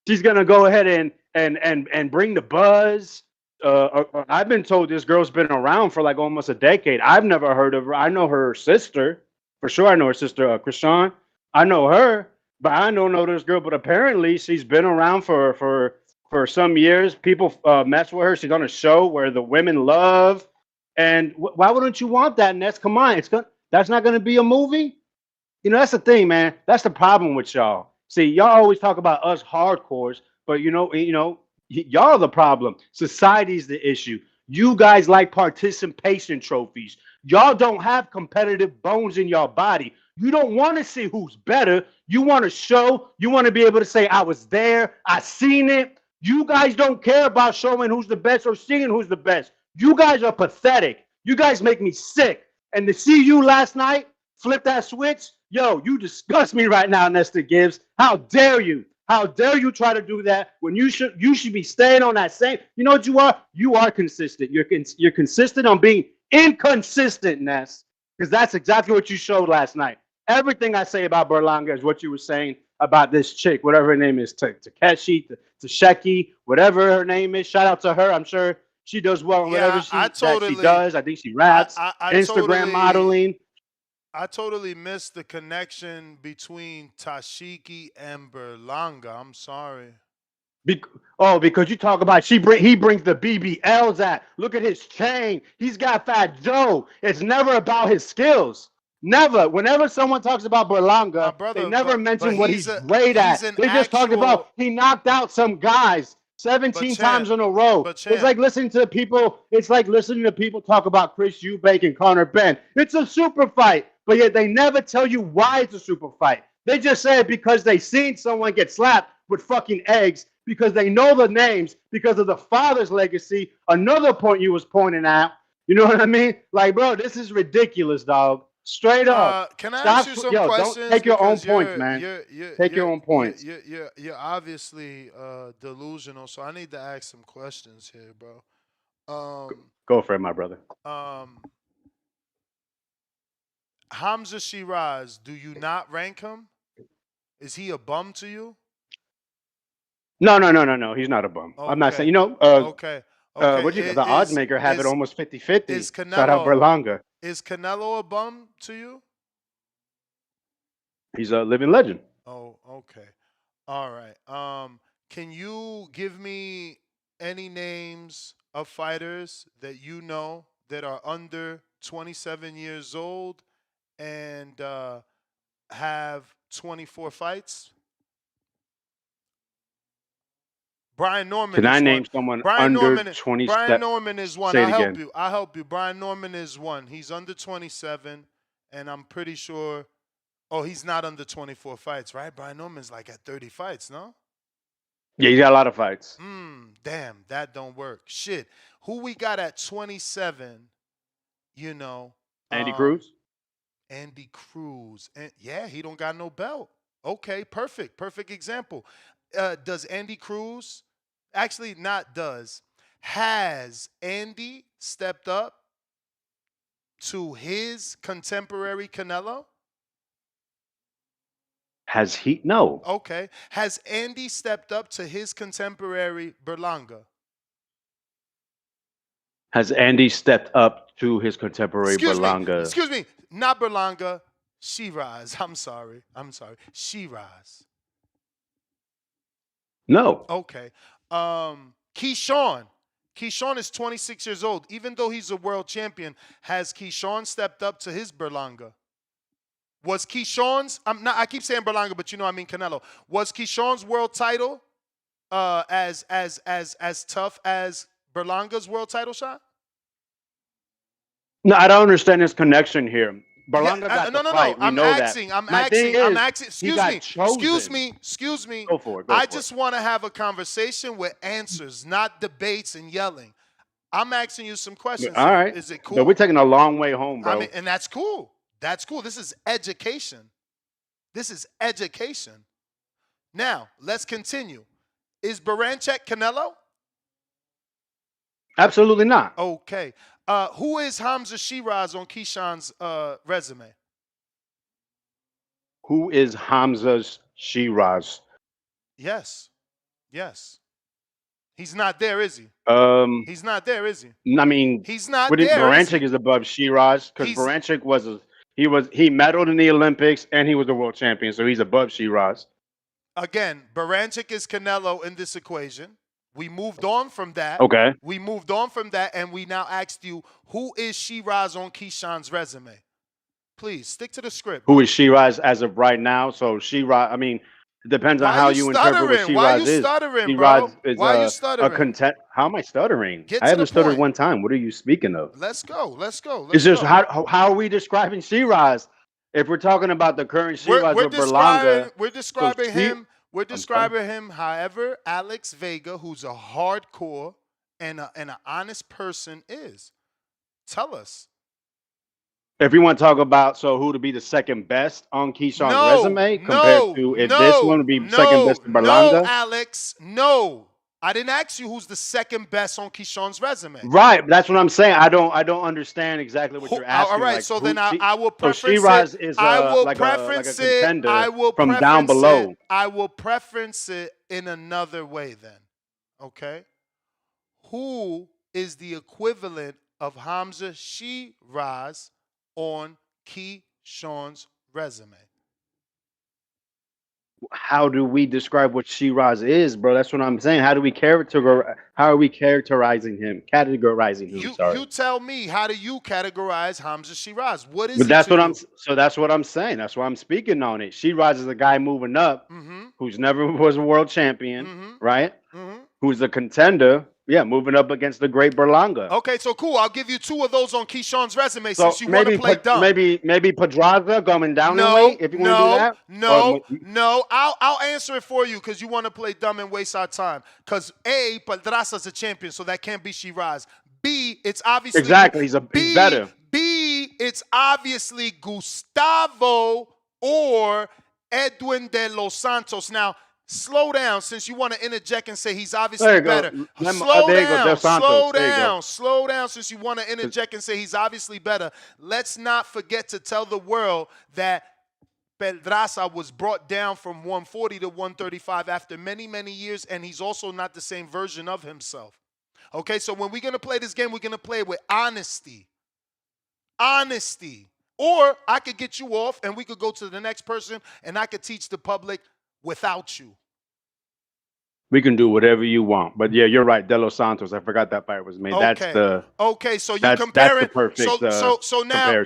She's going to go ahead and bring the buzz. I've been told this girl's been around for like almost a decade. I've never heard of her. I know her sister. For sure, I know her sister, Krishan. I know her. But I don't know this girl, but apparently she's been around for some years. People mess with her. She's on a show where the women love. And why wouldn't you want that, Ness? Come on, that's not going to be a movie. That's the thing, man. That's the problem with y'all. See, y'all always talk about us hardcores, but y'all are the problem. Society's the issue. You guys like participation trophies. Y'all don't have competitive bones in your body. You don't want to see who's better. You want to show. You want to be able to say, I was there. I seen it. You guys don't care about showing who's the best or seeing who's the best. You guys are pathetic. You guys make me sick. And to see you last night flip that switch, yo, you disgust me right now, Nestor Gibbs. How dare you? How dare you try to do that when you should be staying on that same? You know what you are? You are consistent. You're consistent on being inconsistent, Ness, because that's exactly what you showed last night. Everything I say about Berlanga is what you were saying about this chick, whatever her name is, Takeshi, Tasheki, whatever her name is. Shout out to her. I'm sure she does well in whatever she does. I think she raps, Instagram modeling. I totally missed the connection between Tashiki and Berlanga. I'm sorry. Because you talk about he brings the BBLs at. Look at his chain. He's got Fat Joe. It's never about his skills. Never. Whenever someone talks about Berlanga, they never mention what he's great at. They just talk about he knocked out some guys 17 times in a row. It's like listening to people. It's like listening to people talk about Chris Eubank and Conor Ben. It's a super fight, but yet they never tell you why it's a super fight. They just say it because they seen someone get slapped with fucking eggs, because they know the names, because of the father's legacy. Another point you was pointing out. You know what I mean? Like, bro, this is ridiculous, dog. Straight up. Can I ask you some questions? Don't take your own points, man. Take your own points. You're obviously delusional, so I need to ask some questions here, bro. Go for it, my brother. Hamza Shiraz, do you not rank him? Is he a bum to you? No. He's not a bum. Okay. I'm not saying, okay. The odds maker have it almost 50-50. Shout out Berlanga. Is Canelo a bum to you? He's a living legend. Oh, okay. All right. Can you give me any names of fighters that you know that are under 27 years old and have 24 fights? Brian Norman. Can I name someone under 27? Brian Norman is one. I'll help you. Brian Norman is one. He's under 27, and I'm pretty sure. Oh, he's not under 24 fights, right? Brian Norman's like at 30 fights, no? Yeah, he got a lot of fights. Damn, that don't work. Shit. Who we got at 27? You know, Andy Cruz. Andy Cruz. And yeah, he don't got no belt. Okay, perfect. Perfect example. Does Andy Cruz actually not does has Andy stepped up to his contemporary Canelo? Has he? No. Okay. Has Andy stepped up to his contemporary Berlanga? Has Andy stepped up to his contemporary Berlanga? Excuse me. Not Berlanga. Shiraz. I'm sorry. Shiraz. No. Okay. Keyshawn. Keyshawn is 26 years old. Even though he's a world champion, has Keyshawn stepped up to his Berlanga? Was Keyshawn's, I keep saying Berlanga, but you know I mean Canelo. Was Keyshawn's world title as tough as Berlanga's world title shot? No, I don't understand this connection here. Berlanga got the fight. We I'm know asking. that. I'm My asking. thing I'm is, asking. he got Excuse chosen. me. Go for it. I just want to have a conversation with answers, not debates and yelling. I'm asking you some questions. All right. Is it cool? But we're taking a long way home, bro. I mean, and that's cool. That's cool. This is education. Now, let's continue. Is Baranchek Canelo? Absolutely not. Okay. Who is Hamza Shiraz on Keyshawn's resume? Who is Hamza's Shiraz? Yes. He's not there, is he? He's not there, is he? I mean, he's not there. there. Baranchek is above Shiraz because Baranchek he medaled in the Olympics and he was a world champion, so he's above Shiraz. Again, Baranchek is Canelo in this equation. We moved on from that. Okay. We moved on from that, and we now asked you, who is Shiraz on Keyshawn's resume? Please, stick to the script. Who is Shiraz as of right now? So Shiraz, I mean, it depends on how you interpret what Shiraz is. Why you stuttering, Shiraz bro? is Why you stuttering? a content. How am I stuttering? Get I to haven't the stuttered point. one time. What are you speaking of? Let's go. It's just how are we describing Shiraz? If we're talking about the current Shiraz of Berlanga, we're describing him. We're describing him however Alex Vega, who's a hardcore and an honest person, is. Tell us. If you want to talk about who to be the second best on Keyshawn's resume compared to if this one would be second best to Berlanga? No, Alex, no. I didn't ask you who's the second best on Keyshawn's resume. Right, that's what I'm saying. I don't understand exactly what you're asking. All right, like, so then I will preference Shiraz it. is I will like preference a contender I will from down below. I will preference it in another way then. Okay? Who is the equivalent of Hamza Shiraz on Keyshawn's resume? How do we describe what Shiraz is, bro? That's what I'm saying. How are we characterizing him? You tell me, how do you categorize Hamza Shiraz? What is But that's what that's what I'm saying. That's why I'm speaking on it. Shiraz is a guy moving up who's never was a world champion, right? Who's a contender, moving up against the great Berlanga. Okay, so cool. I'll give you two of those on Keyshawn's resume since you want to play dumb. Maybe Pedraza going down in weight if you want to do that. No. I'll answer it for you because you want to play dumb and waste our time. Because A, Pedraza's a champion, so that can't be Shiraz. B, it's obviously exactly he's better. B, it's obviously Gustavo or Edwin de los Santos. Now, slow down since you want to interject and say he's obviously better. Slow down since you want to interject and say he's obviously better. Let's not forget to tell the world that Pedraza was brought down from 140 to 135 after many, many years, and he's also not the same version of himself. Okay, so when we're going to play this game, we're going to play it with honesty. Or I could get you off and we could go to the next person and I could teach the public without you. We can do whatever you want. But yeah, you're right. De Los Santos. I forgot that fight was made. Okay. So you comparing. That's the perfect so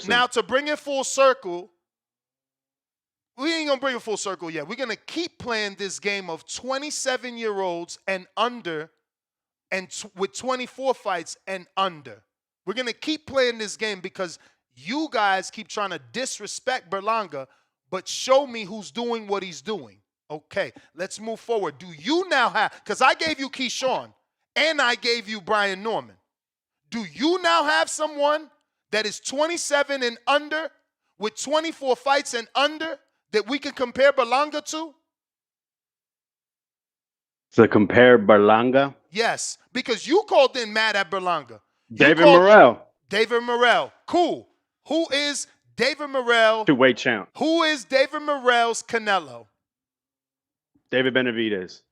now to bring it full circle, we ain't going to bring it full circle yet. We're going to keep playing this game of 27-year-olds and under and with 24 fights and under. We're going to keep playing this game because you guys keep trying to disrespect Berlanga, but show me who's doing what he's doing. Okay, let's move forward. Do you now have, because I gave you Keyshawn and I gave you Brian Norman. Do you now have someone that is 27 and under with 24 fights and under that we can compare Berlanga to? To compare Berlanga? Yes, because you called in mad at Berlanga. David Morrell. David Morrell. Cool. Who is David Morrell? Two-weight champ. Who is David Morrell's Canelo? David Benevidez.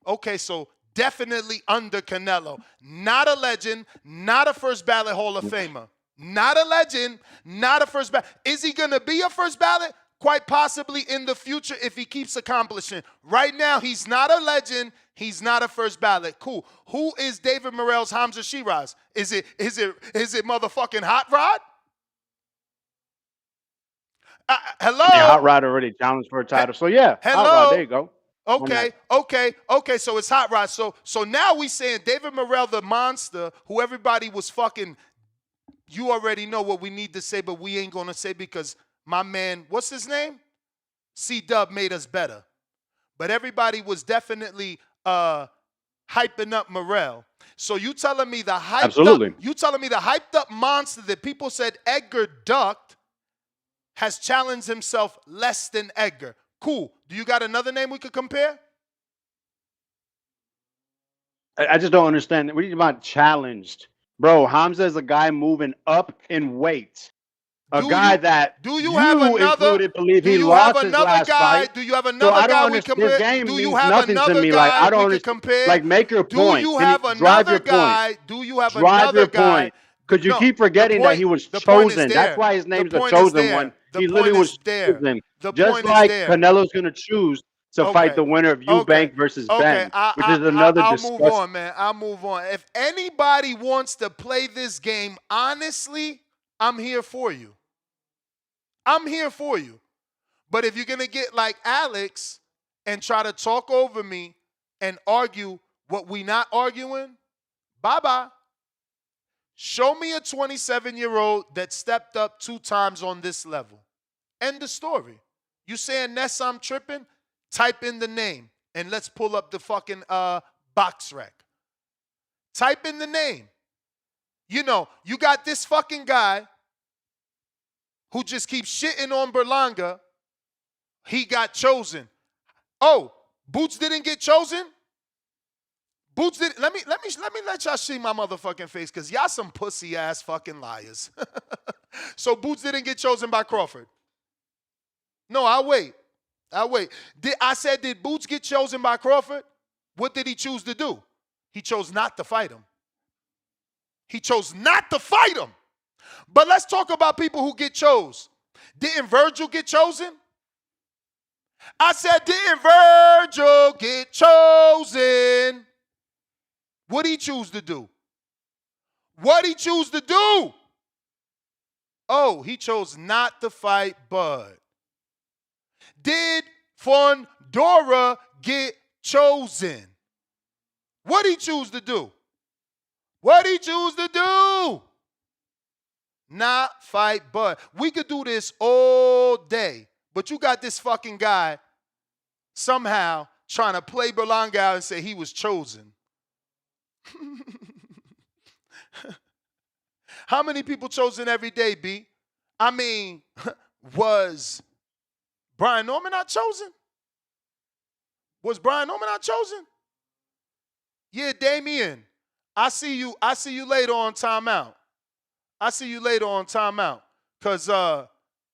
Okay, so definitely under Canelo. Not a legend, not a first ballot Hall of Famer. Not a legend, not a first ballot. Is he going to be a first ballot? Quite possibly in the future if he keeps accomplishing. Right now, he's not a legend. He's not a first ballot. Cool. Who is David Morrell's Hamza Shiraz? Is it motherfucking Hot Rod? Hello? Yeah, Hot Rod already challenged for a title. So yeah, hello? Hot Rod, there you go. Okay. So it's Hot Rod. So now we saying David Morrell, the monster, who everybody was fucking, you already know what we need to say, but we ain't going to say because my man, what's his name? C-Dub made us better. But everybody was definitely hyping up Morrell. So you telling me the hyped up monster that people said Edgar ducked has challenged himself less than Edgar. Cool. Do you got another name we could compare? I just don't understand. What are you about challenged? Bro, Hamza is a guy moving up in weight. Do you have another fight. Do you have another guy we compare? Do you have another guy we could compare? Like, make your point. Do you have another guy? Do you have another guy? Because you keep forgetting that he was chosen. That's why his name's the chosen one. He literally was chosen. Just like Canelo's going to choose to fight the winner of Eubank versus Ben, which is another discussion. I'll move on, man. I'll move on. If anybody wants to play this game honestly, I'm here for you. I'm here for you. But if you're going to get like Alex and try to talk over me and argue what we not arguing, bye-bye. Show me a 27-year-old that stepped up 2 times on this level. End the story. You saying Ness I'm tripping? Type in the name and let's pull up the fucking box rec. Type in the name. You know, you got this fucking guy who just keeps shitting on Berlanga. He got chosen. Oh, Boots didn't get chosen? Boots didn't. Let me let y'all see my motherfucking face, because y'all some pussy ass fucking liars. So Boots didn't get chosen by Crawford. No, I'll wait. I said, did Boots get chosen by Crawford? What did he choose to do? He chose not to fight him. But let's talk about people who get chose. Didn't Virgil get chosen? I said, didn't Virgil get chosen? What'd he choose to do? Oh, he chose not to fight Bud. Did Fondora get chosen? What'd he choose to do? Not fight Bud. We could do this all day, but you got this fucking guy somehow trying to play Berlanga out and say he was chosen. How many people chosen every day, B? I mean, was Brian Norman not chosen? Yeah, Damien. I see you later on timeout. Because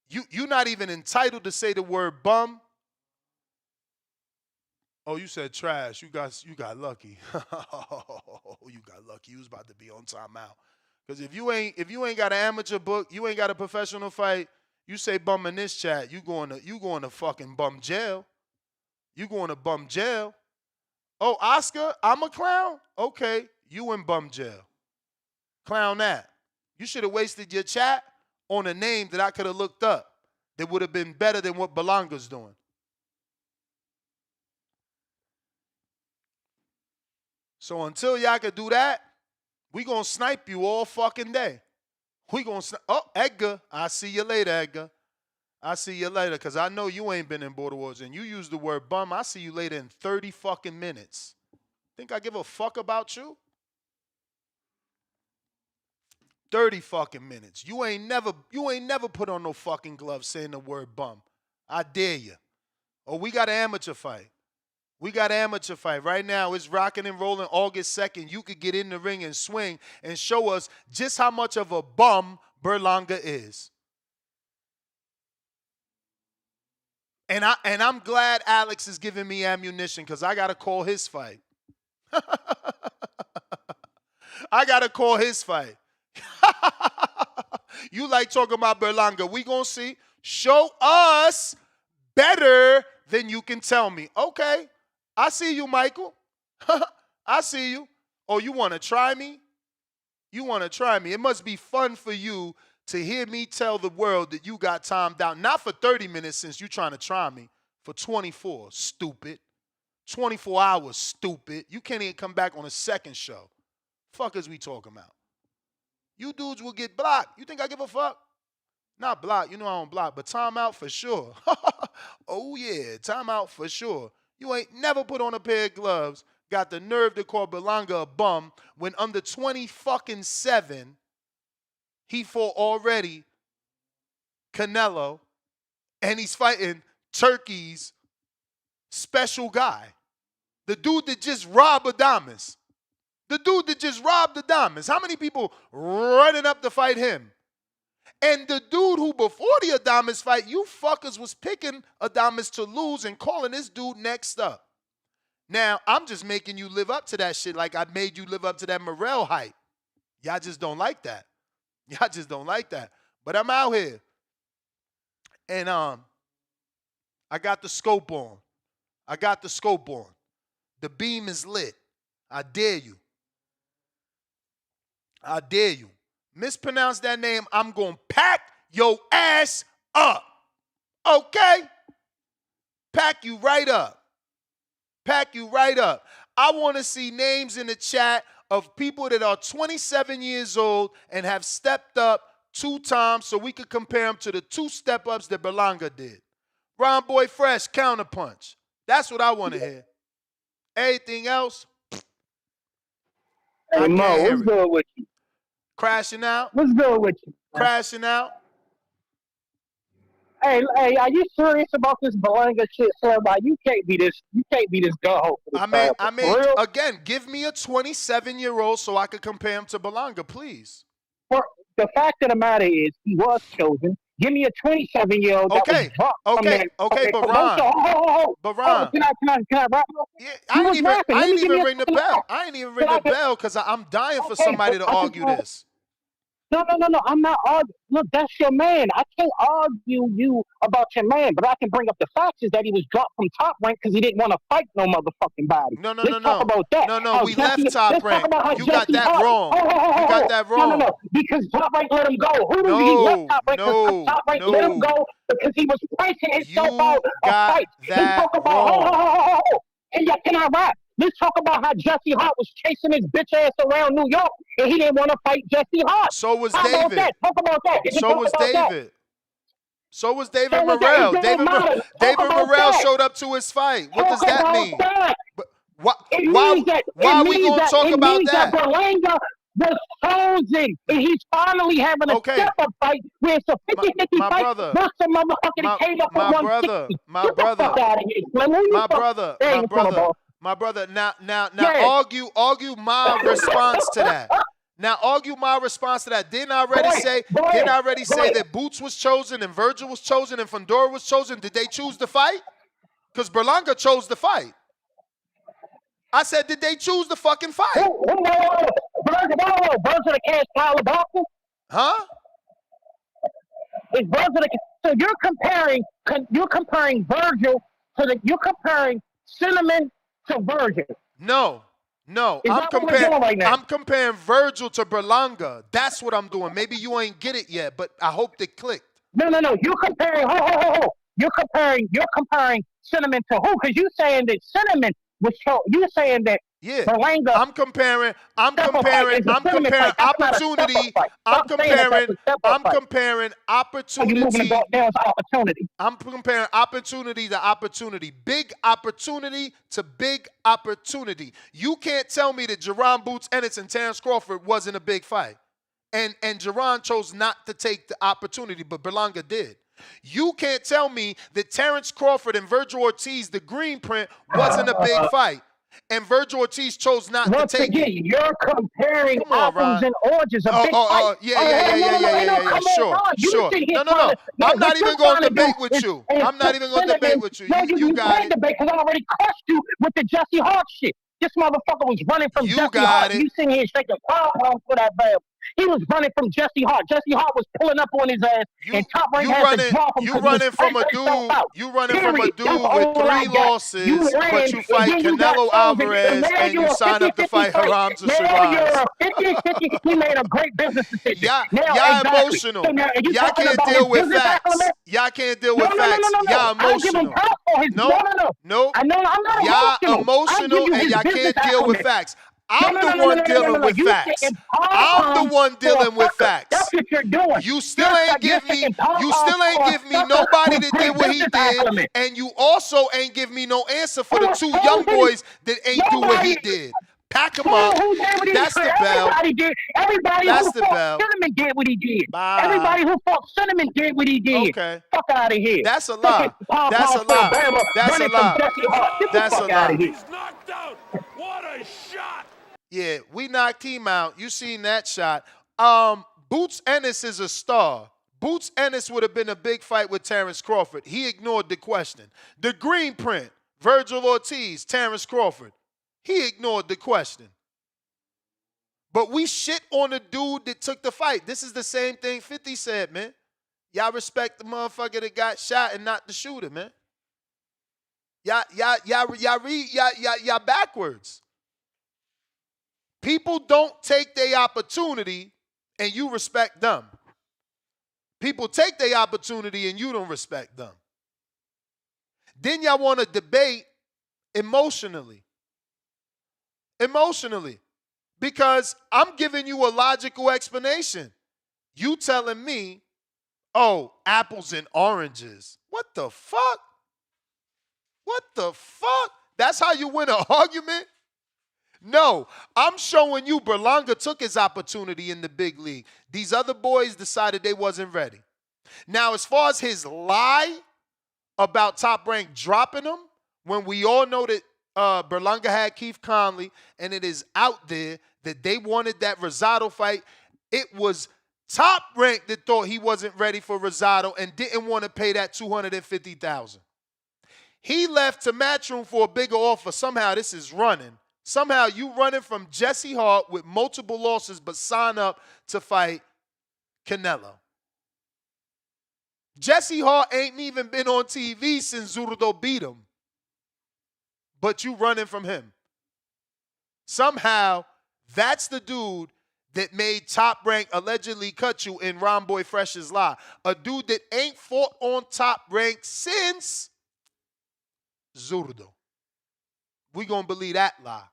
you're not even entitled to say the word bum. Oh, you said trash. You got lucky. You got lucky. You was about to be on timeout. Because if you ain't got an amateur book, you ain't got a professional fight, you say bum in this chat, you going to fucking bum jail. You going to bum jail. Oh, Oscar, I'm a clown? Okay, you in bum jail. Clown that. You should have wasted your chat on a name that I could have looked up that would have been better than what Berlanga's doing. So until y'all could do that, we going to snipe you all fucking day. Oh, Edgar. I'll see you later, Edgar. I see you later, because I know you ain't been in Border Wars, and you use the word bum. I see you later in 30 fucking minutes. Think I give a fuck about you? 30 fucking minutes. You ain't never put on no fucking gloves saying the word bum. I dare you. Oh, we got an amateur fight. We got an amateur fight. Right now, it's rocking and rolling August 2nd. You could get in the ring and swing and show us just how much of a bum Berlanga is. And I'm glad Alex is giving me ammunition, because I got to call his fight. I got to call his fight. You like talking about Berlanga. We going to see. Show us better than you can tell me. Okay. I see you, Michael. I see you. Oh, you want to try me? You want to try me. It must be fun for you to hear me tell the world that you got timed out. Not for 30 minutes, since you're trying to try me. For 24, stupid. 24 hours, stupid. You can't even come back on a second show. Fuck is we talking about? You dudes will get blocked. You think I give a fuck? Not blocked. You know I don't block, but timeout for sure. Oh, yeah, timeout for sure. You ain't never put on a pair of gloves, got the nerve to call Berlanga a bum, when under 20 fucking 7, he fought already Canelo, and he's fighting Turkey's special guy. The dude that just robbed Adames. The dude that just robbed Adames. How many people running up to fight him? And the dude who before the Adames fight, you fuckers was picking Adames to lose and calling this dude next up. Now, I'm just making you live up to that shit like I made you live up to that Morrell hype. Y'all just don't like that. Y'all just don't like that. But I'm out here. And I got the scope on. I got the scope on. The beam is lit. I dare you. I dare you. Mispronounce that name, I'm going to pack your ass up. Okay? Pack you right up. Pack you right up. I want to see names in the chat of people that are 27 years old and have stepped up 2 times so we could compare them to the 2 step-ups that Berlanga did. Ron Boy Fresh, counterpunch. That's what I want to hear. Anything else? Hey, Mo, what's good with you? Crashing out? What's good with you? Crashing out? Hey, are you serious about this Berlanga shit, sir? Like, you can't be this go. I mean, again, give me a 27-year-old so I could compare him to Berlanga, please. For the fact of the matter is, he was chosen. Give me a 27-year-old. Okay, but Ron, can I rap? Yeah, I ain't even ring the bell. I ain't even ring the bell because I'm dying for somebody to argue this. No. I'm not arguing. Look, that's your man. I can't argue you about your man, but I can bring up the facts is that he was dropped from Top Rank because he didn't want to fight no motherfucking body. No. Talk about that. No, we left Top Rank. You got that wrong. You got that wrong. No, because Top Rank let him go. Who do he left Top Rank? Top Rank let him go because he was pricing himself out of fights. That talk about, can I rap? Let's talk about how Jesse Hart was chasing his bitch ass around New York and he didn't want to fight Jesse Hart. So was David. Talk about that. So was David. So was David Morrell. David Morrell showed up to his fight. What does that mean? Why are we going to talk about that? Berlanga was chosen, and he's finally having a step-up fight where it's a 50-50 fight versus a motherfucker that came up at 160. My brother, now, argue my response to that. Now, argue my response to that. Didn't I already say that Boots was chosen and Virgil was chosen and Fundora was chosen? Did they choose the fight? Because Berlanga chose the fight. I said, did they choose the fucking fight? Virgil the cash pile of boxing? Huh? Is Virgil so you're comparing Virgil you're comparing Cinnamon to Virgil. No. I'm comparing Virgil to Berlanga. That's what I'm doing. Maybe you ain't get it yet, but I hope they clicked. No. You're comparing You're comparing Cinnamon to who? Because you're saying that Cinnamon was chosen. You're saying that Yeah, Berlanga. I'm comparing It's a cinnamon fight. That's not a opportunity. fight. I'm Stop saying that that's a fight. comparing Oh, you're moving the opportunity. ball down to opportunity. I'm comparing opportunity to opportunity. Big opportunity to big opportunity. You can't tell me that Jerron Boots Ennis and Terrence Crawford wasn't a big fight. And Jerron chose not to take the opportunity, but Berlanga did. You can't tell me that Terrence Crawford and Virgil Ortiz, the green print, wasn't a big fight. And Virgil Ortiz chose not to take it. You're comparing apples and oranges. A big fight. Yeah. Sure. No. I'm not even going to debate with you. I'm not even going to debate with you. You got it. Debate because I already crushed you with the Jesse Hart shit. This motherfucker was running from Jesse Hart. You sitting here shaking pom-poms for that bell. He was running from Jesse Hart. Jesse Hart was pulling up on his ass, and Top Rank had to drop him. You running from a dude with 3 losses, but you fight Canelo Alvarez and you sign up to fight Haramza Shiraz. You're 50-50. He made a great business decision. Y'all emotional. Y'all can't deal with facts. Y'all can't deal with facts. Y'all emotional. No. I know I'm not y'all emotional and y'all can't deal with facts. I'm the one dealing with facts. I'm the one dealing with facts. That's what you're doing. You still ain't give me nobody that did what he did, and you also ain't give me no answer for the 2 young boys that ain't do what he did. Pack him up. That's the bell. Everybody who fought Cinnamon did what he did. Everybody who fought Cinnamon did what he did. Okay. Fuck out of here. That's a lie. That's a lie. That's a lie. That's a lie. He's knocked out. What a shot. Yeah, we knocked him out. You seen that shot. Boots Ennis is a star. Boots Ennis would have been a big fight with Terrence Crawford. He ignored the question. The green print, Virgil Ortiz, Terrence Crawford. He ignored the question. But we shit on the dude that took the fight. This is the same thing 50 said, man. Y'all respect the motherfucker that got shot and not the shooter, man. Y'all backwards. People don't take their opportunity and you respect them. People take their opportunity and you don't respect them. Then y'all want to debate emotionally. Because I'm giving you a logical explanation. You telling me, oh, apples and oranges. What the fuck? What the fuck? That's how you win an argument? No, I'm showing you Berlanga took his opportunity in the big league. These other boys decided they wasn't ready. Now, as far as his lie about Top Rank dropping him, when we all know that Berlanga had Keith Conley, and it is out there that they wanted that Rosado fight, it was Top Rank that thought he wasn't ready for Rosado and didn't want to pay that $250,000. He left to Matchroom for a bigger offer. Somehow this is running. Somehow you running from Jesse Hart with multiple losses but sign up to fight Canelo. Jesse Hart ain't even been on TV since Zurdo beat him. But you running from him. Somehow that's the dude that made Top Rank allegedly cut you in Ron Boy Fresh's lie. A dude that ain't fought on Top Rank since Zurdo. We gonna believe that lie.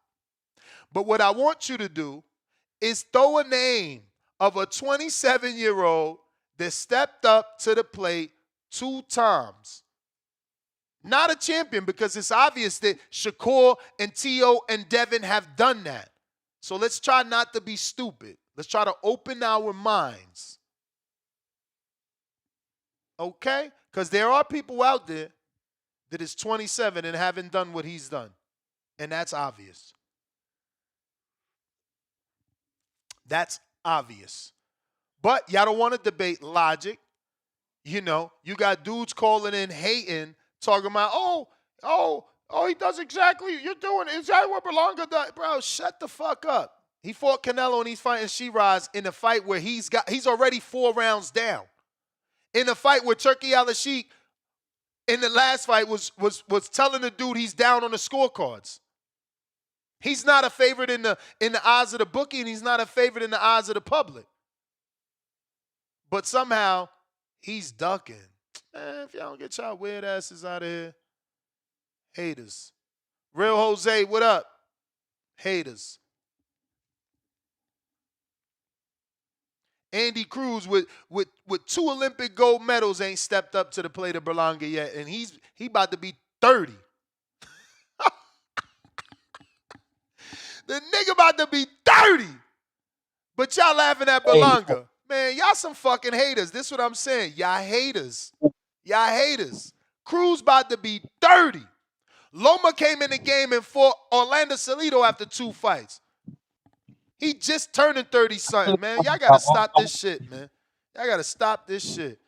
But what I want you to do is throw a name of a 27-year-old that stepped up to the plate 2 times. Not a champion, because it's obvious that Shakur and Tio and Devin have done that. So let's try not to be stupid. Let's try to open our minds. Okay? Because there are people out there that is 27 and haven't done what he's done. And that's obvious. That's obvious. But y'all don't want to debate logic. You know, you got dudes calling in hating, talking about, he does exactly, you're doing exactly what Berlanga does. Bro, shut the fuck up. He fought Canelo and he's fighting Shiraz in a fight where he's already 4 rounds down. In a fight where Turki Al-Sheikh in the last fight was telling the dude he's down on the scorecards. He's not a favorite in the eyes of the bookie, and he's not a favorite in the eyes of the public. But somehow he's ducking. Man, if y'all don't get y'all weird asses out of here, haters. Real Jose, what up? Haters. Andy Cruz with 2 Olympic gold medals ain't stepped up to the plate of Berlanga yet, and he about to be 30. The nigga about to be 30. But y'all laughing at Berlanga. Man, y'all some fucking haters. This is what I'm saying. Y'all haters. Y'all haters. Cruz about to be 30. Loma came in the game and fought Orlando Salido after 2 fights. He just turning 30-something, man. Y'all got to stop this shit, man. Y'all got to stop this shit.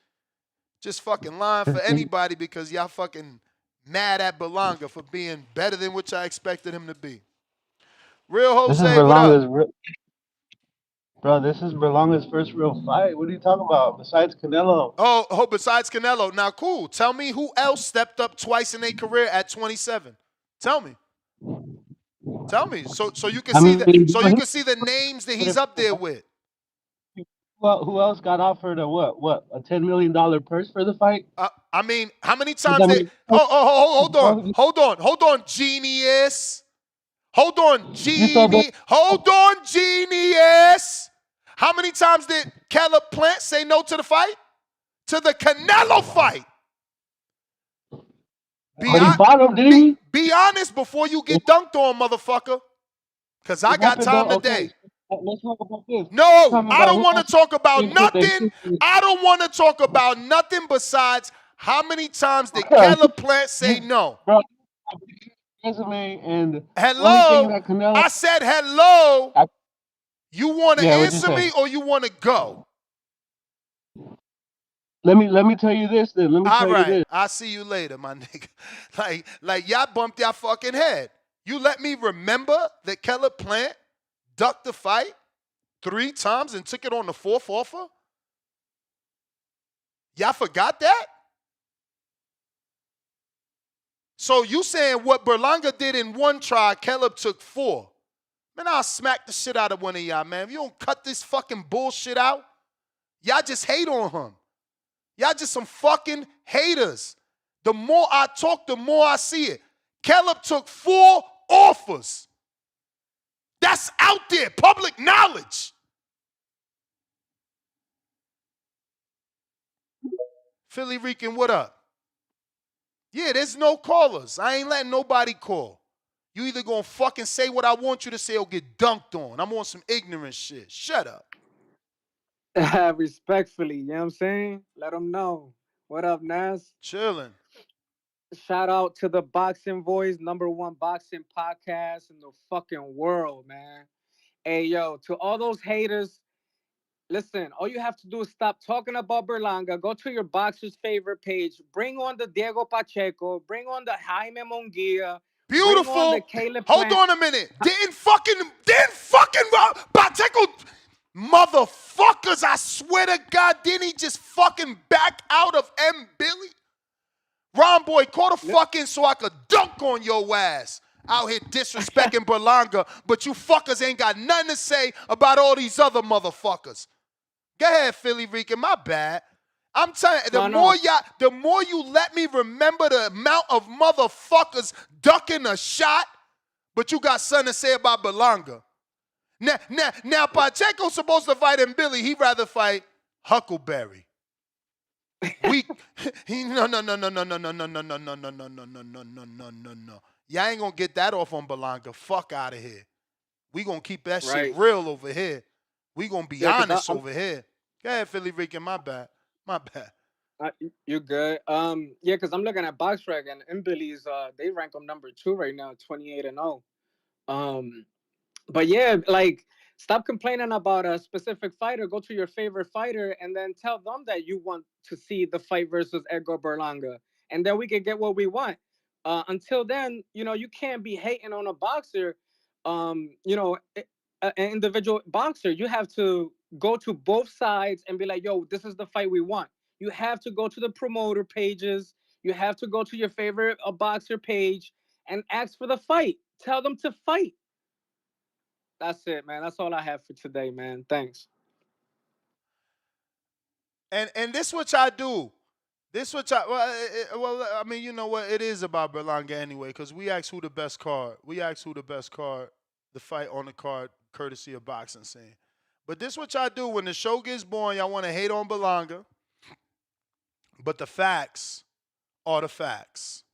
Just fucking lying for anybody because y'all fucking mad at Berlanga for being better than what y'all expected him to be. Real Jose, what up? Bro, this is Berlanga's first real fight. What are you talking about? Besides Canelo. Oh, besides Canelo. Now, cool. Tell me who else stepped up twice in their career at 27. Tell me. So you can see the names that he's up there with. Well, who else got offered a a $10 million purse for the fight? I mean, how many times did hold on, genius. Hold on, genius. How many times did Caleb Plant say no to the fight? To the Canelo fight. Be honest before you get dunked on, motherfucker. Because I got time today. Let's talk about this. No, I don't want to talk about nothing. I don't want to talk about nothing besides how many times did Caleb Plant say no? Bro, resume and hello. I said hello. You want to answer me or you want to go? Let me tell you this then. Let me tell you this. I'll see you later, my nigga. Like y'all bumped your fucking head. You let me remember that Caleb Plant ducked the fight 3 times and took it on the 4th offer? Y'all forgot that? So you saying what Berlanga did in 1 try, Caleb took 4. Man, I'll smack the shit out of one of y'all, man. If you don't cut this fucking bullshit out, y'all just hate on him. Y'all just some fucking haters. The more I talk, the more I see it. Caleb took 4 offers. That's out there, public knowledge. Philly Rican, what up? Yeah, there's no callers. I ain't letting nobody call. You either gonna fucking say what I want you to say or get dunked on. I'm on some ignorant shit. Shut up. Respectfully, you know what I'm saying? Let them know. What up, Nas? Chilling. Shout out to the Boxing Voice, #1 boxing podcast in the fucking world, man. Hey, yo, to all those haters, listen, all you have to do is stop talking about Berlanga. Go to your boxer's favorite page. Bring on the Diego Pacheco. Bring on the Jaime Munguia. Beautiful. Bring on the Caleb Hold on a minute. Didn't fucking Pacheco motherfuckers, I swear to God, didn't he just fucking back out of M. Billy? Ron Boy, call the fucking so I could dunk on your ass. Out here disrespecting Berlanga, but you fuckers ain't got nothing to say about all these other motherfuckers. Go ahead, Philly Rican, my bad. I'm telling you, the more you let me remember the amount of motherfuckers ducking a shot, but you got something to say about Berlanga. Now Pacheco's supposed to fight in Billy. He'd rather fight Huckleberry. No. Y'all ain't gonna get that off on Berlanga. Fuck out of here. We gonna keep that shit real over here. We gonna be honest over here. Go ahead, Philly Rican. My bad. You're good. Yeah, because I'm looking at BoxRec and Billy's. They rank them #2 right now, 28-0. But yeah, like, stop complaining about a specific fighter. Go to your favorite fighter and then tell them that you want to see the fight versus Edgar Berlanga, and then we can get what we want. Until then, you can't be hating on a boxer. An individual boxer. You have to go to both sides and be like, yo, this is the fight we want. You have to go to the promoter pages. You have to go to your favorite boxer page and ask for the fight. Tell them to fight. That's it, man. That's all I have for today, man. Thanks. And this what y'all do. I mean, you know what? It is about Berlanga anyway, because we asked who the best card. the fight on the card, courtesy of Boxing Scene. But this is what y'all do when the show gets boring. Y'all want to hate on Berlanga, but the facts are the facts.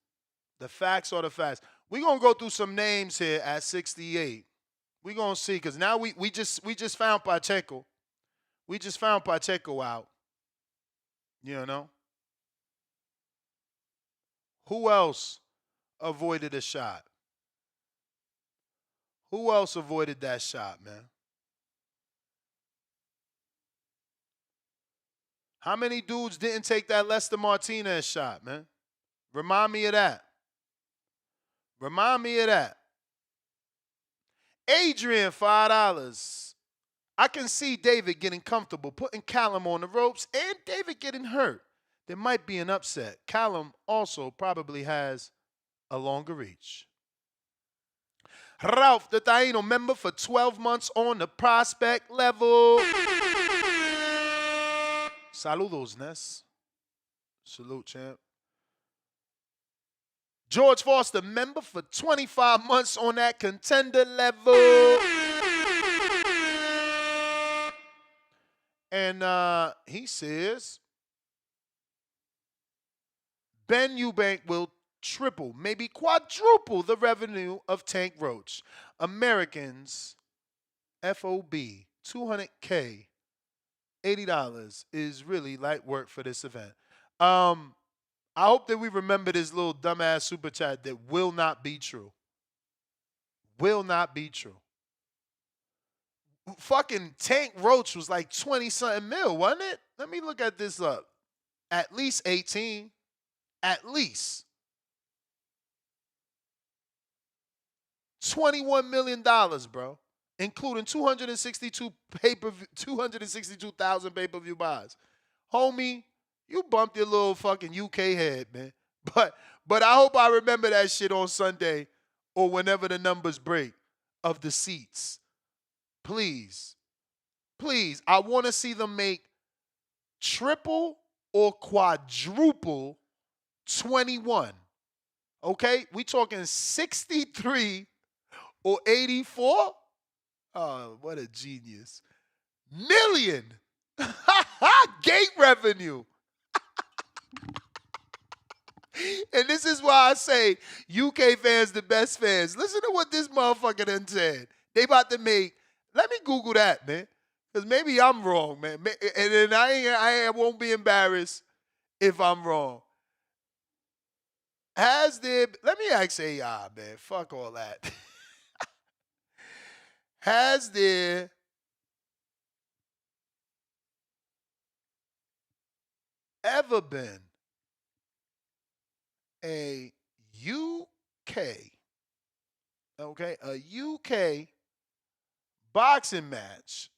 The facts are the facts. We're gonna go through some names here at 68. We're gonna see, because now we just found Pacheco. We just found Pacheco out. You know? Who else avoided a shot? Who else avoided that shot, man? How many dudes didn't take that Lester Martinez shot, man? Remind me of that. Remind me of that. Adrian, $5. I can see David getting comfortable, putting Callum on the ropes, and David getting hurt. There might be an upset. Callum also probably has a longer reach. Ralph, the Taino member for 12 months on the prospect level. Saludos, Ness. Salute, champ. George Foster, member for 25 months on that contender level. And he says, Ben Eubank will triple, maybe quadruple the revenue of Tank Roach. Americans, FOB, $200K, $80 is really light work for this event. I hope that we remember this little dumbass super chat that will not be true. Will not be true. Fucking Tank Roach was like 20-something mil, wasn't it? Let me look at this up. At least 18. At least. $21 million, bro. Including 262,000 pay-per-view buys. Homie, you bumped your little fucking UK head, man. But I hope I remember that shit on Sunday or whenever the numbers break of the seats. Please. Please. I want to see them make triple or quadruple 21. Okay? We talking 63 or 84? Oh, what a genius. Million. Gate revenue. And this is why I say UK fans the best fans. Listen to what this motherfucker done said. They about to make, let me Google that, man. Because maybe I'm wrong, man. And then I won't be embarrassed if I'm wrong. Let me ask AI, man. Fuck all that. Has there ever been a UK boxing match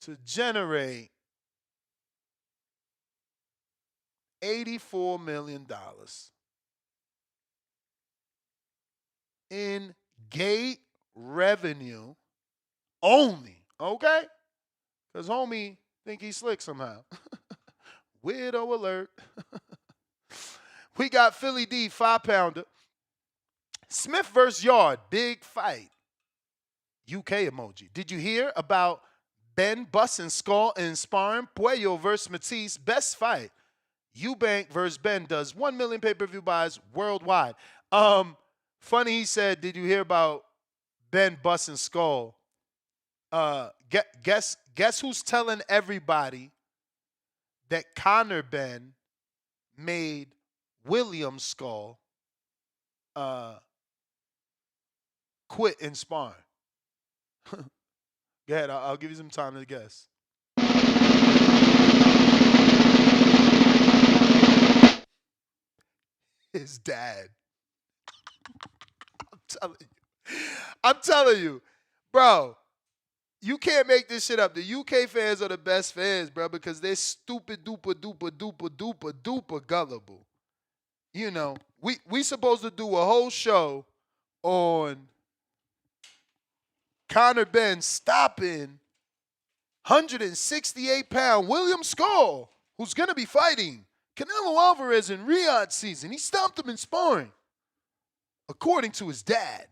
to generate $84 million in gate revenue only, okay? Because homie think he's slick somehow. Weirdo alert. We got Philly D, 5-pounder. Smith versus Yard, big fight. UK emoji. Did you hear about Ben busting skull and sparring? Puello versus Matisse, best fight. Eubank versus Ben does 1 million pay-per-view buys worldwide. Funny he said, did you hear about Ben busting skull? Guess who's telling everybody that Connor Ben made William Skull quit in sparring? Go ahead, I'll give you some time to guess. His dad. I'm telling you, bro, you can't make this shit up. The UK fans are the best fans, bro, because they're stupid duper gullible. You know, we supposed to do a whole show on Conor Ben stopping 168-pound William Skull, who's going to be fighting Canelo Alvarez in Riyadh season. He stopped him in sparring. according to his dad.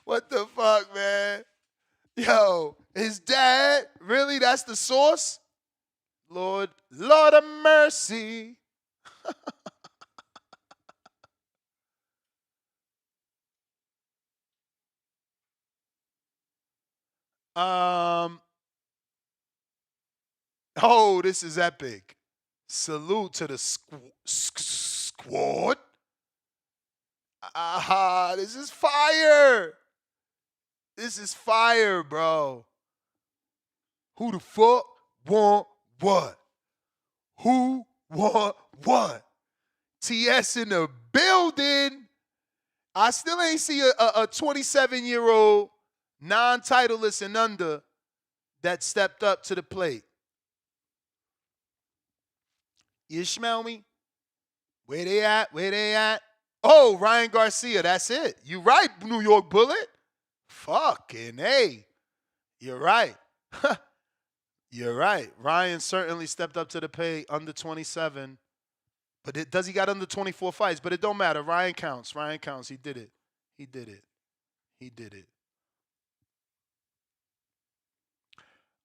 What the fuck, man? Yo, his dad? Really? That's the source? Lord of mercy. Oh, this is epic. Salute to the squad. This is fire. This is fire, bro. Who the fuck want what? Who want what? TS in the building. I still ain't see a 27-year-old non-titleist and under that stepped up to the plate. You smell me? Where they at? Where they at? Oh, Ryan Garcia, that's it. You right, New York Bullet. Fucking A. You're right. You're right. Ryan certainly stepped up to the plate under 27. But does he got under 24 fights? But it don't matter. Ryan counts. Ryan counts. He did it. He did it. He did it.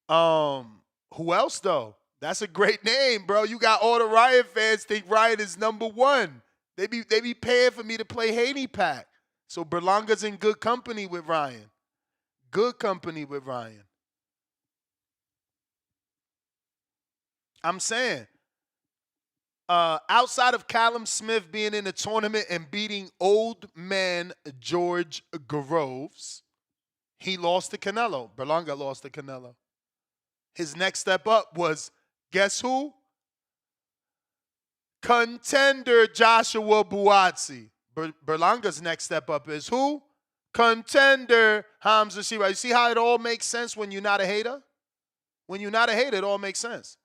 Who else though? That's a great name, bro. You got all the Ryan fans think Ryan is number one. They be paying for me to play Haney Pack. So Berlanga's in good company with Ryan. Good company with Ryan. I'm saying, outside of Callum Smith being in the tournament and beating old man George Groves, he lost to Canelo. Berlanga lost to Canelo. His next step up was, guess who? Contender Joshua Buatsi. Berlanga's next step up is who? Contender Hamza Shiraz. You see how it all makes sense when you're not a hater? When you're not a hater, it all makes sense.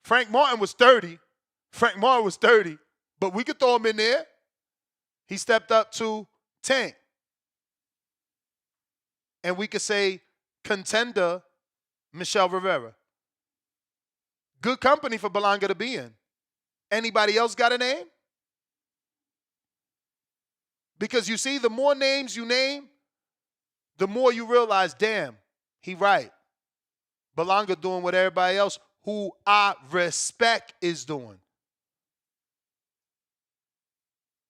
Frank Martin was 30. But we could throw him in there. He stepped up to Tank. And we could say contender Michelle Rivera. Good company for Berlanga to be in. Anybody else got a name? Because you see, the more names you name, the more you realize, damn, he right. Berlanga doing what everybody else who I respect is doing.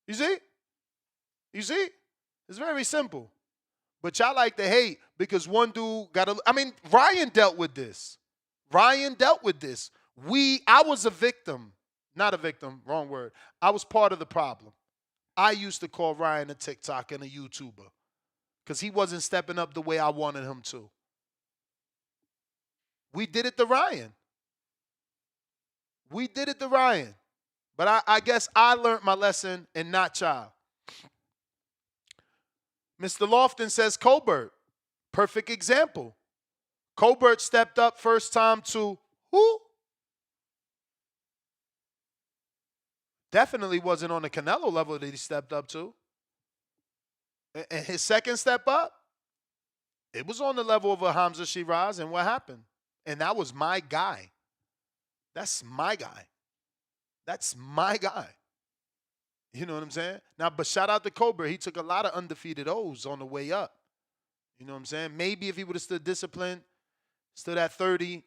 You see? You see? It's very simple. But y'all like to hate because one dude got a... I mean, Ryan dealt with this. I was a victim. Not a victim, wrong word. I was part of the problem. I used to call Ryan a TikTok and a YouTuber because he wasn't stepping up the way I wanted him to. We did it to Ryan. But I guess I learned my lesson and not y'all. Mr. Lofton says Colbert. Perfect example. Colbert stepped up first time to who? Definitely wasn't on the Canelo level that he stepped up to. And his second step up, it was on the level of a Hamza Shiraz. And what happened? And that was my guy. That's my guy. You know what I'm saying? Now, but shout out to Colbert. He took a lot of undefeated O's on the way up. You know what I'm saying? Maybe if he would have stood disciplined, stood at 30,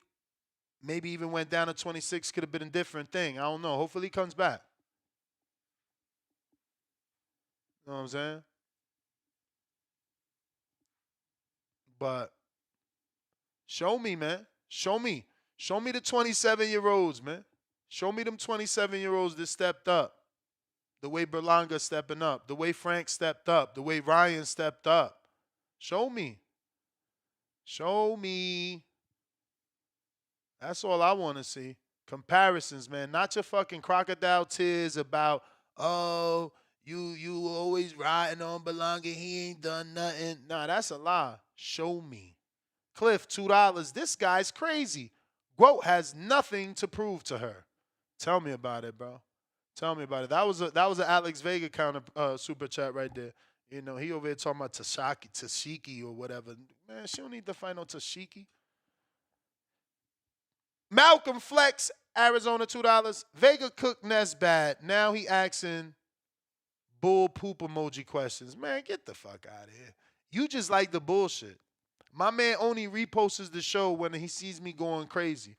maybe even went down to 26, could have been a different thing. I don't know. Hopefully he comes back. You know what I'm saying? But show me, man. Show me the 27-year-olds, man. Show me them 27-year-olds that stepped up. The way Berlanga stepping up. The way Frank stepped up. The way Ryan stepped up. Show me. That's all I want to see. Comparisons, man. Not your fucking crocodile tears about, oh, you always riding on Berlanga. He ain't done nothing. Nah, that's a lie. Show me. Cliff, $2. This guy's crazy. Quote has nothing to prove to her. Tell me about it, bro. Tell me about it. That was an Alex Vega counter super chat right there. You know, he over here talking about Tashiki or whatever. Man, she don't need to fight no Tashiki. Malcolm Flex Arizona, $2. Vega cooked Ness bad. Now he asking bull poop emoji questions. Man, get the fuck out of here. You just like the bullshit. My man only reposts the show when he sees me going crazy.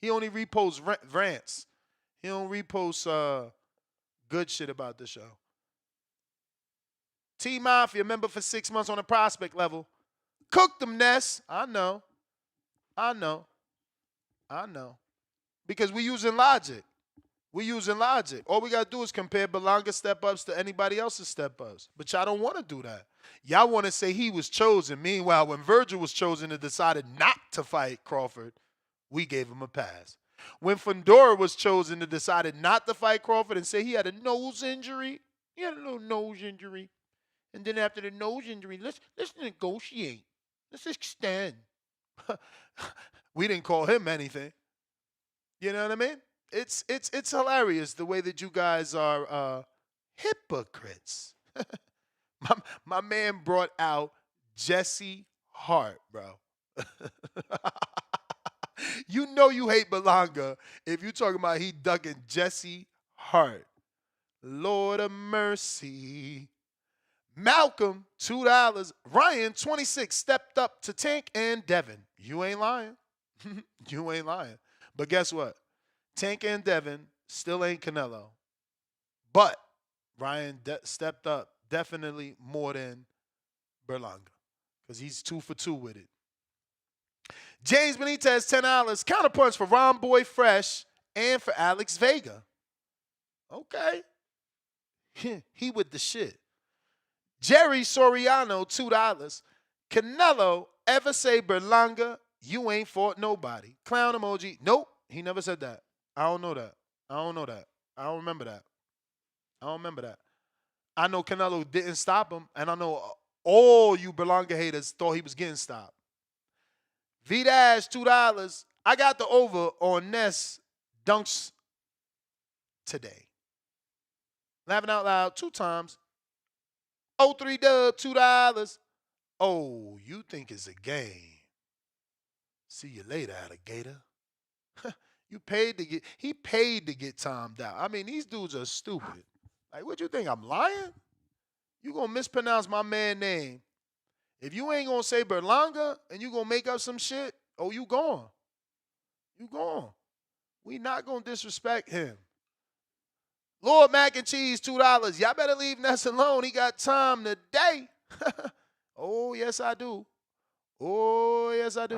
He only reposts rants. He don't repost good shit about the show. T-Mafia, member for 6 months on a prospect level. Cook them, Ness. I know. Because we using logic. All we got to do is compare Berlanga step-ups to anybody else's step-ups. But y'all don't want to do that. Y'all want to say he was chosen. Meanwhile, when Virgil was chosen and decided not to fight Crawford, we gave him a pass. When Fundora was chosen and decided not to fight Crawford and say he had a nose injury, he had a little nose injury. And then after the nose injury, let's negotiate. Let's extend. We didn't call him anything. You know what I mean? It's hilarious the way that you guys are hypocrites. my man brought out Jesse Hart, bro. You know you hate Berlanga if you talking about he ducking Jesse Hart. Lord of mercy. Malcolm, $2. Ryan, 26, stepped up to Tank and Devin. You ain't lying. You ain't lying. But guess what? Tank and Devin still ain't Canelo. But Ryan stepped up definitely more than Berlanga because he's 2 for 2 with it. James Benitez, $10. Counterpunch for Ron Boy Fresh and for Alex Vega. Okay. He with the shit. Jerry Soriano, $2. Canelo ever say Berlanga, you ain't fought nobody? Clown emoji. Nope. He never said that. I don't know that. I don't remember that. I know Canelo didn't stop him, and I know all you Berlanga haters thought he was getting stopped. V-Dash, $2. I got the over on Ness dunks today. Laughing out loud 2 times. 03 Dub, $2. Oh, you think it's a game. See you later, alligator. He paid to get timed out. I mean, these dudes are stupid. Like, what you think, I'm lying? You gonna mispronounce my man's name. If you ain't gonna say Berlanga and you gonna make up some shit, oh, you gone. You gone. We not gonna disrespect him. Lord Mac and Cheese, $2. Y'all better leave Ness alone. He got time today. Oh, yes, I do. Oh, yes, I do.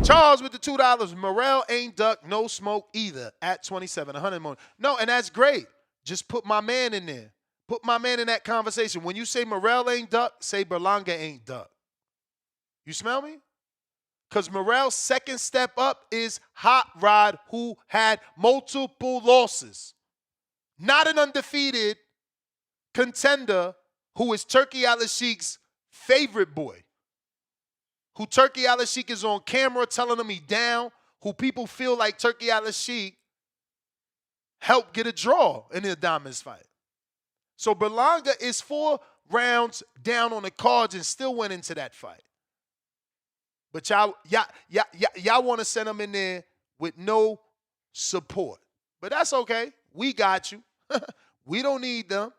Charles with the $2. Morrell ain't duck, no smoke either at 27. 100 more. No, and that's great. Just put my man in there. Put my man in that conversation. When you say Morrell ain't duck, say Berlanga ain't duck. You smell me? Because Morrell's second step up is Hot Rod, who had multiple losses. Not an undefeated contender who is Turkey Al-Ashik's favorite boy. Who Turkey Al-Ashik is on camera telling him he down. Who people feel like Turkey Al-Ashik helped get a draw in the Diamonds fight. So Berlanga is 4 rounds down on the cards and still went into that fight. But y'all want to send him in there with no support. But that's okay. We got you. We don't need them.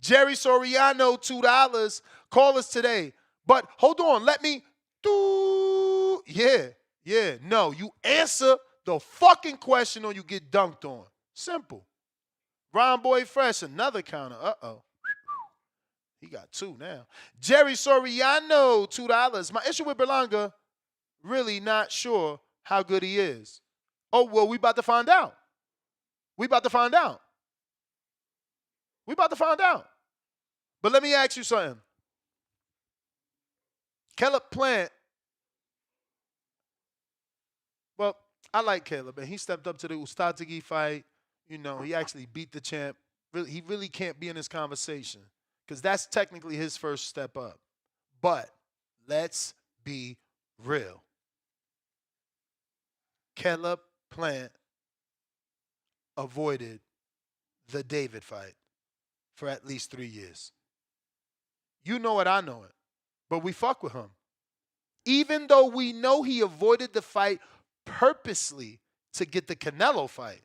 Jerry Soriano, $2. Call us today. But hold on. Let me do. Yeah. No, you answer the fucking question or you get dunked on. Simple. Ron Boy Fresh, another counter. Uh-oh. He got 2 now. Jerry Soriano, $2. My issue with Berlanga, really not sure how good he is. Oh, well, we about to find out. But let me ask you something. Caleb Plant, well, I like Caleb, and he stepped up to the Ustadegi fight. You know, he actually beat the champ. He really can't be in this conversation because that's technically his first step up. But let's be real. Caleb Plant avoided the David fight for at least 3 years. You know it, I know it. But we fuck with him. Even though we know he avoided the fight purposely to get the Canelo fight.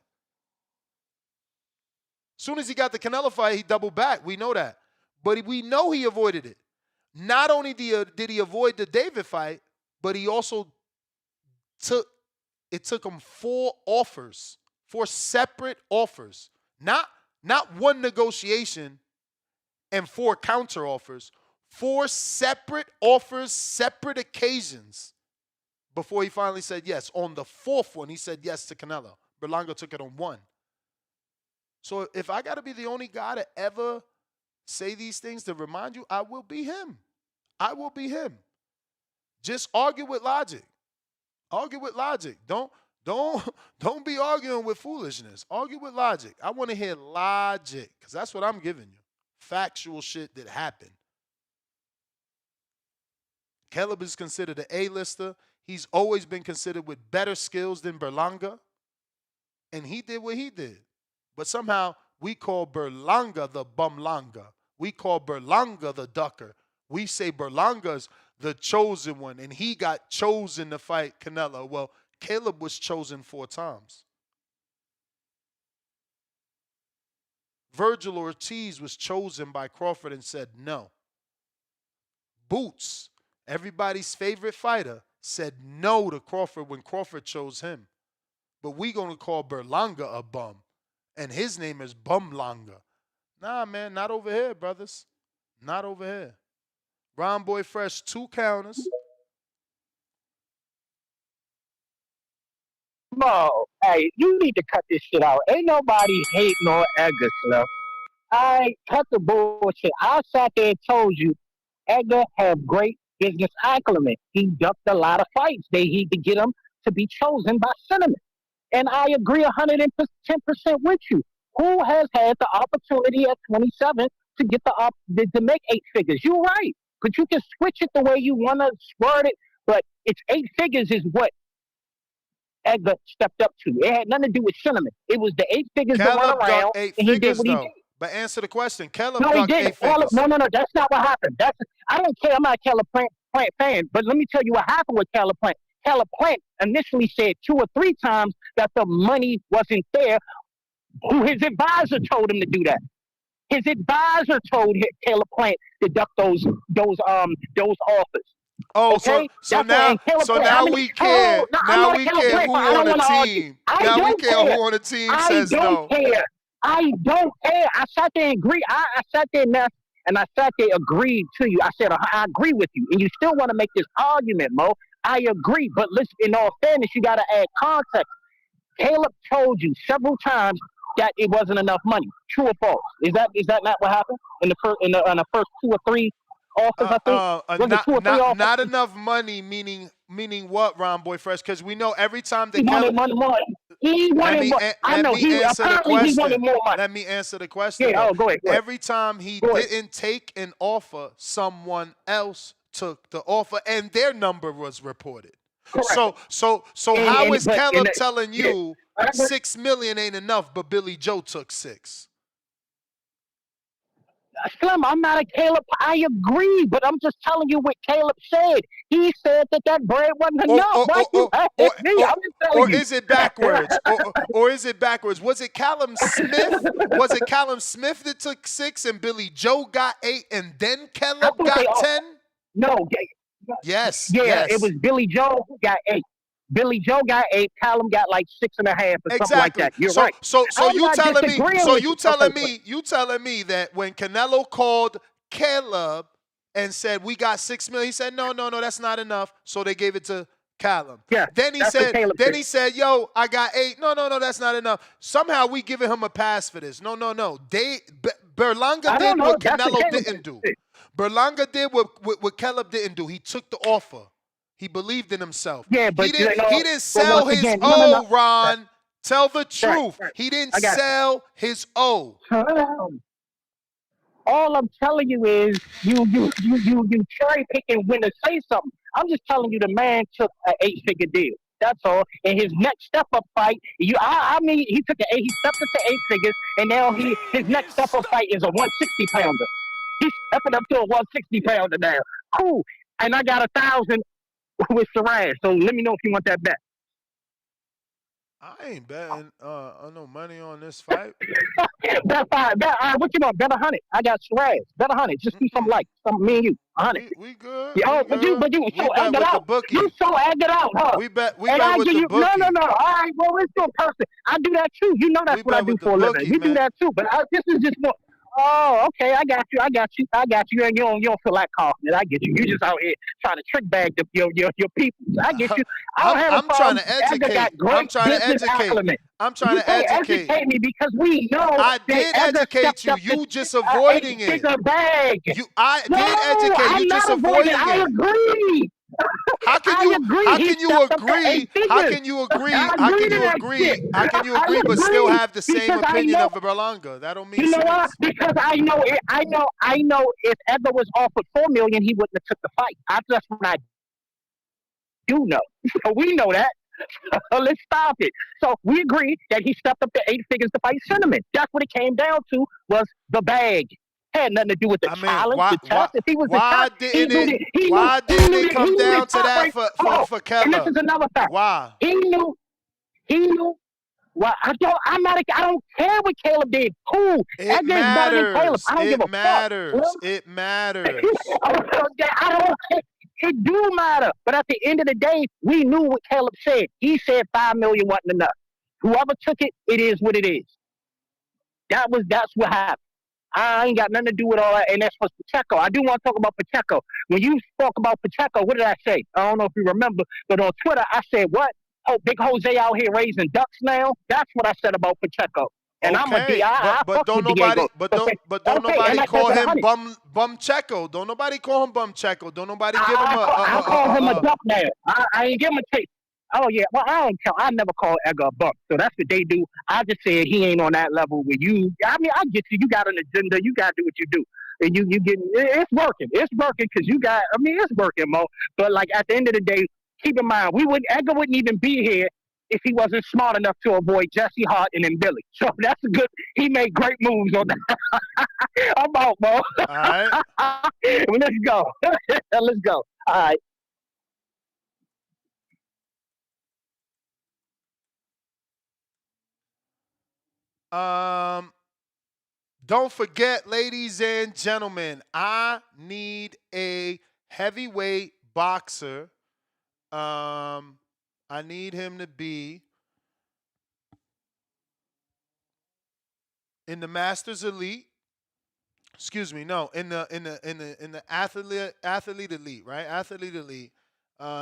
As soon as he got the Canelo fight, he doubled back. We know that. But we know he avoided it. Not only did he avoid the David fight, but he also took him 4 offers, 4 separate offers. Not one negotiation and 4 counter offers. 4 separate offers, separate occasions before he finally said yes. On the 4th one, he said yes to Canelo. Berlanga took it on 1. So if I got to be the only guy to ever say these things to remind you, I will be him. I will be him. Just argue with logic. Argue with logic. Don't be arguing with foolishness. Argue with logic. I want to hear logic because that's what I'm giving you. Factual shit that happened. Caleb is considered an A-lister. He's always been considered with better skills than Berlanga. And he did what he did. But somehow we call Berlanga the bumlanga. We call Berlanga the ducker. We say Berlanga's the chosen one, and he got chosen to fight Canelo. Well, Caleb was chosen 4 times. Virgil Ortiz was chosen by Crawford and said no. Boots, everybody's favorite fighter, said no to Crawford when Crawford chose him. But we going to call Berlanga a bum, and his name is Bumlanga. Nah, man, not over here, brothers. Not over here. Ron Boy Fresh, 2 counters. Mo, hey, you need to cut this shit out. Ain't nobody hating on Edgar, Slim. I cut the bullshit. I sat there and told you Edgar had great business acumen. He ducked a lot of fights. They need to get him to be chosen by sentiment. And I agree 110% with you. Who has had the opportunity at 27 to get to make 8 figures? You're right. But you can switch it the way you want to word it. But it's 8 figures is what Edgar stepped up to. It had nothing to do with sentiment. It was the 8 figures Caleb to run around, got 8 and he figures, did what he though. did. But answer the question. Caleb No, he got didn't. 8 figures. No, that's not what happened. I don't care. I'm not a Caleb Plant fan, but let me tell you what happened with Caleb Plant. Caleb Plant initially said 2 or 3 times that the money wasn't there. His advisor told him to do that. His advisor told Caleb Plant to duck those offers. Oh, okay? so now we care. Now we care who on the team. Now we care who on the team says no. I don't care. I sat there and agreed. I sat there and I sat there agreed to you. I said I agree with you, and you still want to make this argument, Mo. I agree, but listen. In all fairness, you got to add context. Caleb told you several times that it wasn't enough money. True or false? Is that not what happened in the first 2 or 3 offers? I think. Was it 2 or 3 offers? Not enough money, meaning what, Ron Boy Fresh? Because we know every time that he wanted more. He wanted more. I know. He wanted more money. Let me answer the question. Yeah. Go ahead. Every time he didn't take an offer, someone else took the offer, and their number was reported. Correct. So how is Caleb telling you 6 million ain't enough, but Billy Joe took 6? Slim, I'm not a Caleb. I agree, but I'm just telling you what Caleb said. He said that bread wasn't enough. Or is it backwards? or is it backwards? Was it Callum Smith? Was it Callum Smith that took 6 and Billy Joe got 8 and then Caleb got 10? No. Yes. Yeah, yes. It was Billy Joe who got 8. Billy Joe got 8. Callum got like 6.5 or something like that. You're right. So you telling me that when Canelo called Caleb and said we got 6 million, he said no, that's not enough. So they gave it to Callum. Yeah. Then he said, yo, I got 8. No, that's not enough. Somehow we giving him a pass for this. No. Berlanga did what Canelo didn't do. Berlanga did what Caleb didn't do. He took the offer. He believed in himself. Yeah, but he didn't sell his O, Ron. Tell the truth. Right. He didn't sell his O. All I'm telling you is you cherry picking when to say something. I'm just telling you the man took an 8-figure deal. That's all. In his next step up fight, he took he stepped into 8 figures, and now his next step up fight is a 160 pounder. He's stepping up to a 160 pounder now. Cool. And I got 1,000 with Shiraz. So let me know if you want that bet. I ain't betting no money on this fight. Bet five. Bet, what you want? Bet 100. I got Shiraz. Bet 100. Just do something like something. Me and you. 100. We good. Yeah, We but good. you We so egg bet it with the out. You bookie. so egg it out, huh? We bet And I with give the you bookie. no. All right, well, let's do a person. I do that too. You know that's We what I bet do with the for a living. bookie, We do man. that too. But this is just more. Oh, okay. I got you. And you don't feel like coughing it. I get you. You just out here trying to trick bag your people. I get you. I don't have a I'm trying problem. to Edgar got educate. great I'm trying to business educate. acumen. I'm trying You to can't educate. educate me because we know I that did Edgar educate stepped you. up to You just avoiding it. bigger bag. I No, did educate you, I'm just not avoiding. avoiding I it. agree. How can I you agree. how He can you stepped up to 8 agree? How figures. can you I agree? How agree can to you that shit. agree? How can you I agree but still agree have the same because I opinion know. of Berlanga? That don't make You know what? sense. Because I know it. I know. If Edgar was offered $4 million, he wouldn't have took the fight. That's what I do know. So we know that. Let's stop it. So we agree that he stepped up to 8 figures to fight Cinnamon. That's what it came down to was the bag. Had nothing to do with the I mean, challenge, the test. If he was the why test, didn't it why he didn't knew it that he come knew down his to top that rank. Oh, for and this Keller? is another fact. Why? He knew. Well, I don't care what Caleb did. Cool. It Edgar is better than Caleb. matters. I don't give It a fuck. matters. It matters. I don't care. It do matter. But at the end of the day, we knew what Caleb said. He said 5 million wasn't enough. Whoever took it, it is what it is. That's what happened. I ain't got nothing to do with all that, and that's for Pacheco. I do want to talk about Pacheco. When you spoke about Pacheco, what did I say? I don't know if you remember, but on Twitter, I said, what? Oh, Big Jose out here raising ducks now? That's what I said about Pacheco. And I'm a D. Okay, I but fuck don't with nobody Diego. don't Okay, and nobody I kept call it him 100. bum Checo. Don't nobody call him bum Checo. Don't nobody give him I call him a a duck now. I ain't give him a tape. Oh yeah, well I don't tell. I never call Edgar a buck. So that's what they do. I just said he ain't on that level with you. I mean, I get you. You got an agenda. You got to do what you do, and you get it's working. It's working because you got. I mean, it's working, Mo. But like at the end of the day, keep in mind Edgar wouldn't even be here if he wasn't smart enough to avoid Jesse Hart and then Billy. So that's a good. He made great moves on that. I'm out, Mo. All right. Let's go. Let's go. All right. Don't forget, ladies and gentlemen, I need a heavyweight boxer. I need him to be in the Masters Elite. Excuse me, no, in the athlete elite, right? Athlete elite.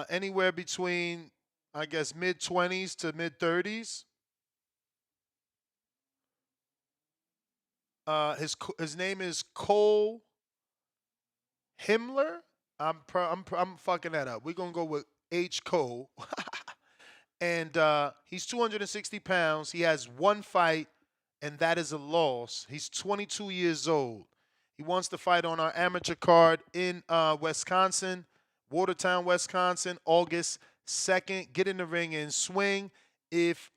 Anywhere between, I guess, mid-20s to mid-30s. His name is Cole Himmler. I'm fucking that up. We're gonna go with H Cole, and he's 260 pounds. He has one fight, and that is a loss. He's 22 years old. He wants to fight on our amateur card in Wisconsin, Watertown, Wisconsin, August 2nd. Get in the ring and swing. If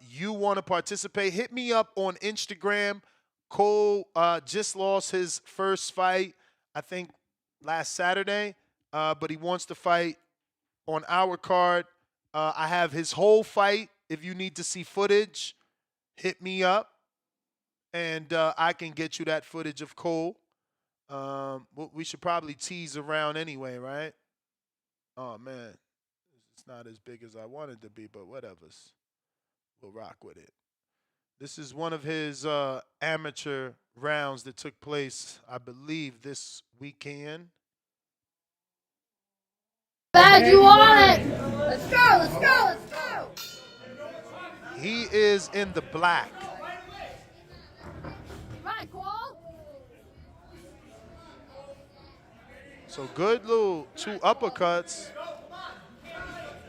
you want to participate, hit me up on Instagram. Cole just lost his first fight, I think, last Saturday, but he wants to fight on our card. I have his whole fight. If you need to see footage, hit me up, and I can get you that footage of Cole. We should probably tease around anyway, right? Oh, man. It's not as big as I wanted to be, but whatever. We'll rock with it. This is one of his amateur rounds that took place, I believe, this weekend. Glad you want it. Let's go, let's go, let's go. He is in the black. Right, Cole. So good little 2 uppercuts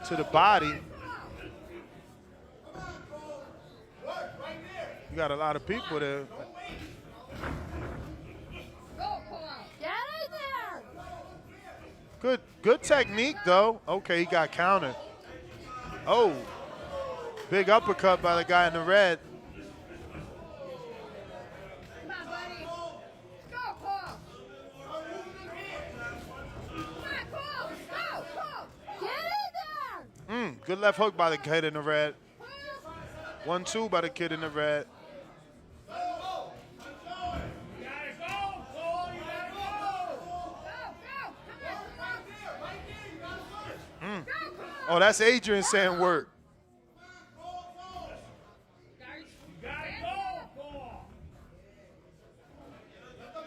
to the body. You got a lot of people there. Get in there. Good technique, though. Okay, he got countered. Oh, big uppercut by the guy in the red. Come on, buddy. Let's go, Cole. Come on, Cole. Let's go, Cole. Get Good left hook by the kid in the red. 1-2 by the kid in the red. Oh, that's Adrian saying work.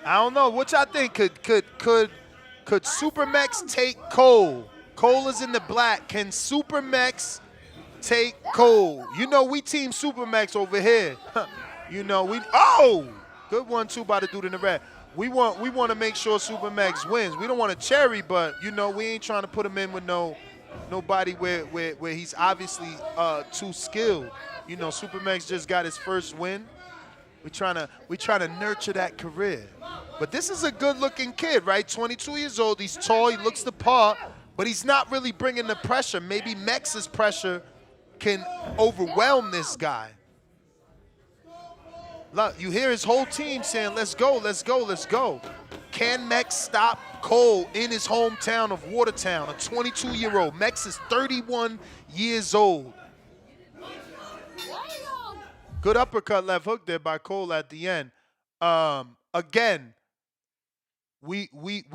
I don't know. What y'all think? Could Supermex take Cole? Cole is in the black. Can Supermex take Cole? You know we team Supermex over here. You know we. Oh, good 1-2 by the dude in the red. We want to make sure Supermex wins. We don't want a cherry, but you know we ain't trying to put him in with nobody where he's obviously too skilled. You know Supermex just got his first win. We trying to nurture that career. But this is a good-looking kid, right? 22 years old. He's tall. He looks the part, but he's not really bringing the pressure. Maybe Mex's pressure can overwhelm this guy. Look, you hear his whole team saying, let's go, let's go, let's go. Can Mex stop Cole in his hometown of Watertown, a 22-year-old? Mex is 31 years old. Good uppercut left hook there by Cole at the end. Again, we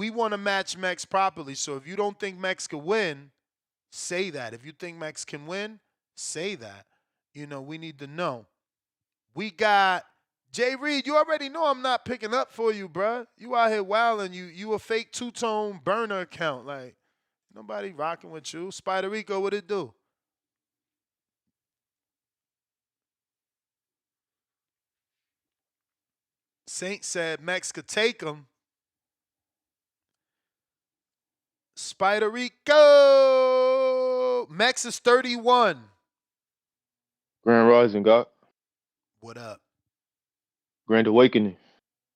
want to match Mex properly. So if you don't think Mex can win, say that. If you think Mex can win, say that. You know, we need to know. We got Jay Reed. You already know I'm not picking up for you, bruh. You out here wilding. You a fake two-tone burner account. Like, nobody rocking with you. Spider Rico, what it do? Saint said Mex could take him. Spider Rico. Mex is 31. Grand Rising, God. What up? Grand Awakening.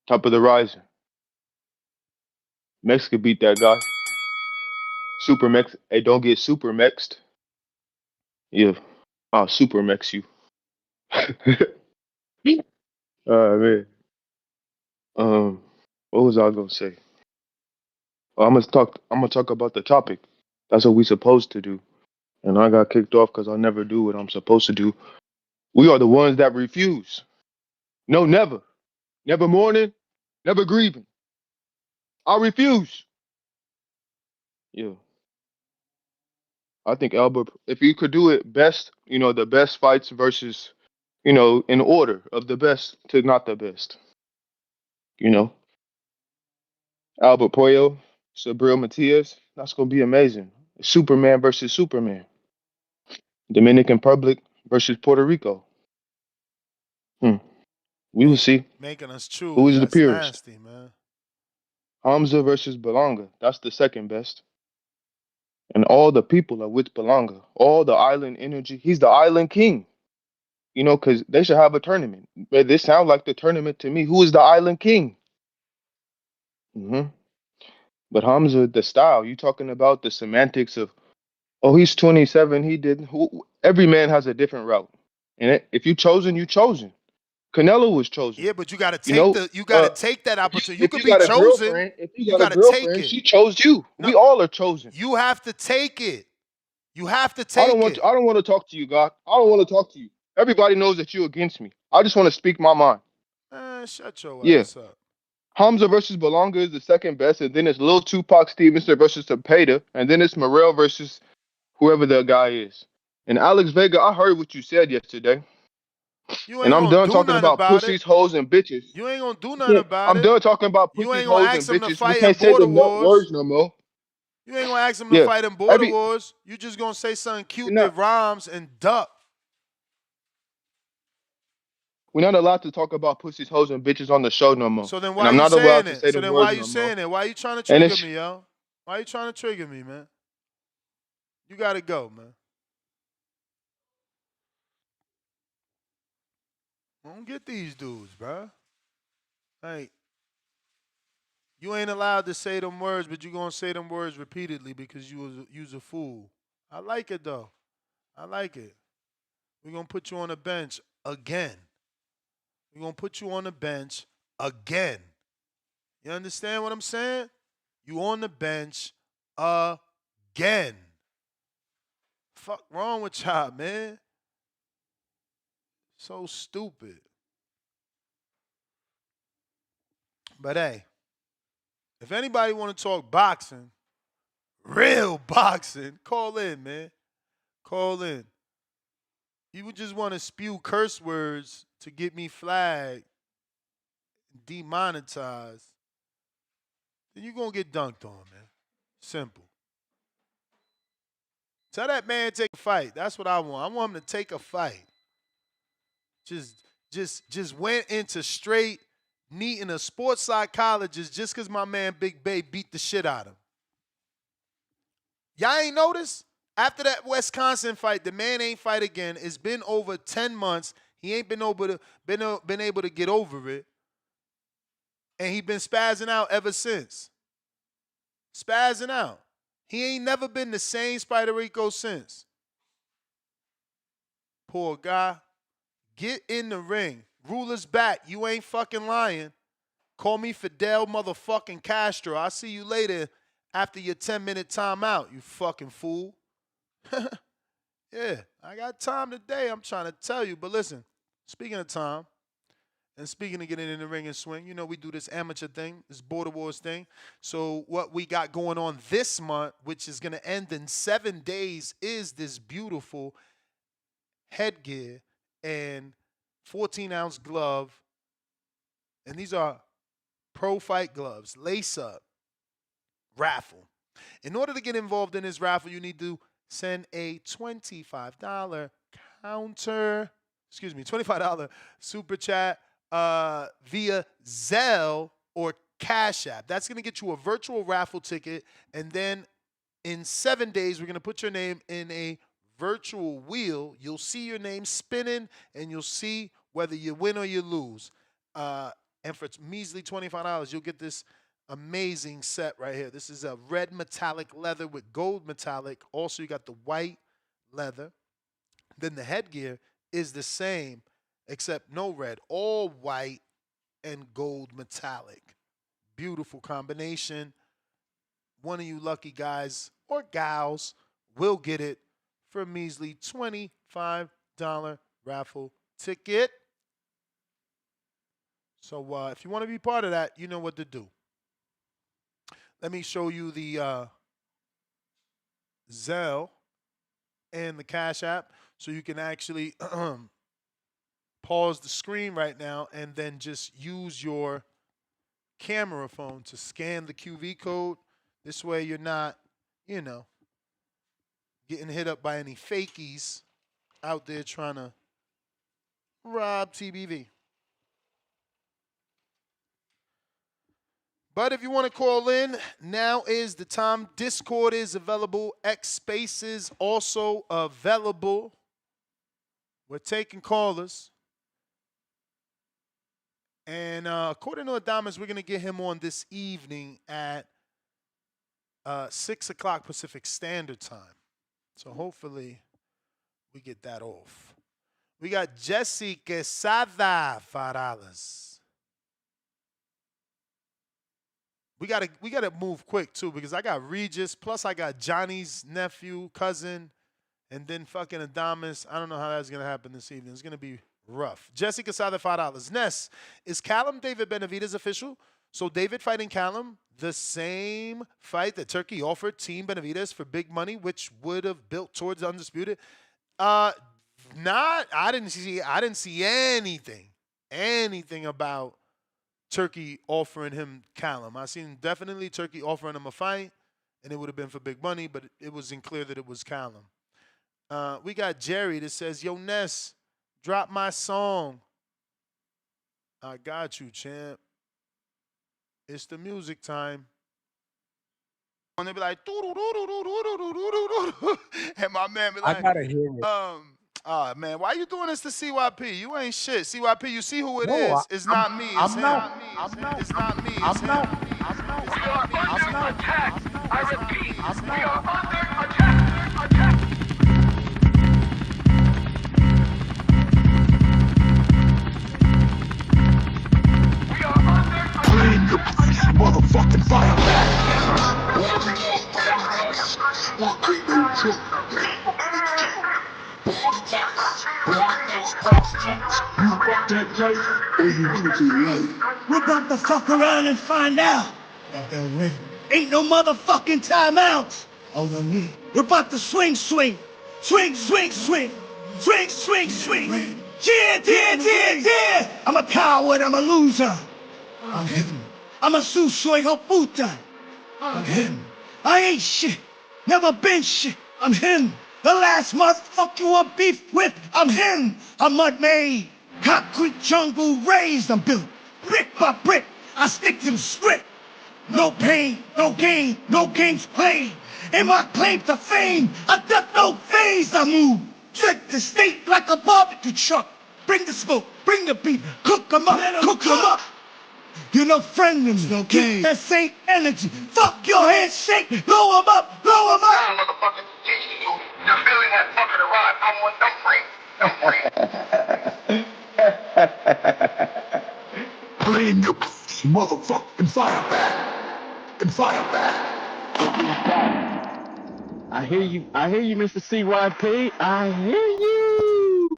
Top of the Rising. Mex could beat that guy. Super Mex. Hey, don't get super mexed. Yeah. I'll super mex you. Man. What was I gonna say? Well, I'm gonna talk about the topic. That's what we supposed to do. And I got kicked off because I never do what I'm supposed to do. We are the ones that refuse. No, never. Never mourning, never grieving. I refuse. Yeah. I think Albert, if you could do it best, you know, the best fights versus, you know, in order of the best to not the best. You know, Albert Puello, Sabril Matias, that's gonna be amazing. Superman versus Superman. Dominican Republic versus Puerto Rico. We will see. Making us Who choose. is the That's purest? nasty, man. Hamza versus Berlanga. That's the second best. And all the people are with Berlanga. All the island energy. He's the island king. You know, because they should have a tournament. But this sounds like the tournament to me. Who is the island king? But Hamza, the style, you talking about the semantics of, oh, he's 27. He did. Every man has a different route. And if you chosen, you chosen. Canelo was chosen. Yeah, but you gotta You take know, take that opportunity. You if could you be got a chosen. girlfriend, You gotta take it. she chose you. No, We all are chosen. you have to take it. You have to I take it. don't want to talk to you, God. I don't want to talk to you. Everybody knows that you're against me. I just want to speak my mind. Shut your Yeah. ass up. Hamza versus Berlanga is the second best, and then it's Lil Tupac Stevenson versus Tapeta, and then it's Morrell versus whoever the guy is. And Alex Vega, I heard what you said yesterday. You And ain't I'm gonna done do talking nothing about about it. pussies, hoes, and bitches. You ain't gonna do nothing about I'm it. done talking about You pussies, ain't gonna hoes, and ask him to bitches. We fight in can't say border the wars. words no more. You ain't gonna ask him to Yeah. fight in border wars. You just gonna say something cute that rhymes and duck. We're not allowed to talk about pussies, hoes, and bitches on the show no more. So then And why I'm you not saying allowed to it? say So the then why words you no more. saying it? Why you trying to And trigger it's me, yo? Why you trying to trigger me, man? You gotta go, man. I don't get these dudes, bro. Like, you ain't allowed to say them words, but you gonna say them words repeatedly because you's a fool. I like it though. I like it. We're gonna put you on the bench again. We're gonna put you on the bench again. You understand what I'm saying? You on the bench again. Fuck wrong with y'all, man? So stupid. But hey, if anybody want to talk boxing, real boxing, call in, man. Call in. You would just want to spew curse words to get me flagged, demonetized, then you're going to get dunked on, man. Simple. Tell that man to take a fight. That's what I want. I want him to take a fight. Just went into straight needing a sports psychologist just because my man Big Bay beat the shit out of him. Y'all ain't noticed? After that Wisconsin fight, the man ain't fight again. It's been over 10 months. He ain't been able to get over it. And he been spazzing out ever since. Spazzing out. He ain't never been the same Spider Rico since. Poor guy. Get in the ring. Ruler's back. You ain't fucking lying. Call me Fidel motherfucking Castro. I'll see you later after your 10-minute timeout, you fucking fool. Yeah, I got time today, I'm trying to tell you. But listen, speaking of time, and speaking of getting in the ring and swing, you know we do this amateur thing, this Border Wars thing. So what we got going on this month, which is going to end in 7 days, is this beautiful headgear and 14-ounce glove. And these are pro fight gloves, lace up, raffle. In order to get involved in this raffle, you need to send a $25 $25 super chat via Zelle or Cash App. That's going to get you a virtual raffle ticket. And then in 7 days, we're going to put your name in a virtual wheel. You'll see your name spinning, and you'll see whether you win or you lose. And for measly $25, you'll get this amazing set right here. This is a red metallic leather with gold metallic. Also, you got the white leather. Then the headgear is the same, except no red. All white and gold metallic. Beautiful combination. One of you lucky guys or gals will get it for a measly $25 raffle ticket. So if you want to be part of that, you know what to do. Let me show you the Zelle and the Cash App so you can actually pause the screen right now and then just use your camera phone to scan the QV code. This way you're not, getting hit up by any fakies out there trying to rob TBV. But if you want to call in, now is the time. Discord is available. X Spaces also available. We're taking callers. And according to Adamas, we're going to get him on this evening at 6 o'clock Pacific Standard Time. So hopefully we get that off. We got Jesse Quesada, $5. We gotta move quick too, because I got Regis, plus I got Johnny's nephew, cousin, and then fucking Adamas. I don't know how that's gonna happen this evening. It's gonna be rough. Jesse Quesada, $5. Ness, is Callum David Benavidez official? So David fighting Callum, the same fight that Turkey offered Team Benevidez for big money, which would have built towards Undisputed. I didn't see anything about Turkey offering him Callum. I seen definitely Turkey offering him a fight, and it would have been for big money, but it wasn't clear that it was Callum. We got Jerry that says, yo, Ness, drop my song. I got you, champ. It's the music time. And they be like, and my man be like, I gotta hear it. Man, why you doing this to CYP? You ain't shit. CYP, you see who it is. It's not me. It's him. It's not me. It's him. We are under attack. I repeat, we are under attack. We are under attack. Clean your motherfucking fire back. You fuck that life, or you do it too late. We're about to fuck around and find out. Ain't no motherfucking timeouts. We're about to swing, swing. Swing, swing, swing. Swing, swing, swing. Yeah, yeah, yeah, yeah. I'm a coward, I'm a loser. I'm a suicide puta. I ain't shit. Never been shit. I'm him. The last motherfucker you want beef with. I'm him. I'm mud made. Concrete jungle raised. I'm built brick by brick. I stick to the script. No pain, no gain, no games played. In my claim to fame, I duck no phase. I move. Trick the state like a barbecue truck. Bring the smoke, bring the beef, cook 'em up, cook 'em up. You're no friend to me. Keep that same energy. Fuck your handshake. Blow 'em up, blow 'em up. Motherfucker, you're feeling that fucking ride. I want no free. Blame your motherfucking fire back. And fire back. I hear you, Mr. CYP. I hear you.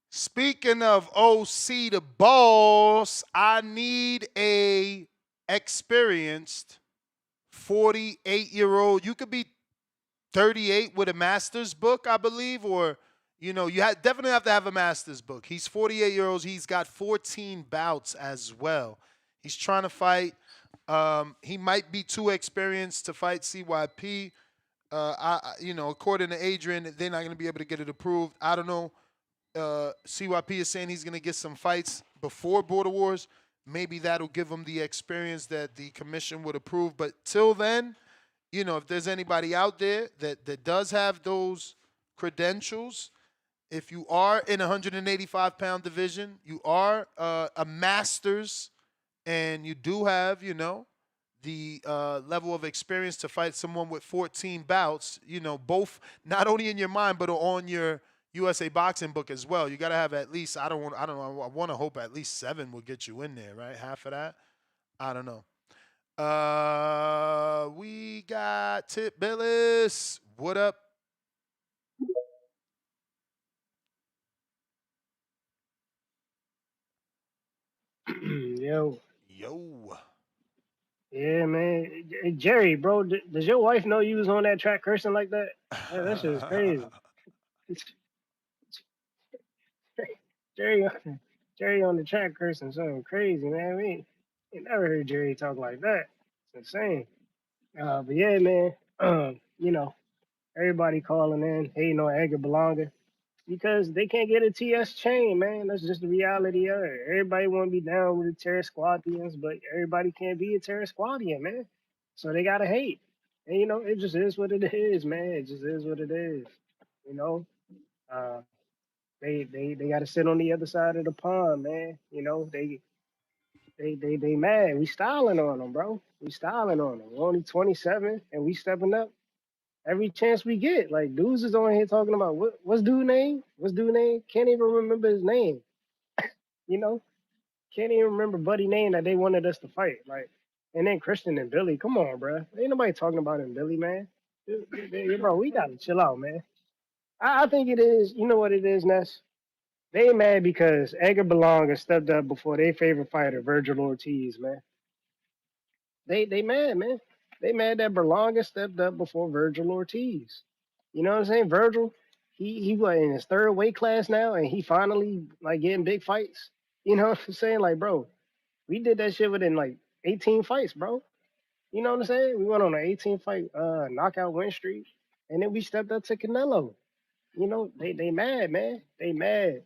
Speaking of OC the boss, I need a experienced 48-year-old. You could be 38 with a master's book, I believe, or you definitely have to have a master's book. He's 48 years old. He's got 14 bouts as well. He's trying to fight. He might be too experienced to fight CYP. According to Adrian, they're not going to be able to get it approved. I don't know. CYP is saying he's going to get some fights before Border Wars. Maybe that'll give him the experience that the commission would approve. But till then, if there's anybody out there that does have those credentials, if you are in 185-pound division, you are a master's, and you do have, the level of experience to fight someone with 14 bouts, both not only in your mind but on your USA boxing book as well. You got to have at least, I want to hope at least 7 will get you in there, right? Half of that? I don't know. We got Tip Billis. What up? Yo. Yo. Yeah, man. Jerry, bro, does your wife know you was on that track cursing like that? That shit is crazy. Jerry, Jerry on the track cursing something crazy, man. We ain't never heard Jerry talk like that. It's insane. But yeah, man. Everybody calling in, hating on Edgar Berlanga because they can't get a TS chain, man. That's just the reality of it. Everybody want to be down with the Terror Squadians, but everybody can't be a Terror Squadian, man. So they gotta hate. And it just is what it is, man. It just is what it is. You know, uh, they gotta sit on the other side of the pond, man. They mad. We styling on them, bro. We styling on them. We're only 27, and we stepping up every chance we get. Like dudes is on here talking about what's dude name? What's dude name? Can't even remember his name. You know, can't even remember Buddy name that they wanted us to fight. Like, and then Christian and Billy. Come on, bro. Ain't nobody talking about him, Billy, man. Bro, we gotta chill out, man. I think it is. You know what it is, Ness? They mad because Edgar Berlanga stepped up before their favorite fighter, Virgil Ortiz, man. They mad, man. They mad that Berlanga stepped up before Virgil Ortiz. You know what I'm saying? Virgil, he was in his third weight class now, and he finally like getting big fights. You know what I'm saying? Like, bro, we did that shit within like 18 fights, bro. You know what I'm saying? We went on an 18 fight knockout win streak, and then we stepped up to Canelo. They mad, man. They mad.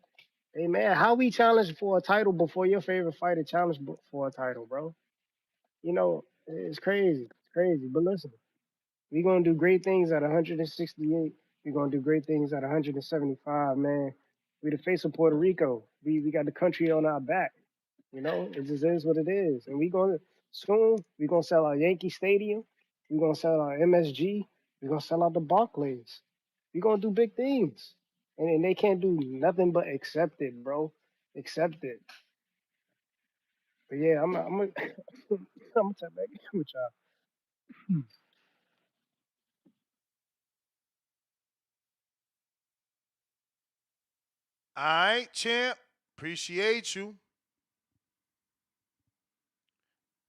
They mad. How we challenge for a title before your favorite fighter challenged for a title, bro? It's crazy. It's crazy. But listen, we're gonna do great things at 168. We're gonna do great things at 175, man. We the face of Puerto Rico. We got the country on our back. It just is what it is. And we gonna soon we gonna sell our Yankee Stadium. We're gonna sell our MSG. We're gonna sell out the Barclays. We're gonna do big things. And they can't do nothing but accept it, bro. Accept it. But yeah, I'm I'm gonna tell back with y'all. All right, champ. Appreciate you.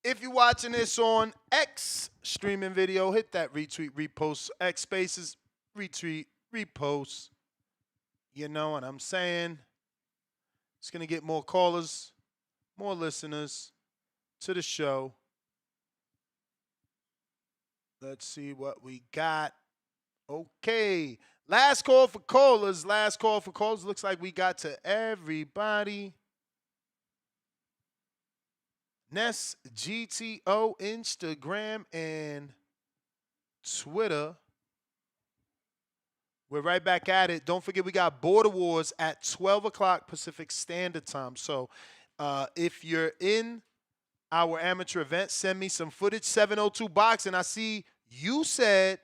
If you're watching this on X streaming video, hit that retweet, repost, X spaces, retweet, repost. You know what I'm saying? It's going to get more callers, more listeners to the show. Let's see what we got. Okay. Last call for callers. Last call for callers. Looks like we got to everybody. Ness, GTO, Instagram, and Twitter. We're right back at it. Don't forget we got Border Wars at 12 o'clock Pacific Standard Time. So if you're in our amateur event, send me some footage, 702 Boxing. I see you said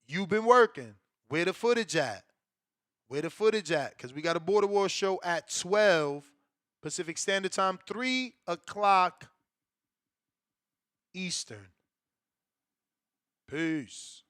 you've been working. Where the footage at? Where the footage at? Because we got a Border Wars show at 12 Pacific Standard Time, 3 o'clock Eastern. Peace.